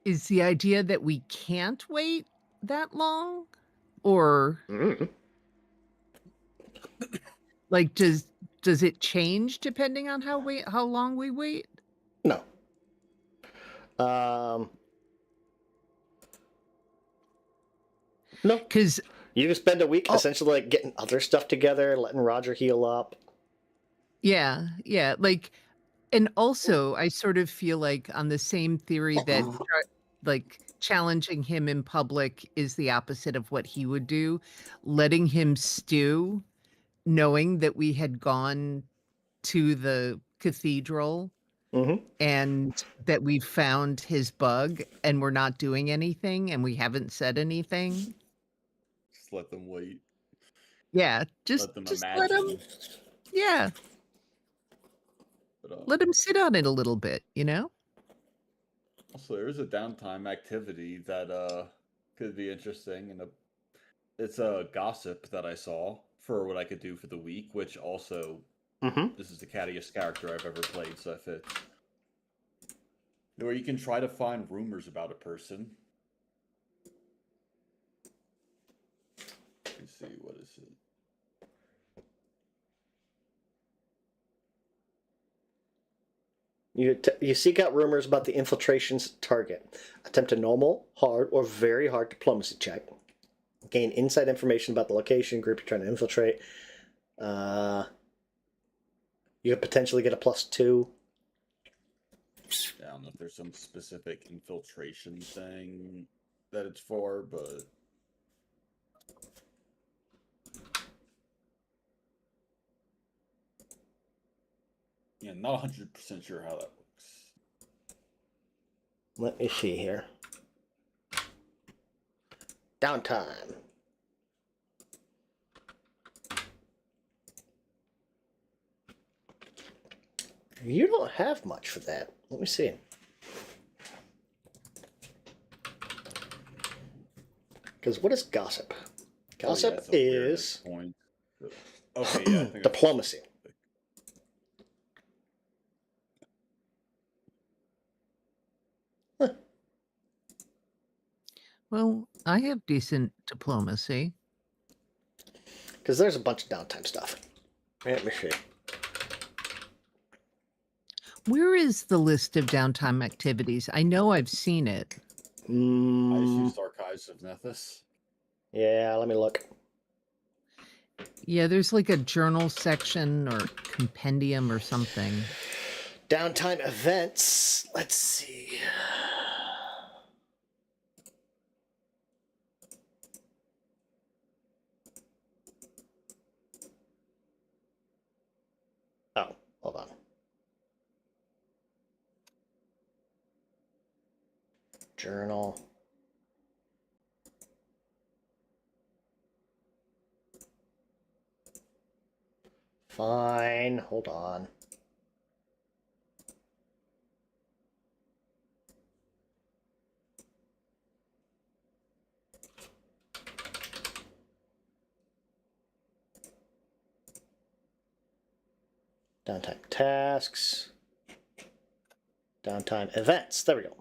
is the idea that we can't wait that long? Or Mm. like does it change depending on how long we wait? No. Um, no. Cuz You can spend a week Oh. essentially like getting other stuff together, letting Roger heal up. yeah, like, and also I sort of feel like on the same theory that like challenging him in public is the opposite of what he would do, letting him stew, knowing that we had gone to the cathedral Mm-hmm. and that we found his bug and we're not doing anything and we haven't said anything. Just let them wait. Yeah, just Let them let him, imagine. yeah, But let him sit on it a little bit, you know? also, there's a downtime activity that could be interesting, and it's a gossip that I saw for what I could do for the week, which also Mm-hmm. this is the cattiest character I've ever played, so it fits. Where you can try to find rumors about a person. Let me see, what is it? You seek out rumors about the infiltration's target. Attempt a normal, hard, or very hard diplomacy check. Gain inside information about the location, group you're trying to infiltrate. You could potentially get a +2. I don't know if there's some specific infiltration thing that it's for, but yeah, not 100% sure how that works. Let me see here. Downtime. You don't have much for that. Let me see. Because what is gossip? Gossip that's a weirdness is point. Okay, yeah, I think diplomacy. Well, I have decent diplomacy. Because there's a bunch of downtime stuff. Let me see. Where is the list of downtime activities? I know I've seen it. I just used Archives of Nethys. Yeah, let me look. Yeah, there's like a journal section or compendium or something. Downtime events. Let's see. Oh, hold on. Journal. Fine, hold on. Downtime tasks. Downtime events. There we go.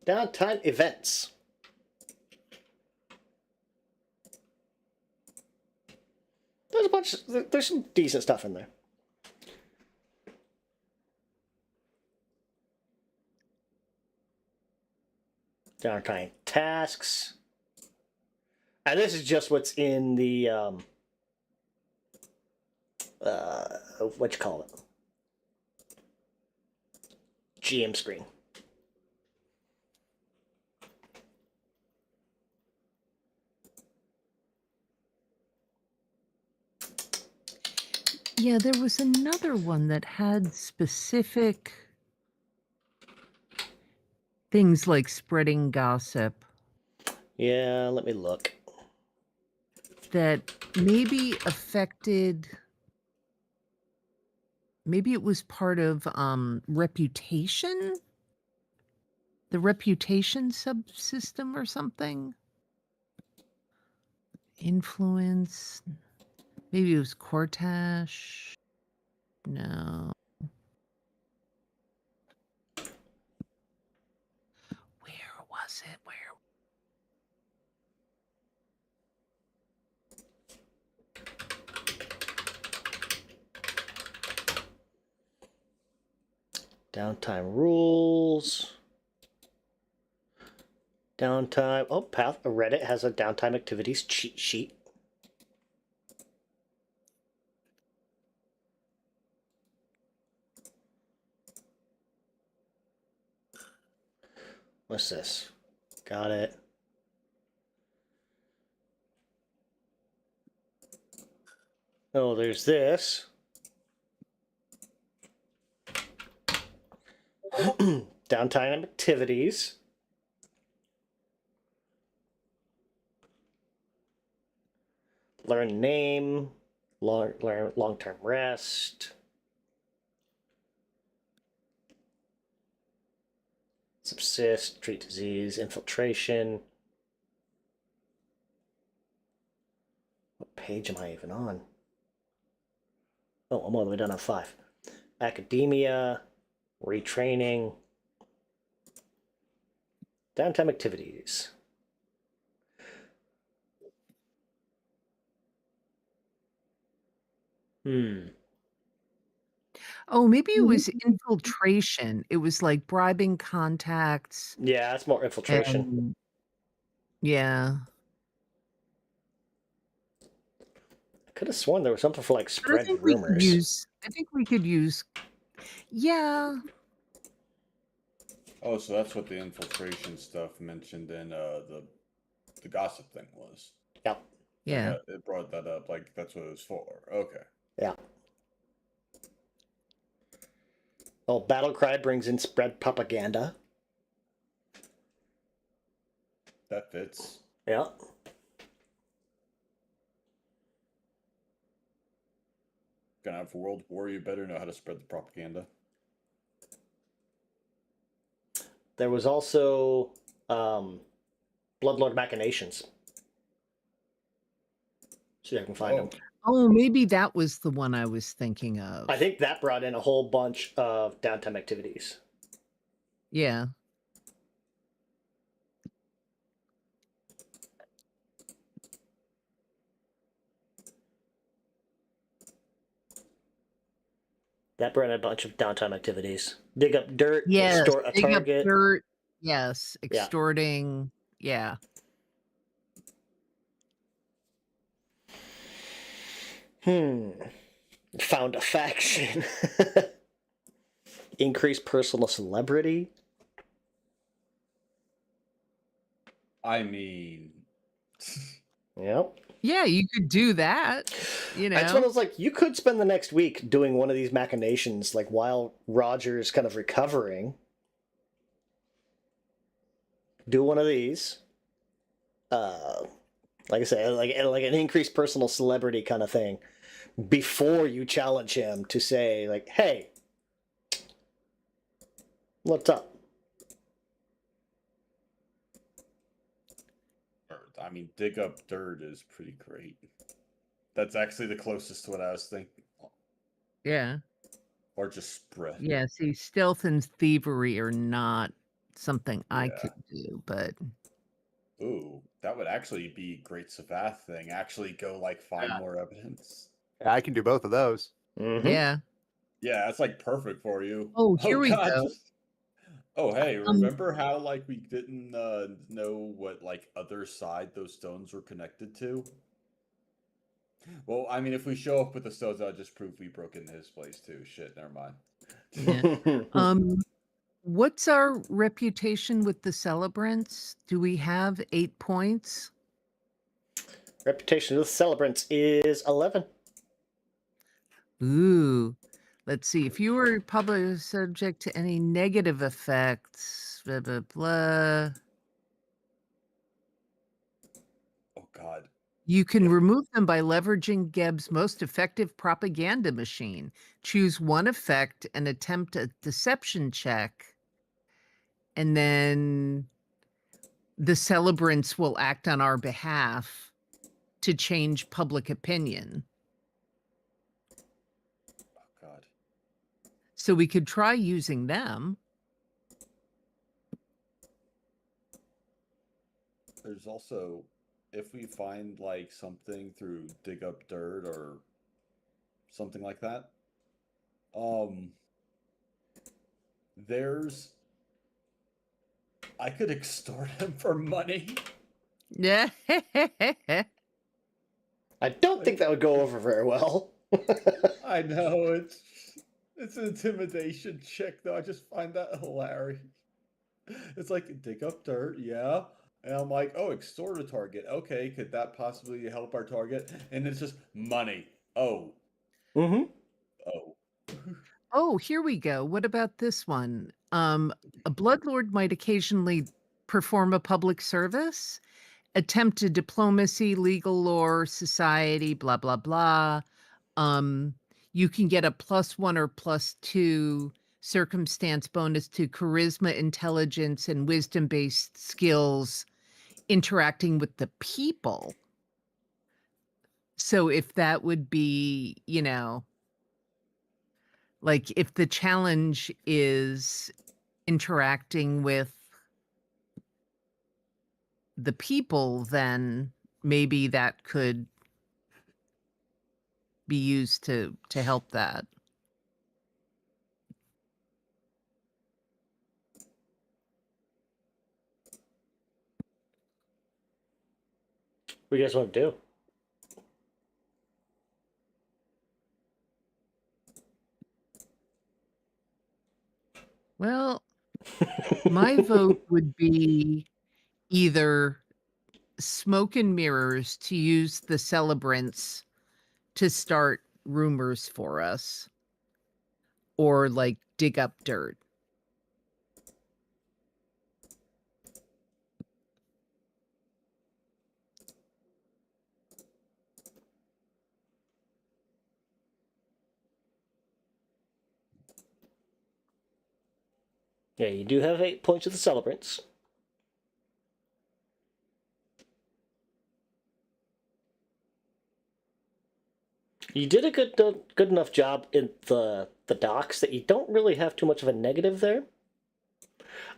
Downtime events. There's some decent stuff in there. Downtime tasks. And this is just what's in the what you call it? GM screen. Yeah, there was another one that had specific things like spreading gossip Yeah, let me look. that maybe affected. Maybe it was part of reputation, the reputation subsystem or something. Influence. Maybe it was Cortash. No. Where was it? Where? Downtime rules. Downtime. Oh, Path. Reddit has a downtime activities cheat sheet. What's this? Got it. Oh, there's this. Downtime activities. Learn name. Learn long-term rest. Subsist. Treat disease. Infiltration. What page am I even on? Oh, I'm all the way down on 5. Academia. Retraining. Downtime activities. Oh, maybe it was infiltration. It was like bribing contacts. Yeah, that's more infiltration. And, yeah. I could have sworn there was something for like But I spread think we could rumors. use. I think we could use. Yeah. Oh, so that's what the infiltration stuff mentioned in the gossip thing was. Yep. Yeah. It brought that up. Like that's what it was for. Okay. Yeah. Oh, Battlecry brings in spread propaganda. That fits. Yeah. Gonna have a world war. You better know how to spread the propaganda. There was also Bloodlord Machinations. See if I can find them. Oh, maybe that was the one I was thinking of. I think that brought in a whole bunch of downtime activities. Yeah. That brought in a bunch of downtime activities. Dig up dirt, Yes. extort a Dig up target. dirt. Yes. Yeah. Extorting. Yeah. Found a faction. Increase personal celebrity. I mean, Yep. Yeah, you could do that. You know. That's when I was like, you could spend the next week doing one of these machinations, like while Roger's kind of recovering. Do one of these. Like I said, like an increased personal celebrity kind of thing, before you challenge him to say, like, hey, what's up? I mean, dig up dirt is pretty great. That's actually the closest to what I was thinking. Yeah. Or just spread. Yeah. See, stealth and thievery are not something I Yeah. could do, but Ooh, that would actually be a great Savath thing. Actually go like find more evidence. I can do both of those. Mhm. yeah. Yeah, that's like perfect for you. Oh, here we God. go. Oh, hey, Um, remember how like we didn't know what like other side those stones were connected to? Well, I mean, if we show up with the stones, that'll just prove we broke into his place too. Shit, never mind. yeah. Um, what's our reputation with the celebrants? Do we have 8 points? Reputation of the celebrants is 11. Ooh. Let's see. If you were public subject to any negative effects, blah blah blah. Oh God. You can If remove them by leveraging Geb's most effective propaganda machine. Choose one effect and attempt a deception check, and then the celebrants will act on our behalf to change public opinion. oh God. So we could try using them. There's also if we find like something through dig up dirt or something like that. Um there's I could extort him for money. Yeah. I don't think that would go over very well. I know it's an intimidation check though. I just find that hilarious. It's like dig up dirt, yeah. And I'm like, oh, extort a target. Okay, could that possibly help our target? And it's just money. Oh, Mm-hmm. oh. Oh, here we go. What about this one? A bloodlord might occasionally perform a public service, attempt to diplomacy, legal lore, society, blah blah blah. You can get a +1 or +2 circumstance bonus to charisma, intelligence, and wisdom-based skills interacting with the people. So if that would be, like if the challenge is interacting with the people, then maybe that could be used to help that. What do you guys want to do? Well, my vote would be either smoke and mirrors to use the celebrants to start rumors for us, or like dig up dirt. Yeah, you do have 8 points of the celebrants. You did a good enough job in the docks that you don't really have too much of a negative there.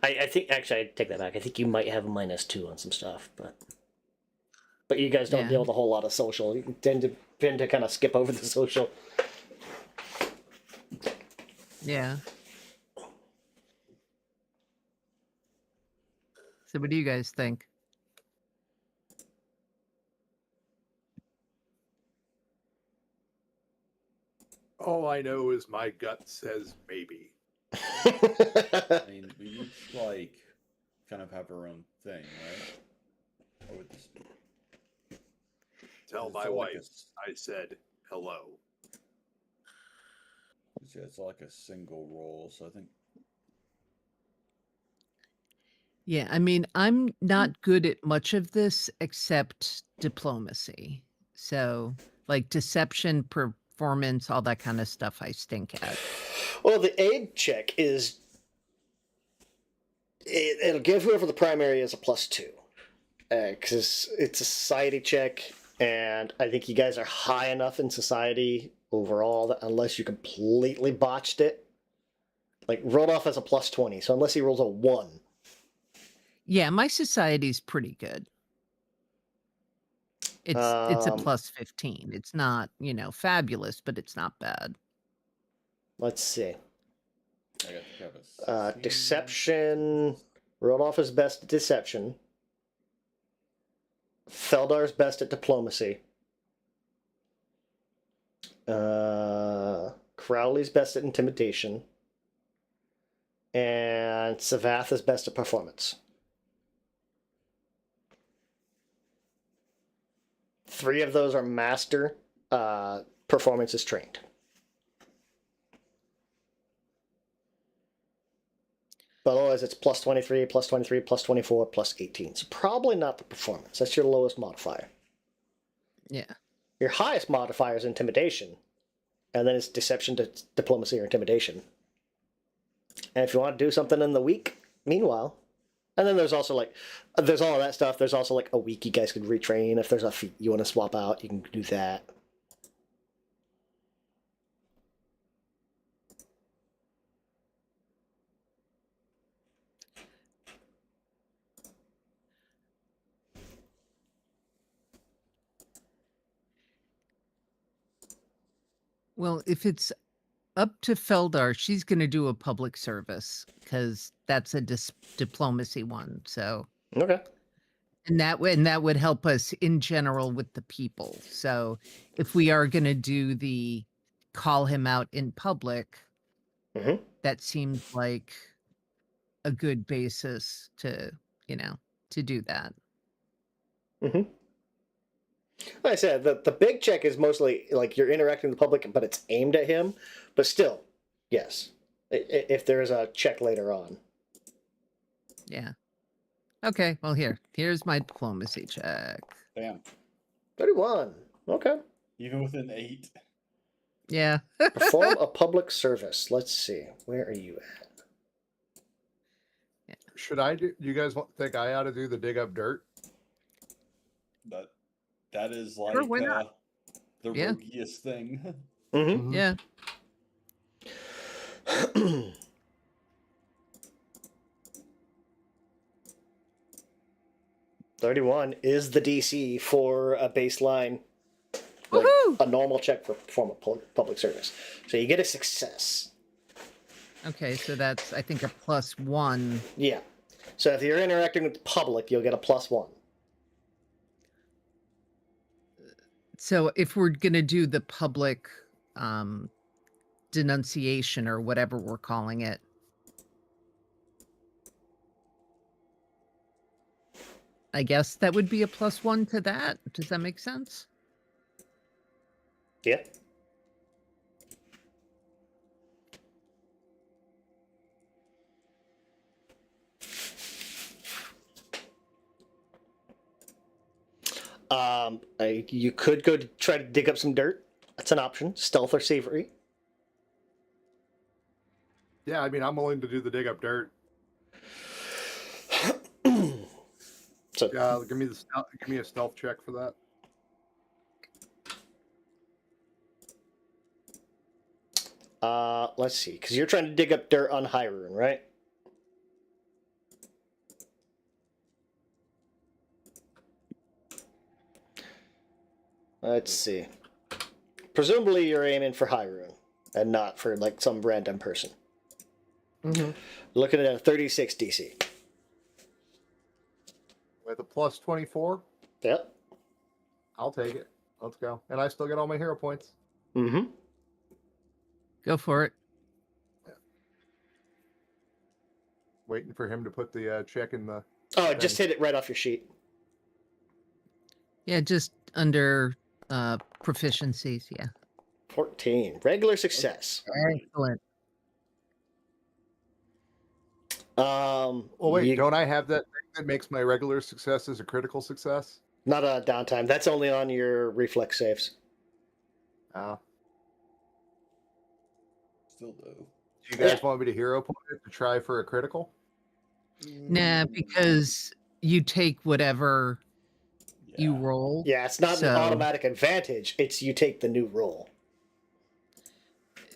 I think actually I take that back. I think you might have a -2 on some stuff, but you guys don't Yeah. deal with a whole lot of social. You tend to kind of skip over the social. Yeah. So what do you guys think? All I know is my gut says maybe. I mean, we each like kind of have our own thing, right? Or would this be? Tell It's my all like wife I said hello. yeah, it's like a single roll, so I think Yeah, I mean, I'm not good at much of this except diplomacy. So, like deception, performance, all that kind of stuff I stink at. Well, the aid check is it'll give whoever the primary is a +2 because it's a society check, and I think you guys are high enough in society overall that unless you completely botched it, like rolled off as a +20. So unless he rolls a 1, Yeah, my society's pretty good. It's a Um, +15. It's not, fabulous, but it's not bad. let's see. I got the crevice. Deception. Rodolph is best at deception. Feldar's best at diplomacy. Crowley's best at intimidation. And Savath is best at performance. 3 of those are master. Performance is trained. But otherwise, it's plus 23, plus 23, plus 24, plus 18. So probably not the performance. That's your lowest modifier. Yeah. Your highest modifier is intimidation. And then it's deception, diplomacy, or intimidation. And if you want to do something in the week, meanwhile. And then there's also there's all of that stuff. There's also a week you guys could retrain. If there's a feat you want to swap out, you can do that. Well, if it's up to Feldar, she's going to do a public service because that's a diplomacy one. So, Okay. and that would help us in general with the people. So, if we are going to do the call him out in public, Mhm. that seems like a good basis to do that. Mm-hmm. Like I said, the big check is mostly you're interacting with the public, but it's aimed at him. But still, yes, if there is a check later on. Yeah. Okay. Well, here's my diplomacy check. Damn. 31. Okay. Even with an 8. Yeah. Perform a public service. Let's see. Where are you at? Should I do? You guys think I ought to do the dig up dirt? That is Sure, why not? the Yeah. roguiest thing. Mm-hmm. Yeah. 31 is the DC for a baseline, Woohoo! a normal check for perform a public service. So you get a success. Okay, so that's I think a +1. Yeah. So if you're interacting with the public, you'll get a +1. So if we're gonna do the public denunciation or whatever we're calling it, I guess that would be a +1 to that. Does that make sense? Yeah. You could go to try to dig up some dirt. That's an option. Stealth or savory. Yeah, I mean, I'm willing to do the dig up dirt. So Give me a stealth check for that. let's see, because you're trying to dig up dirt on Hyrule, right? Let's see. Presumably you're aiming for Hyrule and not for some random person. Mm-hmm. Looking at a 36 DC. With a +24, Yep. I'll take it. Let's go. And I still get all my hero points. Mm-hmm. Go for it. Waiting for him to put the check in the. Oh, just hit it right off your sheet. Yeah, just under proficiencies. Yeah. 14. Regular success. Excellent. Oh wait, don't I have that thing that makes my regular successes a critical success? Not a downtime. That's only on your reflex saves. Oh. Still though. Do you guys want me to hero point it to try for a critical? Nah, because you take whatever you Yeah. roll. Yeah, it's not So- an automatic advantage. It's you take the new roll.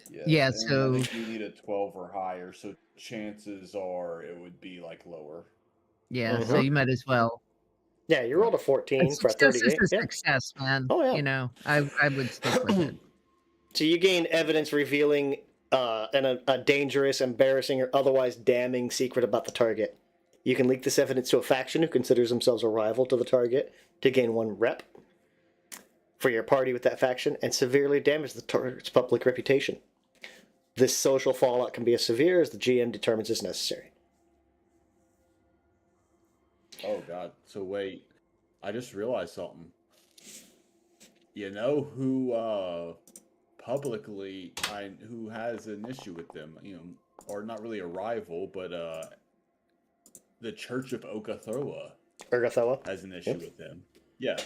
Yeah, and so- I think you need a 12 or higher, so chances are it would be lower. Yeah, so Mhm. you might as well. Yeah, you rolled a 14 for a Success 38. is a Yeah. success, man. Oh, yeah. I would stick with it. So you gain evidence revealing a dangerous, embarrassing, or otherwise damning secret about the target. You can leak this evidence to a faction who considers themselves a rival to the target to gain 1 rep for your party with that faction and severely damage the target's public reputation. This social fallout can be as severe as the GM determines is necessary. Oh god. So wait, I just realized something. You know who publicly who has an issue with them, or not really a rival, but the Church of Ogathoa Urgathoa? has an issue with them. Yeah.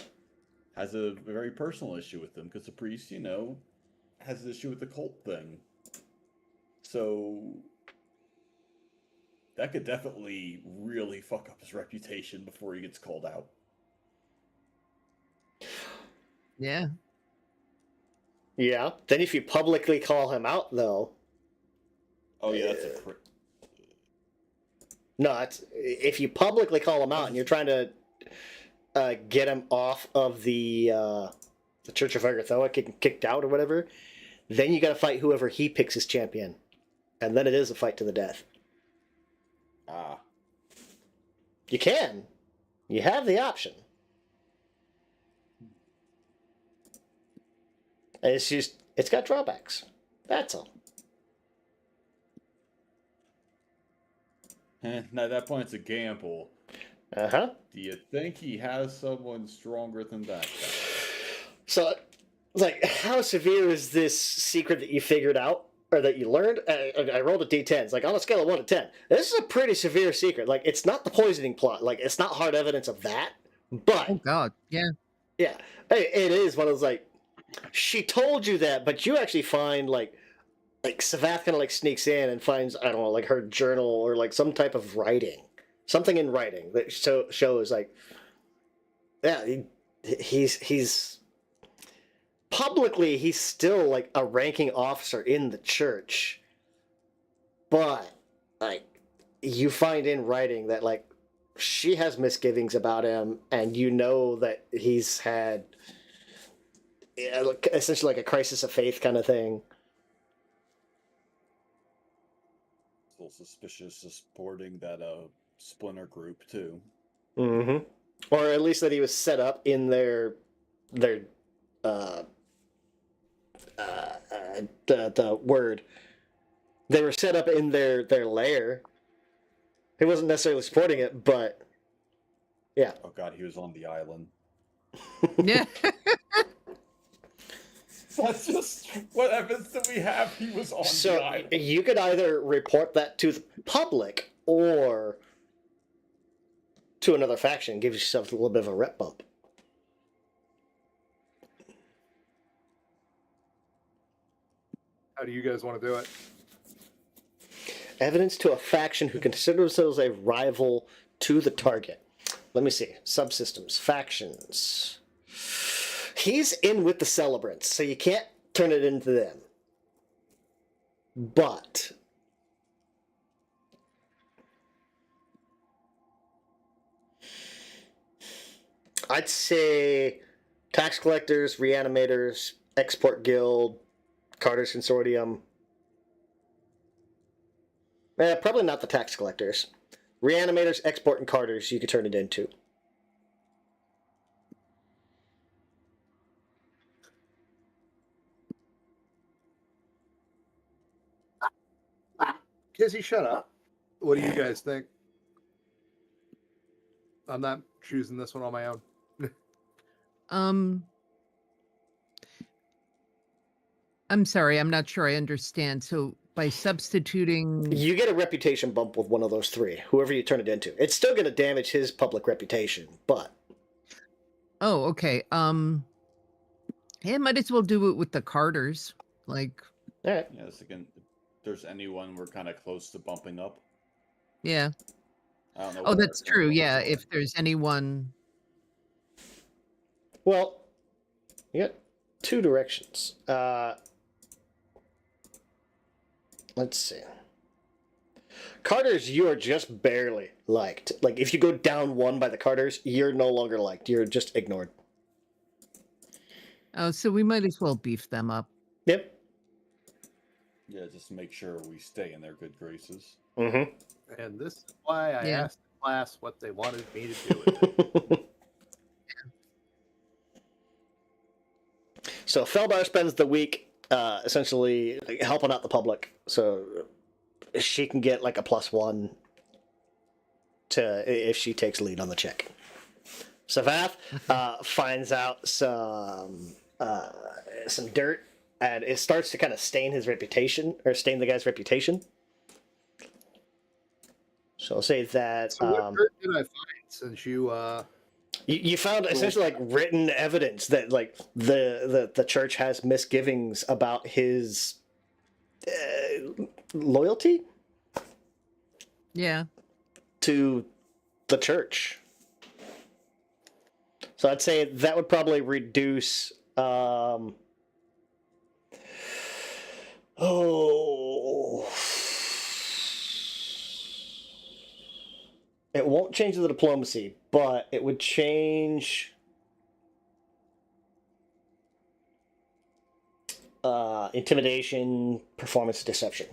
Has a very personal issue with them because the priest, has an issue with the cult thing. So that could definitely really fuck up his reputation before he gets called out. Yeah. Yeah. Then if you publicly call him out, though, Oh yeah, that's no, if you publicly call him out and you're trying to get him off of the Church of Urgathoa, kicked out or whatever, then you got to fight whoever he picks as champion, and then it is a fight to the death. ah. You can, you have the option. And it's got drawbacks. That's all. Now at that point, it's a gamble. Uh huh. Do you think he has someone stronger than that guy? So, it's like, how severe is this secret that you figured out or that you learned? I rolled a d10. It's like on a scale of 1 to 10. This is a pretty severe secret. Like, it's not the poisoning plot. Like, it's not hard evidence of that. But Oh God. Yeah. yeah, it is one of those like, she told you that, but you actually find like Savath kind of like sneaks in and finds, I don't know, like her journal or like some type of writing, something in writing that shows like, yeah, he's publicly he's still like a ranking officer in the church, but like you find in writing that like she has misgivings about him, and you know that he's had like, essentially like a crisis of faith kind of thing. Still suspicious of supporting that splinter group too. Mm-hmm. Or at least that he was set up in their the word. They were set up in their lair. He wasn't necessarily supporting it, but yeah. Oh god, he was on the island. Yeah. That's just what evidence that we have. He was on the So island. you could either report that to the public or to another faction, give yourself a little bit of a rep bump. How do you guys want to do it? Evidence to a faction who consider themselves a rival to the target. Let me see. Subsystems. Factions. He's in with the celebrants, so you can't turn it into them. But I'd say tax collectors, reanimators, export guild, Carter's Consortium. Probably not the tax collectors. Reanimators, export, and Carters you could turn it into. Kizzy, shut up. What do you guys think? I'm not choosing this one on my own. I'm sorry, I'm not sure I understand. So by substituting, You get a reputation bump with one of those three, whoever you turn it into. It's still going to damage his public reputation, but oh, okay. Yeah, might as well do it with the Carters. Like, all right. Yes, again, if there's anyone we're kind of close to bumping up. yeah. I don't know. Oh, what that's our true. current Yeah, levels are. if there's anyone. Well, you got two directions. Let's see. Carters, you are just barely liked. Like, if you go down one by the Carters, you're no longer liked. You're just ignored. Oh, so we might as well beef them up. Yep. Yeah, just make sure we stay in their good graces. Mm-hmm. And this is why I Yeah. asked the class what they wanted me to do with it. So Feldar spends the week essentially like, helping out the public, so she can get like a +1 to if she takes lead on the check. Savath finds out some dirt, and it starts to kind of stain his reputation, or stain the guy's reputation. So I'll say that So what dirt did I find since you you found essentially like written evidence that like the church has misgivings about his loyalty Yeah. to the church. So I'd say that would probably reduce. It won't change the diplomacy, but it would change intimidation, performance, deception.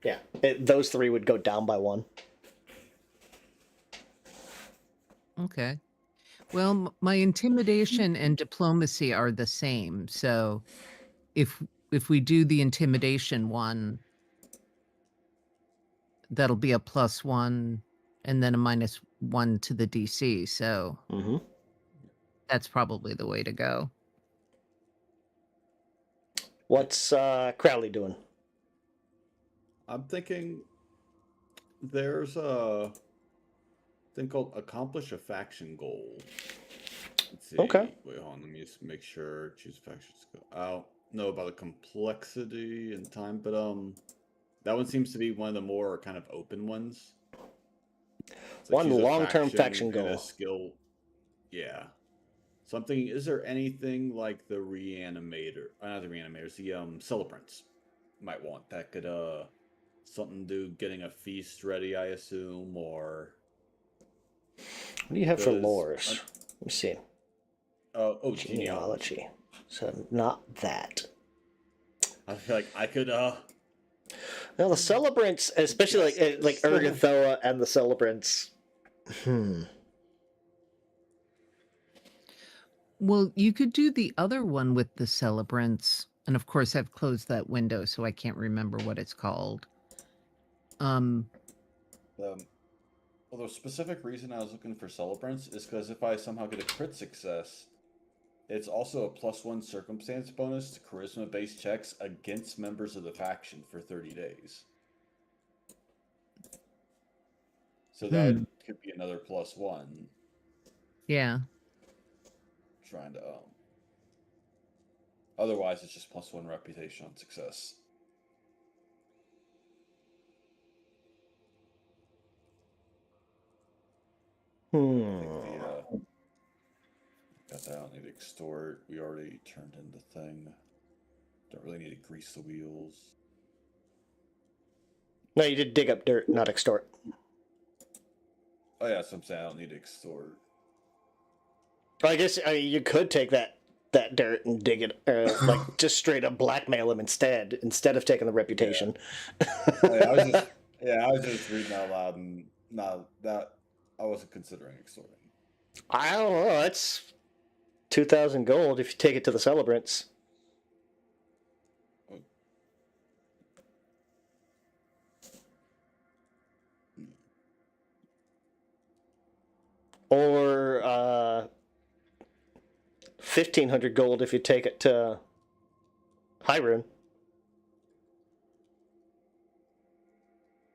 Yeah, those three would go down by 1. Okay. Well, my intimidation and diplomacy are the same. So if we do the intimidation one, that'll be a +1 and then a -1 to the DC. So Mm-hmm. that's probably the way to go. What's Crowley doing? I'm thinking there's a thing called accomplish a faction goal. Let's see. Okay. Wait, hold on. Let me just make sure. Choose factions. I don't know about the complexity and time, but that one seems to be one of the more kind of open ones. It's like One choose a long-term faction and a goal. skill. Yeah. Something. Is there anything like the reanimator? Not the reanimators. The celebrants might want that could something to do getting a feast ready, I assume, or. What do you have for Does- lores? Let me see. Genealogy. Genealogy. So not that. I feel like I could Now the celebrants, especially like Urgathoa and the celebrants. Well, you could do the other one with the celebrants. And of course, I've closed that window, so I can't remember what it's called. Well, the specific reason I was looking for celebrants is because if I somehow get a crit success, it's also a +1 circumstance bonus to charisma-based checks against members of the faction for 30 days. So that could be another +1. Yeah. Trying to otherwise it's just +1 reputation on success. I think got that. I don't need to extort. We already turned in the thing. Don't really need to grease the wheels. No, you did dig up dirt, not extort. Oh yeah, so I'm saying I don't need to extort. I guess you could take that dirt and dig it, like just straight up blackmail him instead of taking the reputation. I was just reading out loud, and not that I wasn't considering extorting. I don't know. That's 2,000 gold if you take it to the celebrants. Or 1,500 gold if you take it to Hyrule.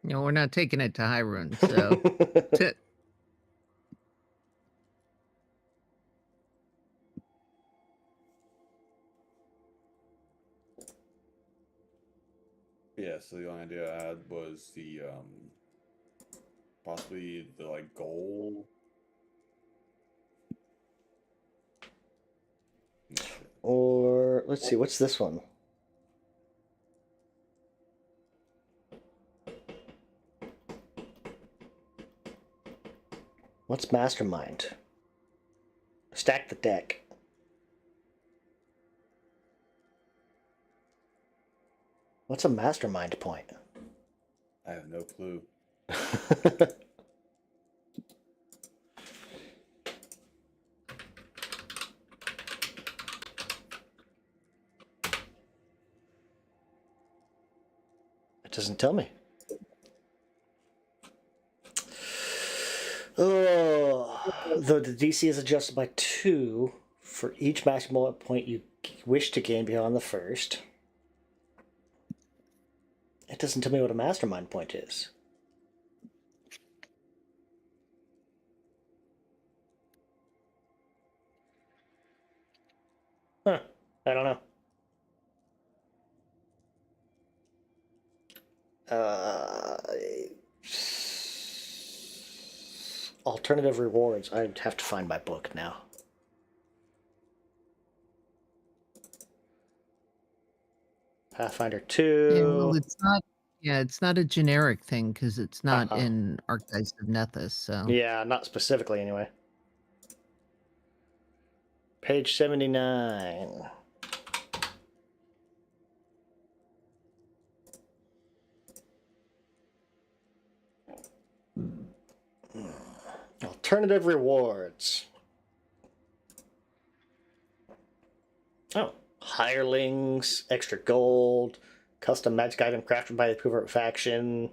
No, we're not taking it to Hyrule, so Yeah, so the only idea I had was the possibly the like goal. Or let's see, what's this one? What's Mastermind? Stack the deck. What's a mastermind point? I have no clue. It doesn't tell me. Oh, though the DC is adjusted by 2 for each maximum point you wish to gain beyond the first. It doesn't tell me what a mastermind point is. Huh. I don't know. Alternative rewards. I'd have to find my book now. Pathfinder 2. Yeah, well, it's not. Yeah, it's not a generic thing because it's not Uh-huh. in Archives of Nethys. So Yeah, not specifically anyway. Page 79. Alternative rewards. Oh, hirelings, extra gold, custom magic item crafted by the Covert faction,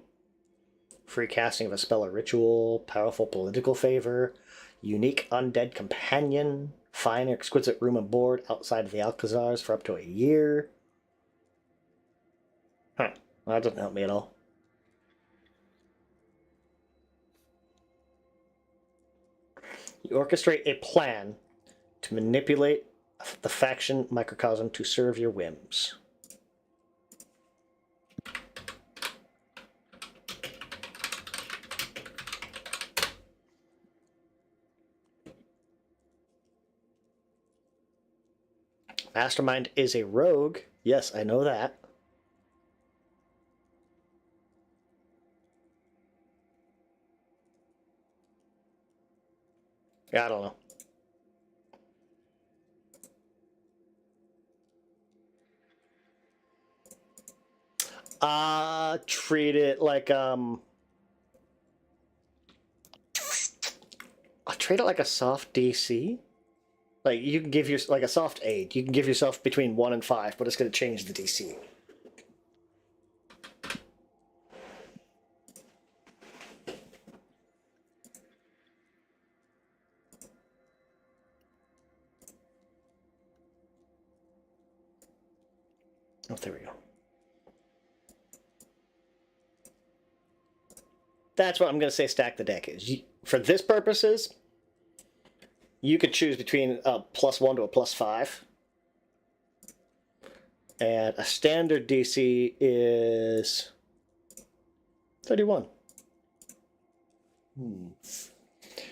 free casting of a spell or ritual, powerful political favor, unique undead companion, fine or exquisite room and board outside of the Alcazars for up to a year. Huh, well, that doesn't help me at all. You orchestrate a plan to manipulate the faction microcosm to serve your whims. Mastermind is a rogue. Yes, I know that. Yeah, I don't know. Treat it like I'll treat it like a soft DC. Like you can give your like a soft aid. You can give yourself between 1 and 5, but it's going to change the DC. Oh, there we go. That's what I'm going to say stack the deck is. For this purposes, you could choose between a +1 to a +5. And a standard DC is 31.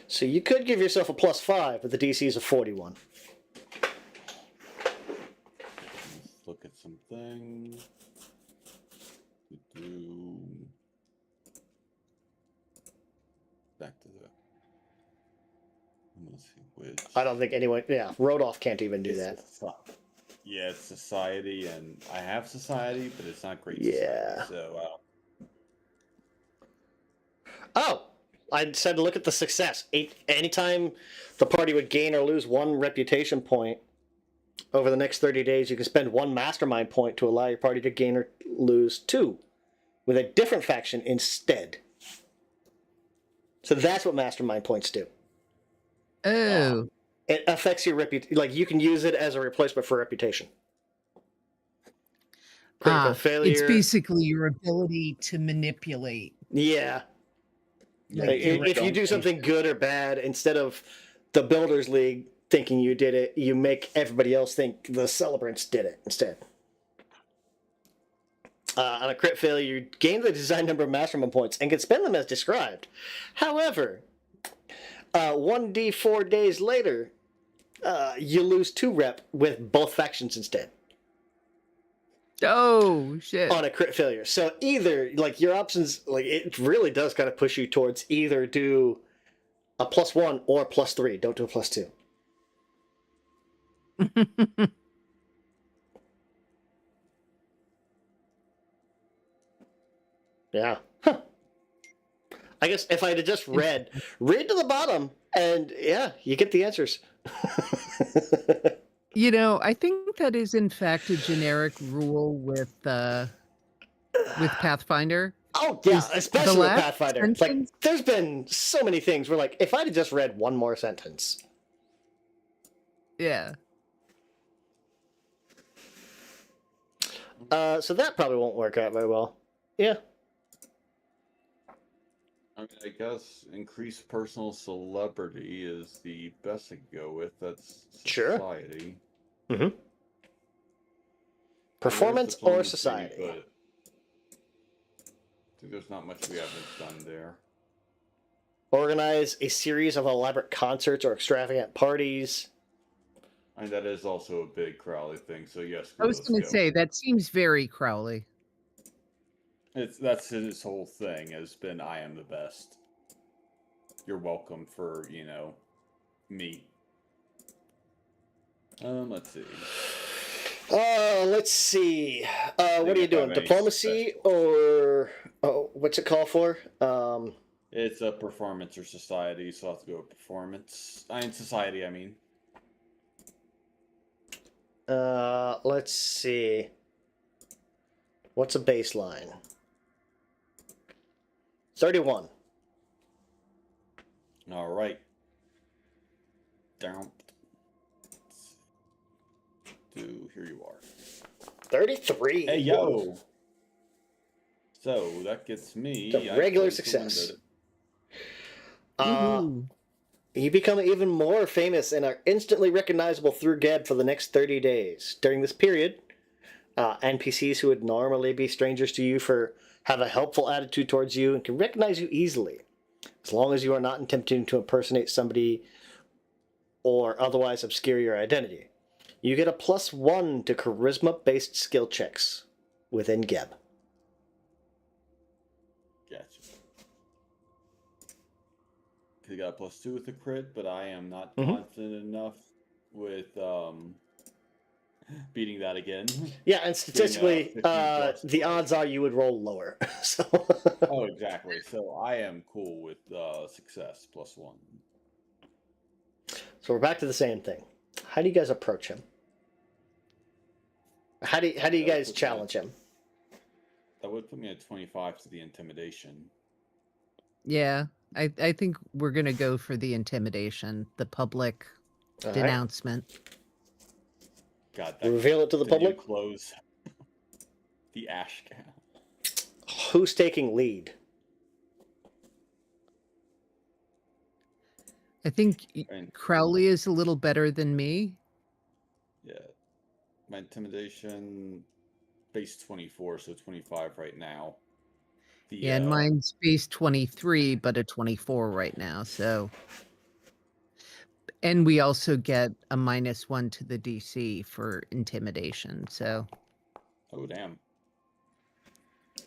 So you could give yourself a +5, but the DC is a 41. Let's look at some things. Back to the. I'm gonna see which. I don't think anyone. Yeah, Rodolph can't even do that. Yeah, it's society, and I have society, but it's not great. Yeah. Society, so. Oh, I said look at the success. Anytime the party would gain or lose 1 reputation point over the next 30 days, you can spend 1 mastermind point to allow your party to gain or lose 2 with a different faction instead. So that's what mastermind points do. oh, It affects your reputation. Like you can use it as a replacement for reputation. Critical failure. it's basically your ability to manipulate. Yeah. Like, Like, if you do something good or bad, instead of the Builders League thinking you did it, you make everybody else think the Celebrants did it instead. On a crit failure, you gain the design number of mastermind points and can spend them as described. However, 1d4 days later, you lose 2 rep with both factions instead. Oh shit! On a crit failure. So either, like, your options, like, it really does kind of push you towards either do a +1 or a +3. Don't do a +2. Yeah. Huh. I guess if I'd have just read to the bottom, and yeah, you get the answers. I think that is in fact a generic rule with Pathfinder. Oh yeah, Is the especially with last Pathfinder. It's like sentence there's been so many things where like if I'd have just read one more sentence. Yeah. So that probably won't work out very well. Yeah. I mean, I guess increased personal celebrity is the best to go with. That's Sure. society. Mm-hmm. There's Performance or diplomacy, society? but I think there's not much we haven't done there. Organize a series of elaborate concerts or extravagant parties. I mean, that is also a big Crowley thing. So yes, I was let's going to go. say that seems very Crowley. That's his whole thing has been I am the best. You're welcome for me. Let's see. What are you if I doing? have any Diplomacy or what's it called for? It's a performance or society, so I'll have to go with performance. Society, I mean. Let's see. What's a baseline? 31. All right. Down. Here you are. 33. Hey, yo. So that gets me It's a regular I played success. Glinda. Woohoo. You become even more famous and are instantly recognizable through Geb for the next 30 days. During this period, NPCs who would normally be strangers to you have a helpful attitude towards you and can recognize you easily, as long as you are not attempting to impersonate somebody or otherwise obscure your identity. You get a +1 to charisma-based skill checks within Geb. Gotcha. He got a +2 with the crit, but I am not confident enough with beating that again. Yeah, and statistically, 15 plus. the odds are you would roll lower. So. Oh, exactly. So I am cool with success +1. So we're back to the same thing. How do you guys approach him? How do you guys challenge him? That would put me at 25 to the intimidation. Yeah. I think we're going to go for the intimidation, the public All right. denouncement. You God, that reveal it to the new public. clothes. The ash gown. Who's taking lead? I think And Crowley is a little better than me. yeah, my intimidation base 24, so 25 right now. Yeah, and mine's base 23, but a 24 right now. So, and we also get a -1 to the DC for intimidation. So, Oh damn.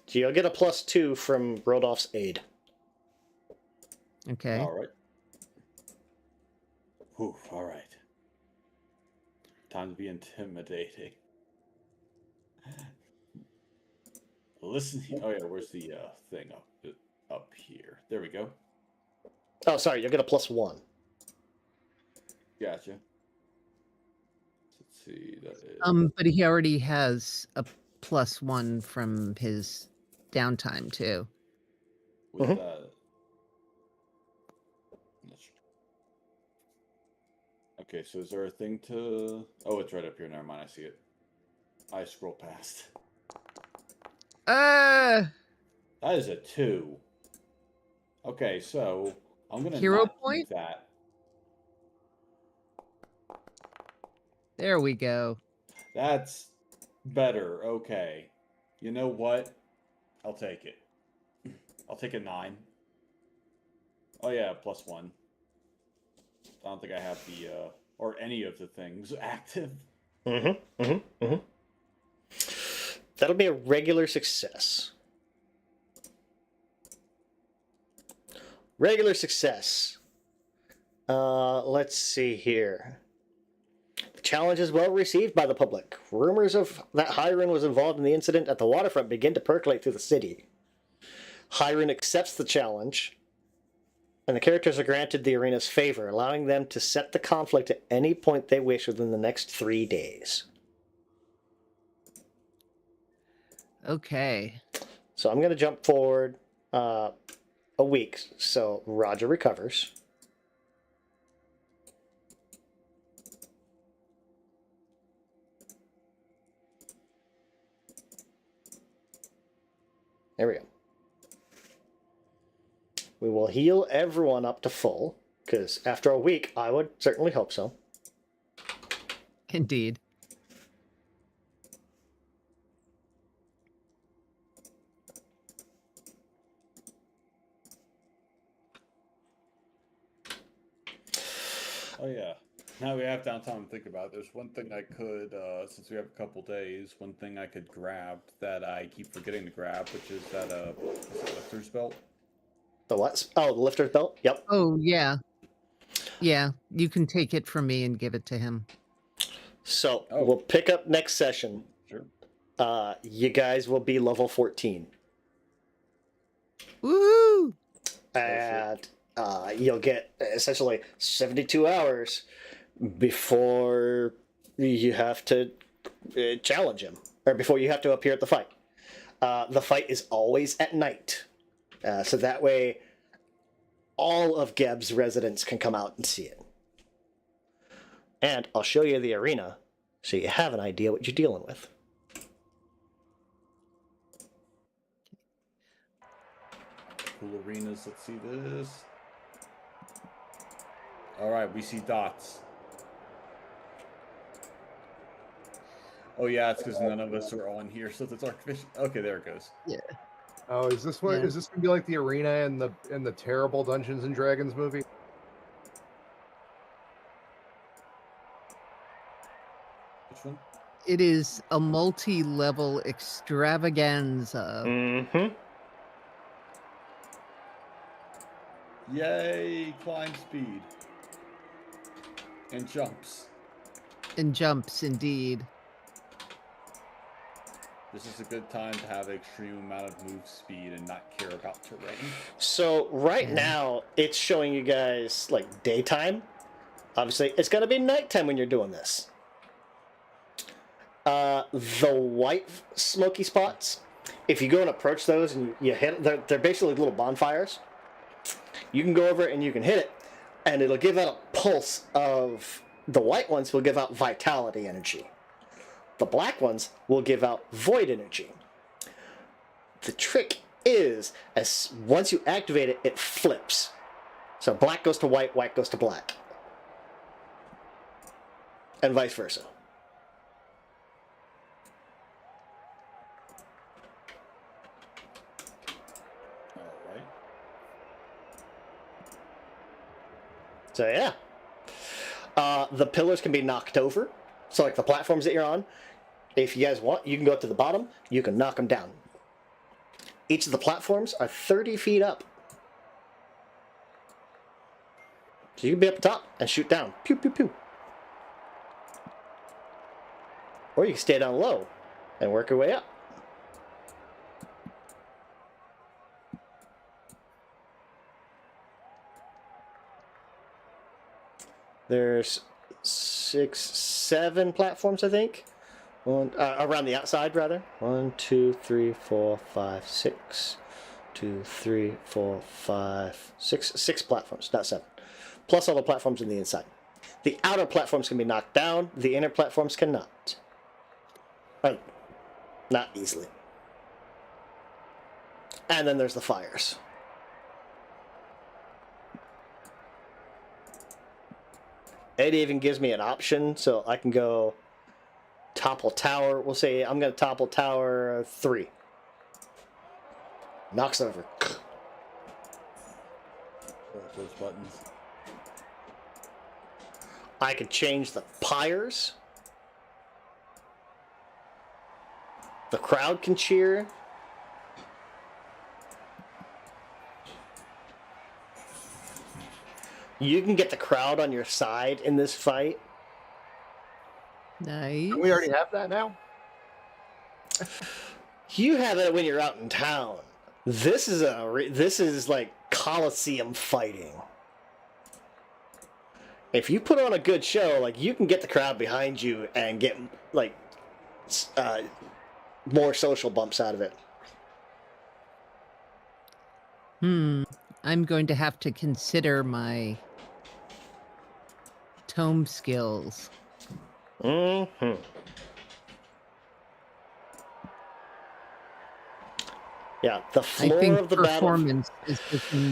So you'll get a +2 from Rodolph's aid. okay. All right. Whew, all right. Time to be intimidating. Listen. Oh yeah, where's the thing up here? There we go. Oh, sorry, you'll get a +1. Gotcha. Let's see. That is... But he already has a +1 from his downtime too. with Mhm. that. Okay, so is there a thing to? Oh, it's right up here. Never mind. I see it. I scroll past. That is a 2. Okay, so I'm gonna Hero not keep point? that. There we go. That's better. Okay. You know what? I'll take it. I'll take a 9. Oh yeah, +1. I don't think I have the or any of the things active. That'll be a regular success. Regular success. Let's see here. The challenge is well received by the public. Rumors of that Hiren was involved in the incident at the waterfront begin to percolate through the city. Hyrule accepts the challenge, and the characters are granted the arena's favor, allowing them to set the conflict at any point they wish within the next 3 days. Okay. So I'm going to jump forward a week, so Roger recovers. There we go. We will heal everyone up to full, because after a week, I would certainly hope so. Indeed. Oh yeah. Now we have downtime to think about it. There's one thing I could, since we have a couple days, one thing I could grab that I keep forgetting to grab, which is that what's it, lifter's belt. The what? Oh, the lifter's belt? Yep. Oh, yeah. Yeah, you can take it from me and give it to him. So Oh. we'll pick up next session. Sure. You guys will be level 14. Woohoo! And you'll get essentially 72 hours before you have to challenge him, or before you have to appear at the fight. The fight is always at night, so that way all of Geb's residents can come out and see it. And I'll show you the arena so you have an idea what you're dealing with. Cool arenas. Let's see this. All right, we see dots. Oh yeah, it's because none of us are on here, so that's artificial. Okay, there it goes. Oh, is this what? Yeah. Is this gonna be like the arena in the terrible Dungeons and Dragons movie? Which one? It is a multi-level extravaganza. Mm-hmm. Yay! Climb speed and jumps. And jumps, indeed. This is a good time to have an extreme amount of move speed and not care about terrain. So right Yeah. now it's showing you guys like daytime. Obviously, it's gonna be nighttime when you're doing this. The white smoky spots, if you go and approach those and you hit, they're basically little bonfires. You can go over and you can hit it, and it'll give out a pulse of. The white ones will give out vitality energy. The black ones will give out void energy. The trick is, as once you activate it, it flips. So black goes to white, white goes to black. And vice versa. All right. So yeah. The pillars can be knocked over. So like the platforms that you're on, if you guys want, you can go up to the bottom, you can knock them down. Each of the platforms are 30 feet up. So you can be up top and shoot down. Pew, pew, pew. Or you can stay down low and work your way up. There's 6, 7 platforms, I think. Around the outside, rather. 1, 2, 3, 4, 5, 6. 2, 3, 4, 5, 6. 6 platforms, not 7. Plus all the platforms in the inside. The outer platforms can be knocked down. The inner platforms cannot. Not easily. And then there's the fires. It even gives me an option, so I can go topple tower. We'll say I'm going to topple tower 3. Knocks over. Those buttons. I could change the pyres. The crowd can cheer. You can get the crowd on your side in this fight. Nice. We already have that now. You have it when you're out in town. This is like Coliseum fighting. If you put on a good show, like you can get the crowd behind you and get like more social bumps out of it. I'm going to have to consider my tome skills. Mm-hmm. Yeah, the I floor think of the battle. performance is looking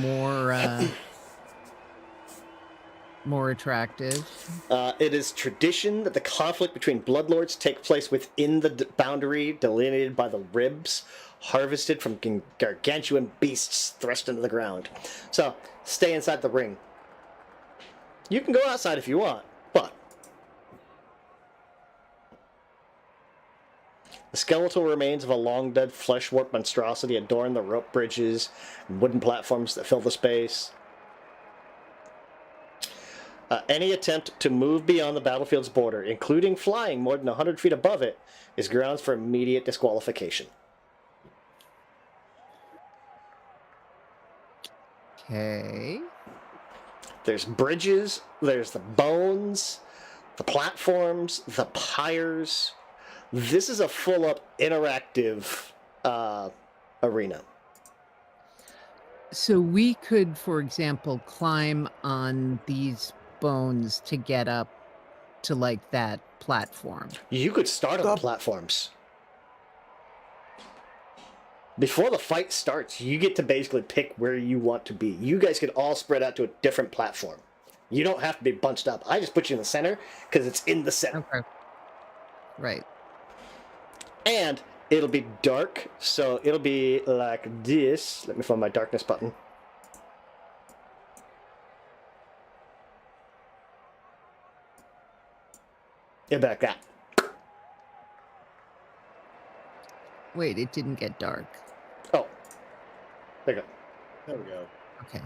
more attractive. It is tradition that the conflict between bloodlords take place within the boundary delineated by the ribs, harvested from gargantuan beasts thrust into the ground. So, stay inside the ring. You can go outside if you want, but the skeletal remains of a long-dead flesh-warped monstrosity adorn the rope bridges and wooden platforms that fill the space. Any attempt to move beyond the battlefield's border, including flying more than 100 feet above it, is grounds for immediate disqualification. Okay. There's bridges, there's the bones, the platforms, the pyres. This is a full-up interactive arena. So we could, for example, climb on these bones to get up to like that platform. You could start on the platforms. Before the fight starts, you get to basically pick where you want to be. You guys could all spread out to a different platform. You don't have to be bunched up. I just put you in the center because it's in the center. Okay. Right. And it'll be dark, so it'll be like this. Let me find my darkness button. Yeah, back that. Wait, it didn't get dark. Oh, there you go. There we go. Okay.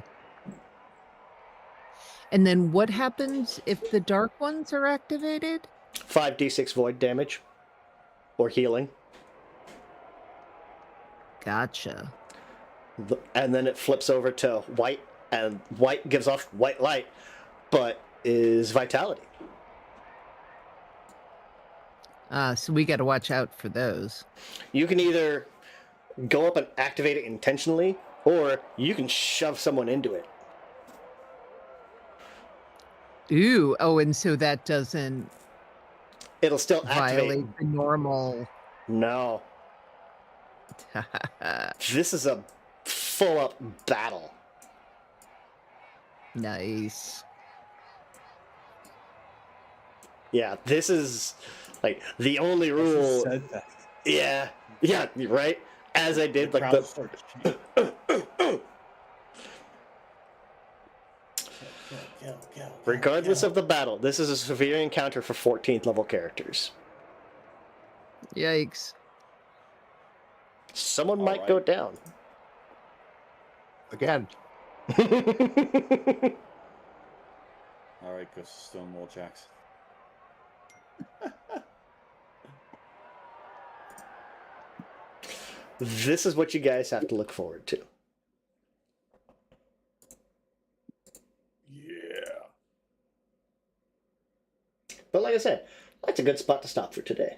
And then what happens if the dark ones are activated? 5d6 void damage or healing. Gotcha. And then it flips over to white, and white gives off white light, but is vitality. So we got to watch out for those. You can either go up and activate it intentionally, or you can shove someone into it. Ooh, oh, and so that doesn't It'll still activate. violate the normal. No. This is a full-up battle. Nice. Yeah, this is like the only rule. Said that. Yeah, you're right. As I did, The like crowd the starts cheering. Kill, regardless of the battle, this is a severe encounter for 14th level characters. Yikes. Someone All might right. go down. Again. All right, go Stonewall Jackson. This is what you guys have to look forward to. Yeah. But like I said, that's a good spot to stop for today.